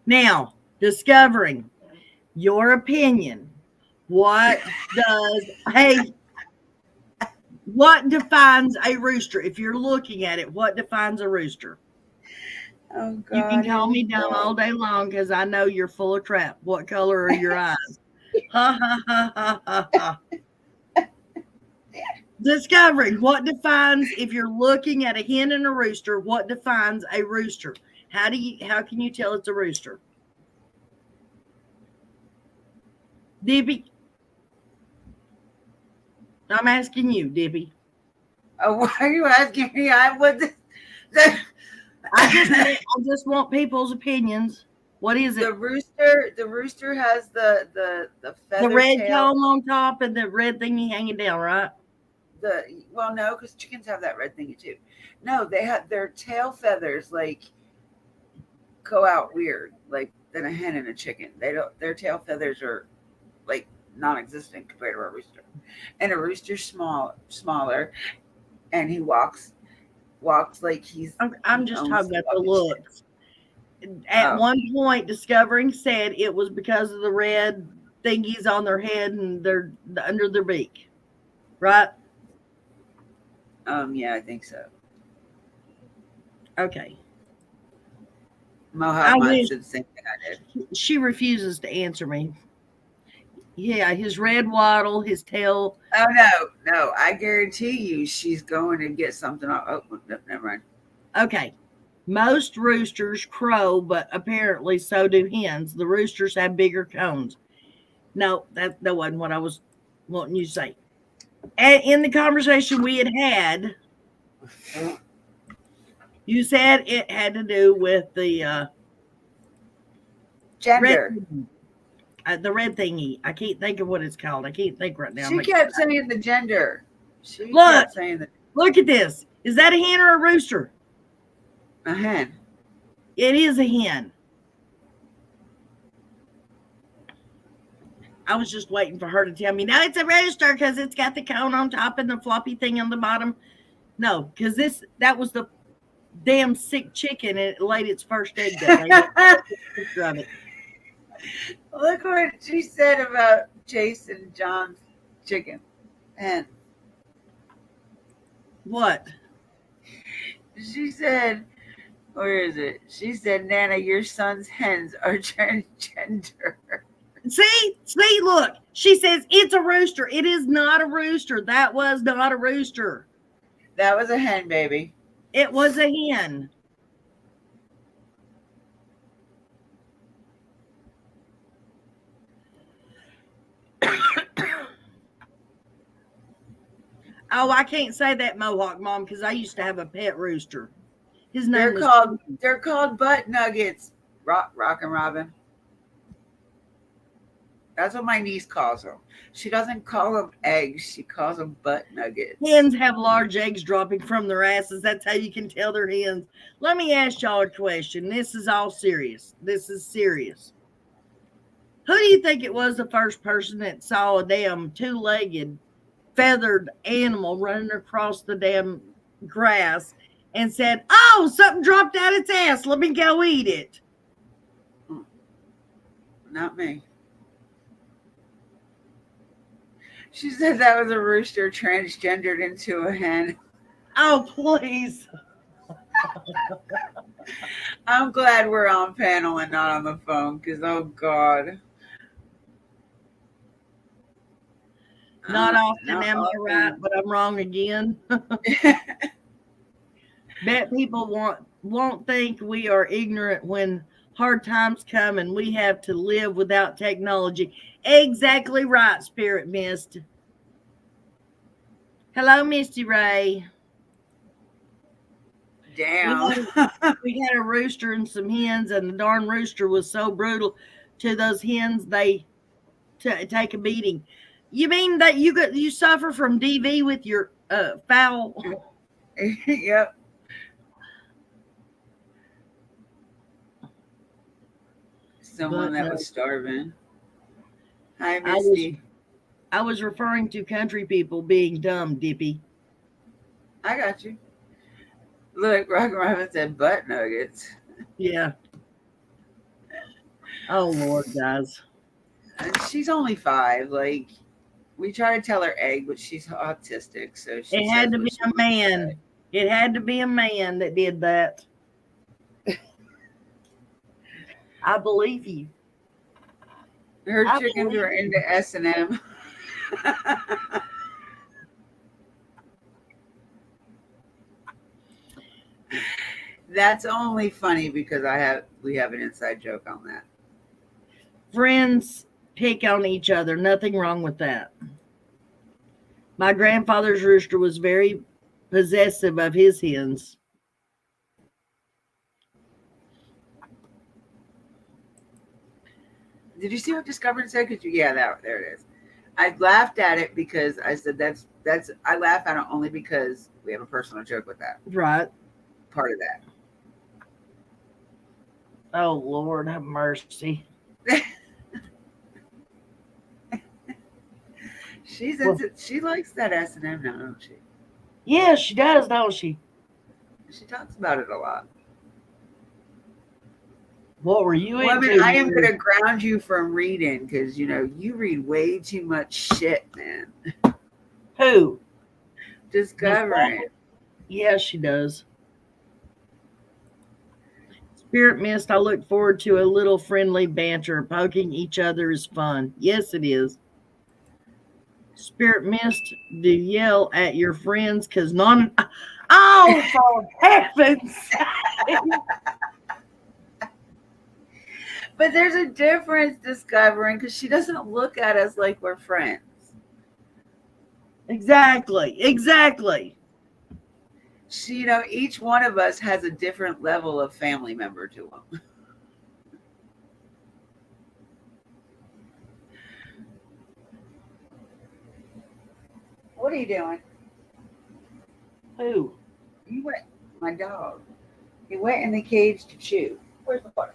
Now, discovering your opinion. What defines a rooster? If you're looking at it, what defines a rooster? Oh, God. You can call me dumb all day long because I know you're full of crap. What color are your eyes? Ha ha ha ha ha ha. Discovering what defines, if you're looking at a hen and a rooster, what defines a rooster? How can you tell it's a rooster? Dippy. I'm asking you, Dippy. Oh, why are you asking me? I just want people's opinions. What is it? The rooster has the feather the red tail. comb on top and the red thingy hanging down, right? Well, no, because chickens have that red thingy too. No, they have their tail feathers like go out weird, like than a hen and a chicken. Their tail feathers are like non-existent compared to a rooster. And a rooster's smaller, and he walks like he's. I'm just talking about the looks. At one point, Discovering said it was because of the red thingies on their head and under their beak, right? Yeah, I think so. Okay. Mohawk might said the same thing I did. She refuses to answer me. Yeah, his red wattle, his tail. Oh no! I guarantee you, she's going to get something. Oh, never mind. Okay. Most roosters crow, but apparently so do hens. The roosters have bigger cones. No, that wasn't what I was wanting you to say. And in the conversation we had, you said it had to do with the gender. The red thingy. I can't think of what it's called. I can't think right now. She kept saying the gender. Look at this. Is that a hen or a rooster? A hen. It is a hen. I was just waiting for her to tell me, no, it's a rooster because it's got the cone on top and the floppy thing on the bottom. No, because that was the damn sick chicken and it laid its first egg that day. Look what she said about Jason John's chicken. And what? She said, where is it? She said, Nana, your son's hens are transgender. See, look. She says it's a rooster. It is not a rooster. That was not a rooster. That was a hen, baby. It was a hen. Oh, I can't say that, Mohawk Mom, because I used to have a pet rooster. His name they're called butt nuggets. Rock and Robin. That's what my niece calls them. She doesn't call them eggs. She calls them butt nuggets. Hens have large eggs dropping from their asses. That's how you can tell they're hens. Let me ask y'all a question. This is all serious. This is serious. Who do you think it was the first person that saw a damn two-legged feathered animal running across the damn grass and said, oh, something dropped out its ass. Let me go eat it? Not me. She said that was a rooster transgendered into a hen. Oh, please. I'm glad we're on panel and not on the phone because, oh, God. Not often am I right, but I'm wrong again. Bet people won't think we are ignorant when hard times come and we have to live without technology. Exactly right, Spirit Mist. Hello, Misty Ray. Damn. We had a rooster and some hens, and the darn rooster was so brutal to those hens, they take a beating. You mean that you suffer from DV with your fowl? Yep. Someone But that no, was starving. Hi, I was Misty. I was referring to country people being dumb, Dippy. I got you. Look, Rock Robin said butt nuggets. Yeah. Oh Lord, guys. And she's only 5. Like, we try to tell her egg, but she's autistic, so she It had says to what be she a wants to say. man. It had to be a man that did that. I believe you. Her I chickens believe are you. into S&M. That's only funny because we have an inside joke on that. Friends pick on each other. Nothing wrong with that. My grandfather's rooster was very possessive of his hens. Did you see what Discovered said? Yeah, there it is. I laughed at it because I said that's I laugh at it only because we have a personal joke with that Right. part of that. Oh Lord, have mercy. She likes that S&M now, don't she? Yeah, she does, don't she? She talks about it a lot. What were you Woman, into? I am going to ground you from reading because, you read way too much shit, man. Who? Discovering. Yeah, she does. Spirit Mist, I look forward to a little friendly banter. Poking each other is fun. Yes, it is. Spirit Mist, do yell at your friends because none. Oh, for heaven's sake. But there's a difference, Discovering, because she doesn't look at us like we're friends. Exactly. She, each one of us has a different level of family member to them. What are you doing? Who? My dog. He went in the cage to chew. Where's the water?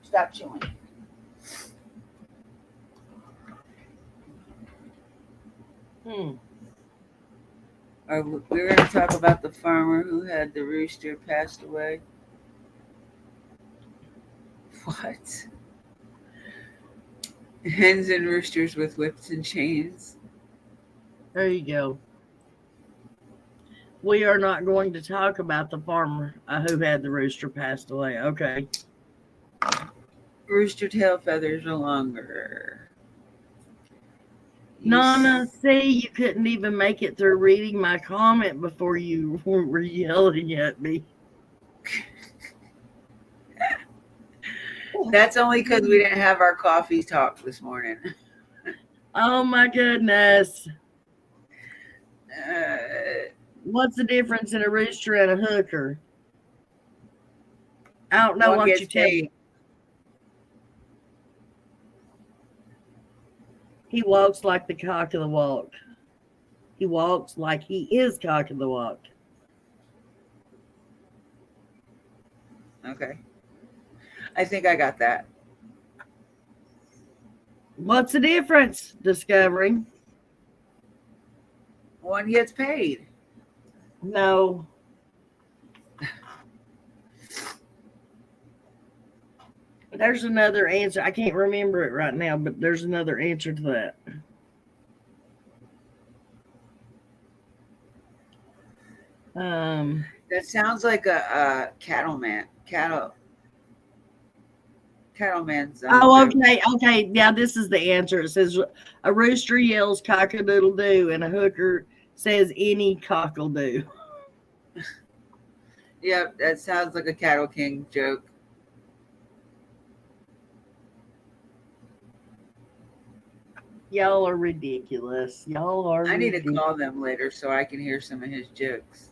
Stop chewing. We're going to talk about the farmer who had the rooster passed away. What? Hens and roosters with whips and chains. There you go. We are not going to talk about the farmer who had the rooster passed away. Okay. Rooster tail feathers are longer. Nana, see, you couldn't even make it through reading my comment before you were yelling at me. That's only because we didn't have our coffee talk this morning. Oh my goodness. What's the difference in a rooster and a hooker? I don't know what you tell me. He walks like the cock of the walk. He walks like he is cock of the walk. Okay. I think I got that. What's the difference? Discovering. One gets paid. No. There's another answer. I can't remember it right now, but there's another answer to that. That sounds like a cattleman. Cattleman's. Oh, okay. Yeah, this is the answer. It says a rooster yells cock-a-doodle-doo, and a hooker says any cockle-doo. Yep, that sounds like a Cattle King joke. Y'all are ridiculous. I need to call them later so I can hear some of his jokes.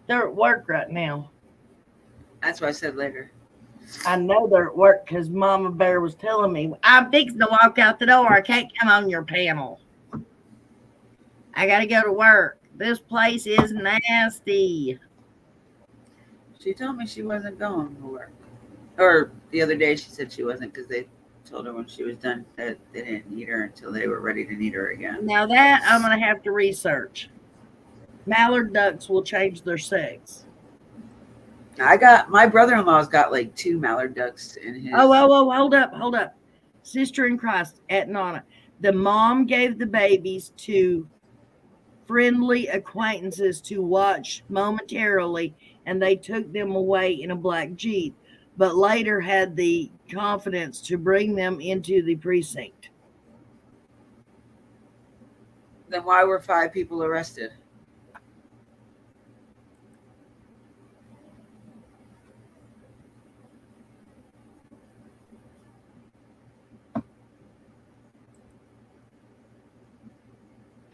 They're at work right now. That's why I said later. I know they're at work because Mama Bear was telling me, I'm fixing to walk out the door. I can't come on your panel. I got to go to work. This place is nasty. She told me she wasn't going to work. Or the other day she said she wasn't because they told her when she was done that they didn't need her until they were ready to need her again. Now that I'm going to have to research. Mallard ducks will change their sex. My brother-in-law's got like 2 mallard ducks in his. Oh, hold up. Sister in Christ at Nana. The mom gave the babies to friendly acquaintances to watch momentarily, and they took them away in a black Jeep, but later had the confidence to bring them into the precinct. Then why were 5 people arrested?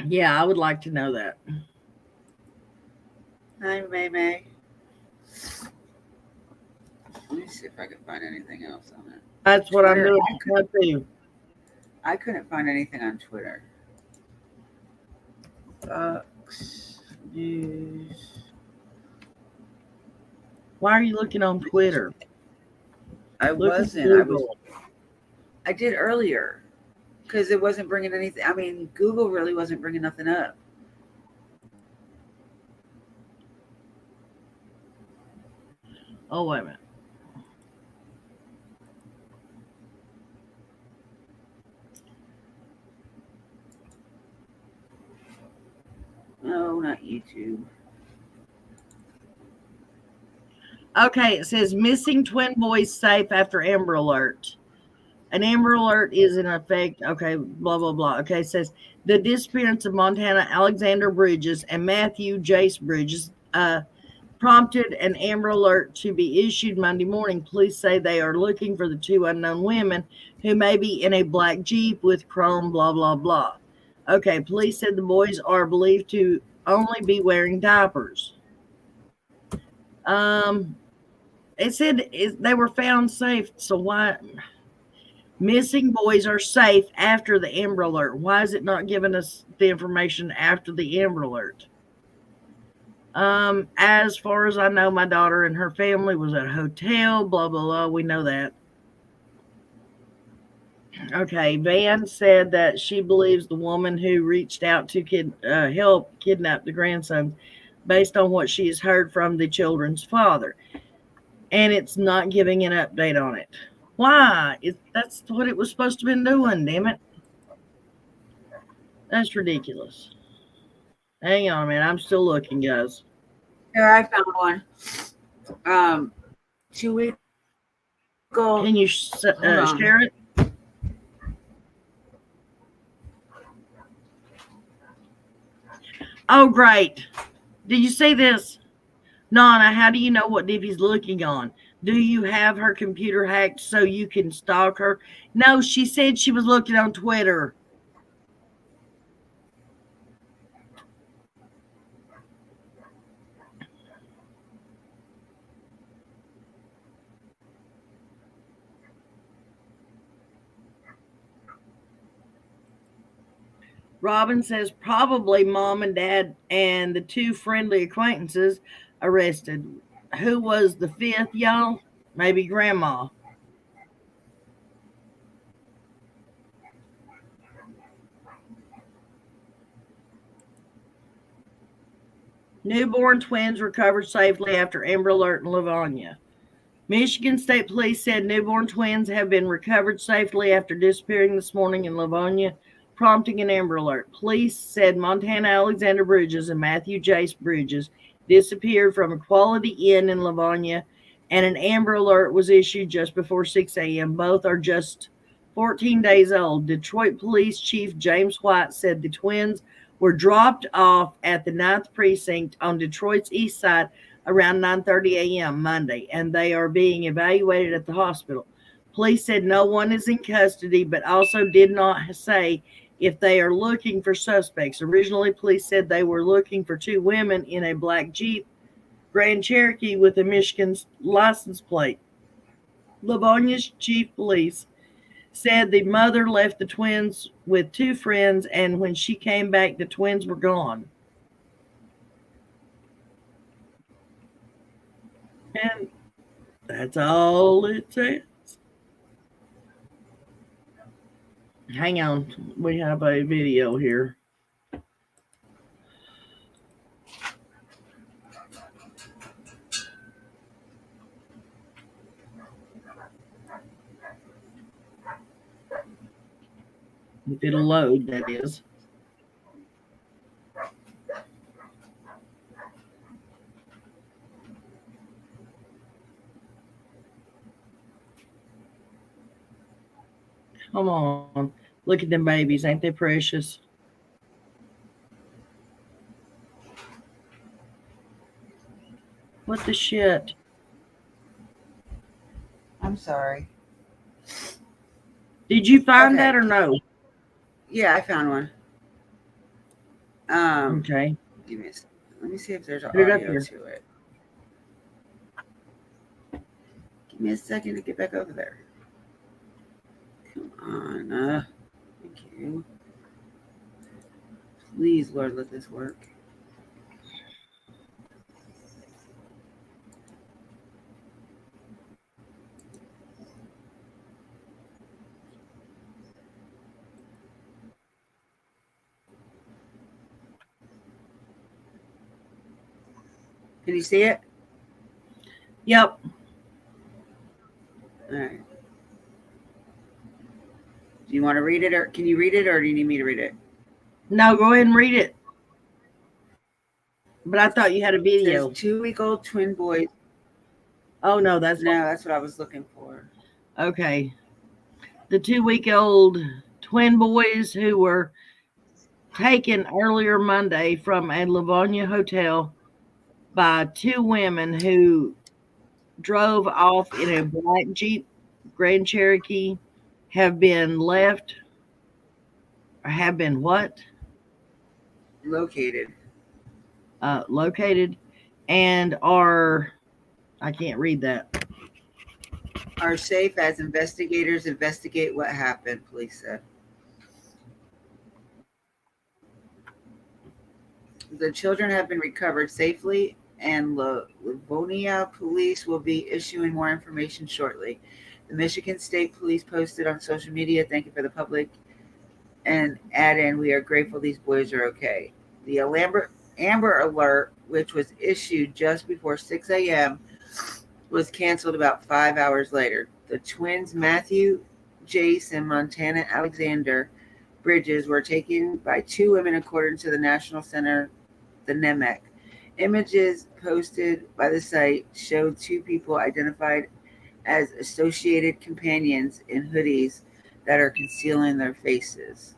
Yeah, I would like to know that. Hi, May. Let me see if I can find anything else on it. That's what Twitter, I'm doing too. I couldn't find anything on Twitter. Fox News. Why are you looking on Twitter? I wasn't. I did earlier because it wasn't bringing anything. I mean, Google really wasn't bringing nothing up. Oh, wait a minute. No, not YouTube. Okay, it says missing twin boys safe after Amber Alert. An Amber Alert is in effect. Okay, blah, blah, blah. Okay, it says the disappearance of Montana Alexander Bridges and Matthew Jace Bridges prompted an Amber Alert to be issued Monday morning. Police say they are looking for the 2 unknown women who may be in a black Jeep with chrome, blah, blah, blah. Okay, police said the boys are believed to only be wearing diapers. It said they were found safe, so why? Missing boys are safe after the Amber Alert. Why is it not giving us the information after the Amber Alert? As far as I know, my daughter and her family was at a hotel, blah, blah, blah. We know that. Okay, Van said that she believes the woman who reached out to help kidnap the grandsons based on what she has heard from the children's father. And it's not giving an update on it. Why? That's what it was supposed to have been doing, damn it. That's ridiculous. Hang on a minute. I'm still looking, guys. Here, I found one. 2 weeks ago. Can you share it? Oh, great. Did you see this? Nana, how do you know what Dippy's looking on? Do you have her computer hacked so you can stalk her? No, she said she was looking on Twitter. Robin says probably mom and dad and the 2 friendly acquaintances arrested. Who was the 5th, y'all? Maybe grandma. Newborn twins recovered safely after Amber Alert in Livonia. Michigan State Police said newborn twins have been recovered safely after disappearing this morning in Livonia, prompting an Amber Alert. Police said Montana Alexander Bridges and Matthew Jace Bridges disappeared from a Quality Inn in Livonia, and an Amber Alert was issued just before 6 a.m. Both are just 14 days old. Detroit Police Chief James White said the twins were dropped off at the 9th Precinct on Detroit's east side around 9:30 a.m. Monday, and they are being evaluated at the hospital. Police said no one is in custody, but also did not say if they are looking for suspects. Originally, police said they were looking for 2 women in a black Jeep Grand Cherokee with a Michigan license plate. Livonia's chief police said the mother left the twins with two friends, and when she came back, the twins were gone. And that's all it says. Hang on, we have a video here. If it'll load, that is. Come on. Look at them babies. Ain't they precious? What the shit? I'm sorry. Did you find Okay. that or no? Yeah, I found one. Okay. Give me a second. Let me see if there's an Put it up audio here. to it. Give me a second to get back over there. Come on. Thank you. Please, Lord, let this work. Can you see it? Yep. All right. Do you want to read it, or can you read it, or do you need me to read it? No, go ahead and read it. But I thought you had a video. There's 2-week-old twin boys. Oh, no, that's what I was looking for. Okay. The 2-week-old twin boys who were taken earlier Monday from a Livonia hotel by two women who drove off in a black Jeep Grand Cherokee have been left, or have been what? Located. Located, and are, I can't read that. Are safe as investigators investigate what happened, police said. The children have been recovered safely, and Livonia police will be issuing more information shortly. The Michigan State Police posted on social media, "Thank you for the public," and add in, "We are grateful these boys are okay." The Amber Alert, which was issued just before 6 a.m., was canceled about 5 hours later. The twins, Matthew, Jace, and Montana Alexander Bridges, were taken by two women, according to the National Center, the NEMEC. Images posted by the site showed two people identified as associated companions in hoodies that are concealing their faces.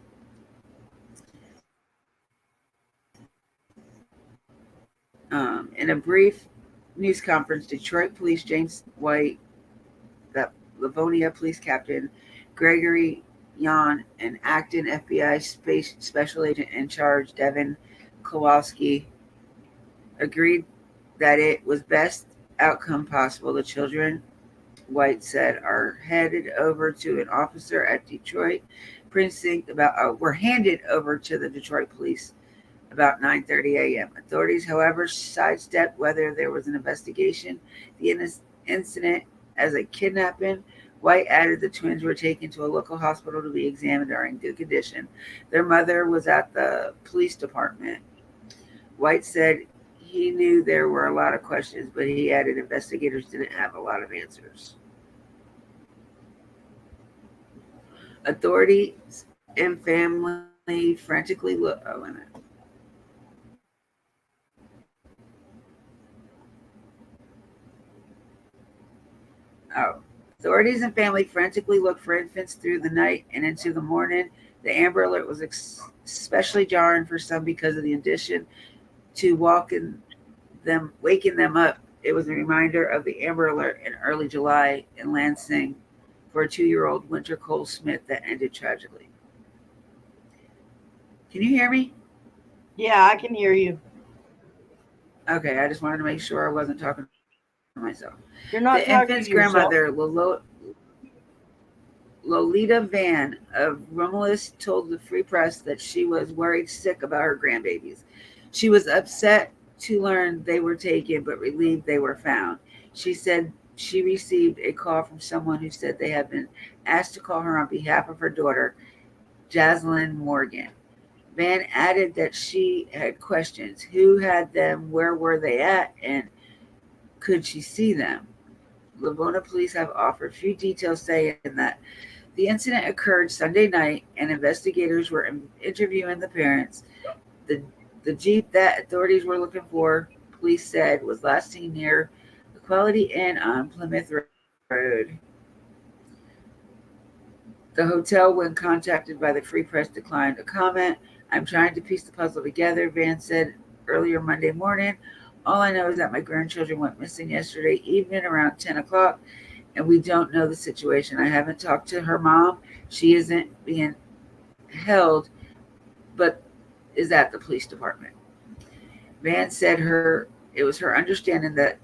In a brief news conference, Detroit Police James White, the Livonia Police Captain Gregory Yon, and Acton FBI Special Agent in charge Devin Kowalski agreed that it was best outcome possible. The children, White said, are headed over to an officer at Detroit precinct were handed over to the Detroit police about 9:30 a.m. Authorities, however, sidestepped whether there was an investigation the incident as a kidnapping. White added the twins were taken to a local hospital to be examined are in good condition. Their mother was at the police department. White said he knew there were a lot of questions, but he added investigators didn't have a lot of answers. Authorities and family frantically look. Oh, wait a minute. Authorities and family frantically looked for infants through the night and into the morning. The Amber Alert was especially jarring for some because of the addition to waking them up. It was a reminder of the Amber Alert in early July in Lansing for a 2-year-old Winter Cole Smith that ended tragically. Can you hear me? Yeah, I can hear you. Okay, I just wanted to make sure I wasn't talking myself. You're not The talking infant's to yourself. grandmother, Lolita Van of Romulus, told the Free Press that she was worried sick about her grandbabies. She was upset to learn they were taken, but relieved they were found. She said she received a call from someone who said they had been asked to call her on behalf of her daughter, Jaslyn Morgan. Van added that she had questions. Who had them? Where were they at? And could she see them? Lavona police have offered few details, saying that the incident occurred Sunday night and investigators were interviewing the parents. The Jeep that authorities were looking for, police said, was last seen near the Quality Inn on Plymouth Road. The hotel, when contacted by the Free Press, declined to comment. I'm trying to piece the puzzle together, Van said earlier Monday morning. All I know is that my grandchildren went missing yesterday evening around 10 o'clock, and we don't know the situation. I haven't talked to her mom. She isn't being held, but is at the police department. Van said it was her understanding that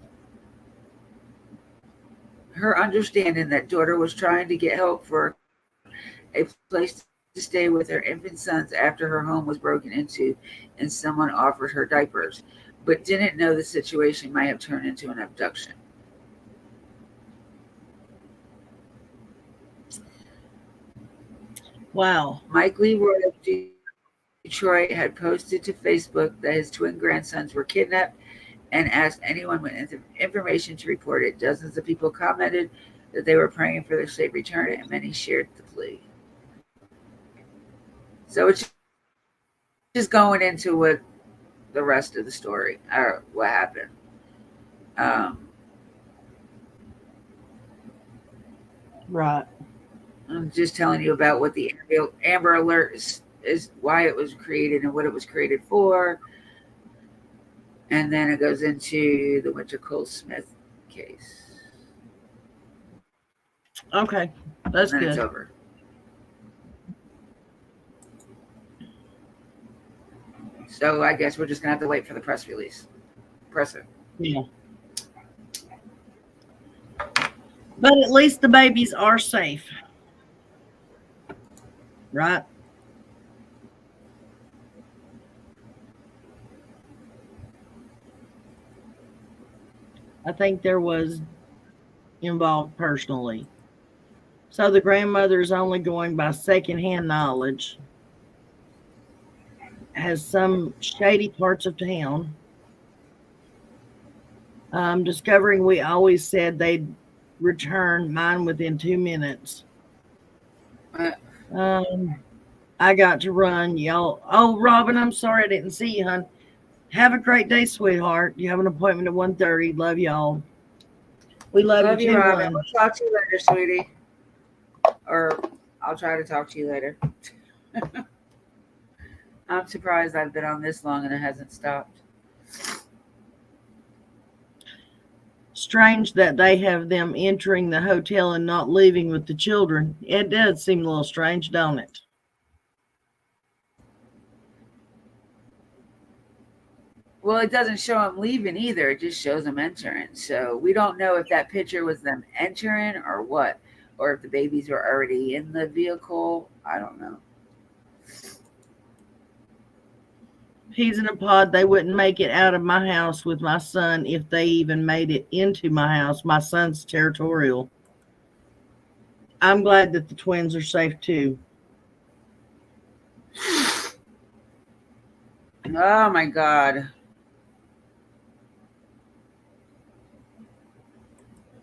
daughter was trying to get help for a place to stay with her infant sons after her home was broken into and someone offered her diapers, but didn't know the situation might have turned into an abduction. Wow. Mike Leroy of Detroit had posted to Facebook that his twin grandsons were kidnapped and asked anyone with information to report it. Dozens of people commented that they were praying for their safe return, and many shared the plea. So it's just going into what the rest of the story, or what happened. Right. I'm just telling you about what the Amber Alert is, why it was created and what it was created for. And then it goes into the Winter Cole Smith case. Okay. That's and then good. It's over. So I guess we're just going to have to wait for the press release. Presser. Yeah. But at least the babies are safe. Right? I think there was involved personally. So the grandmother is only going by secondhand knowledge. Has some shady parts of town. Discovering we always said they'd return mine within 2 minutes. I got to run, y'all. Oh, Robin, I'm sorry I didn't see you, hon. Have a great day, sweetheart. You have an appointment at 1:30. Love y'all. We love you too, Robin. hon. We'll talk to you later, sweetie. Or I'll try to talk to you later. I'm surprised I've been on this long and it hasn't stopped. Strange that they have them entering the hotel and not leaving with the children. It does seem a little strange, don't it? Well, it doesn't show them leaving either. It just shows them entering. So we don't know if that picture was them entering or what, or if the babies were already in the vehicle. I don't know. He's in a pod. They wouldn't make it out of my house with my son if they even made it into my house. My son's territorial. I'm glad that the twins are safe too. Oh my God.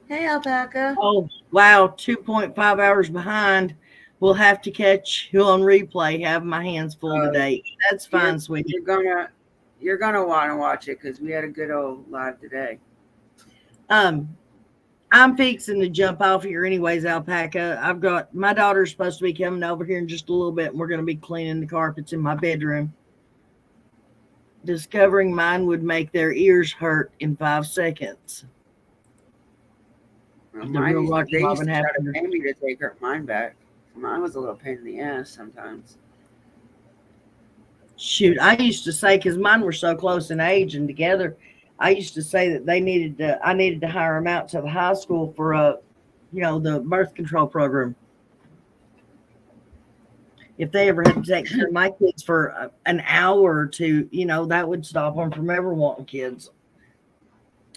Hey, Alpaca. Oh, wow. 2.5 hours behind. We'll have to catch you on replay. Have my hands full today. That's fine, sweetie. You're gonna want to watch it because we had a good old live today. I'm fixing to jump off here anyways, Alpaca. I've got my daughter's supposed to be coming over here in just a little bit, and we're going to be cleaning the carpets in my bedroom. Discovering mine would make their ears hurt in 5 seconds. Well, they used to try to pay me to take mine back. Mine was a little pain in the ass sometimes. Shoot, I used to say, because mine were so close in age and together, I used to say that I needed to hire them out to the high school for the birth control program. If they ever had to take care of my kids for an hour or two, that would stop them from ever wanting kids.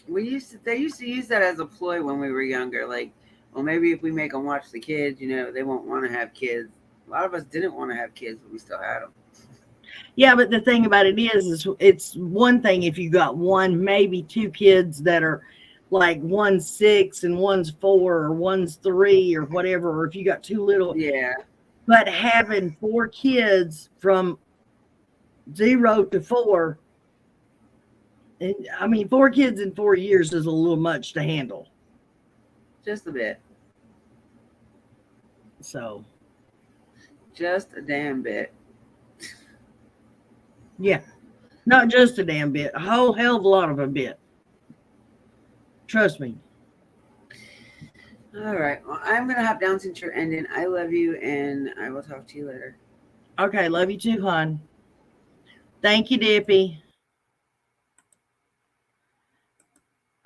They used to use that as a ploy when we were younger. Like, well, maybe if we make them watch the kids, they won't want to have kids. A lot of us didn't want to have kids, but we still had them. Yeah, but the thing about it is it's one thing if you got one, maybe two kids that are like one's 6 and one's 4 or one's 3 or whatever, or if you got two little. Yeah. But having 4 kids from 0 to 4, and I mean 4 kids in 4 years is a little much to handle. Just a bit. So. Just a damn bit. Yeah. Not just a damn bit. A whole hell of a lot of a bit. Trust me. All right. Well, I'm going to hop down since you're ending. I love you, and I will talk to you later. Okay. Love you too, hon. Thank you, Dippy.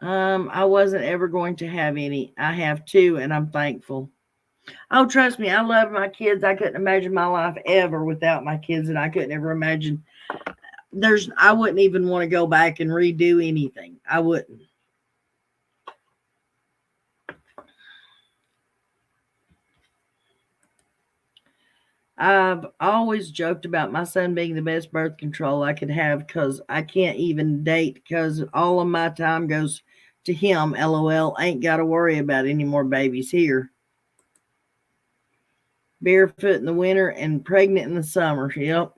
I wasn't ever going to have any. I have 2, and I'm thankful. Oh, trust me. I love my kids. I couldn't imagine my life ever without my kids, and I couldn't ever imagine. I wouldn't even want to go back and redo anything. I wouldn't. I've always joked about my son being the best birth control I could have because I can't even date because all of my time goes to him. LOL. Ain't got to worry about any more babies here. Barefoot in the winter and pregnant in the summer. Yep.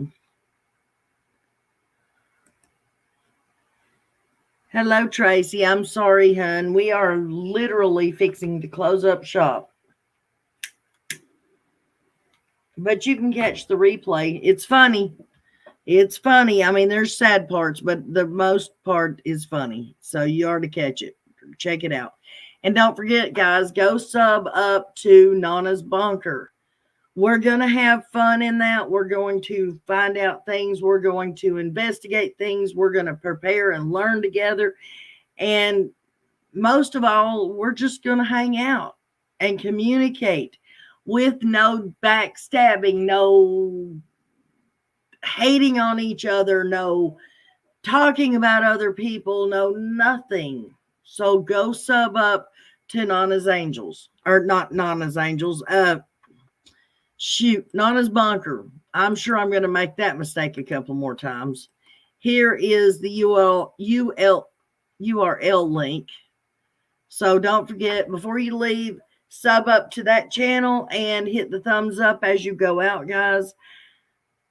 Hello, Tracy. I'm sorry, hun. We are literally fixing to close up shop. But you can catch the replay. It's funny. It's funny. I mean, there's sad parts, but the most part is funny. So you are to catch it. Check it out. And don't forget, guys, go sub up to Nana's Bunker. We're going to have fun in that. We're going to find out things. We're going to investigate things. We're going to prepare and learn together. And most of all, we're just going to hang out and communicate with no backstabbing, no hating on each other, no talking about other people, no nothing. So go sub up to Nana's Angels. Or not Nana's Angels. Nana's Bunker. I'm sure I'm going to make that mistake a couple more times. Here is the URL link. So don't forget, before you leave, sub up to that channel and hit the thumbs up as you go out, guys.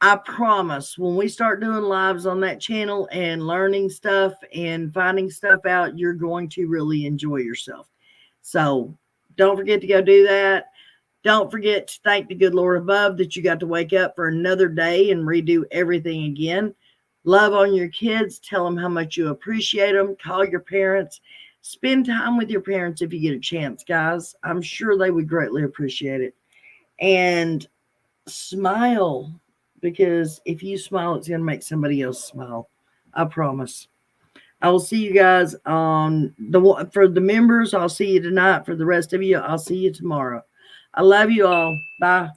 I promise when we start doing lives on that channel and learning stuff and finding stuff out, you're going to really enjoy yourself. So don't forget to go do that. Don't forget to thank the good Lord above that you got to wake up for another day and redo everything again. Love on your kids. Tell them how much you appreciate them. Call your parents. Spend time with your parents if you get a chance, guys. I'm sure they would greatly appreciate it. And smile, because if you smile, it's going to make somebody else smile. I promise. I will see you guys for the members. I'll see you tonight. For the rest of you, I'll see you tomorrow. I love you all. Bye.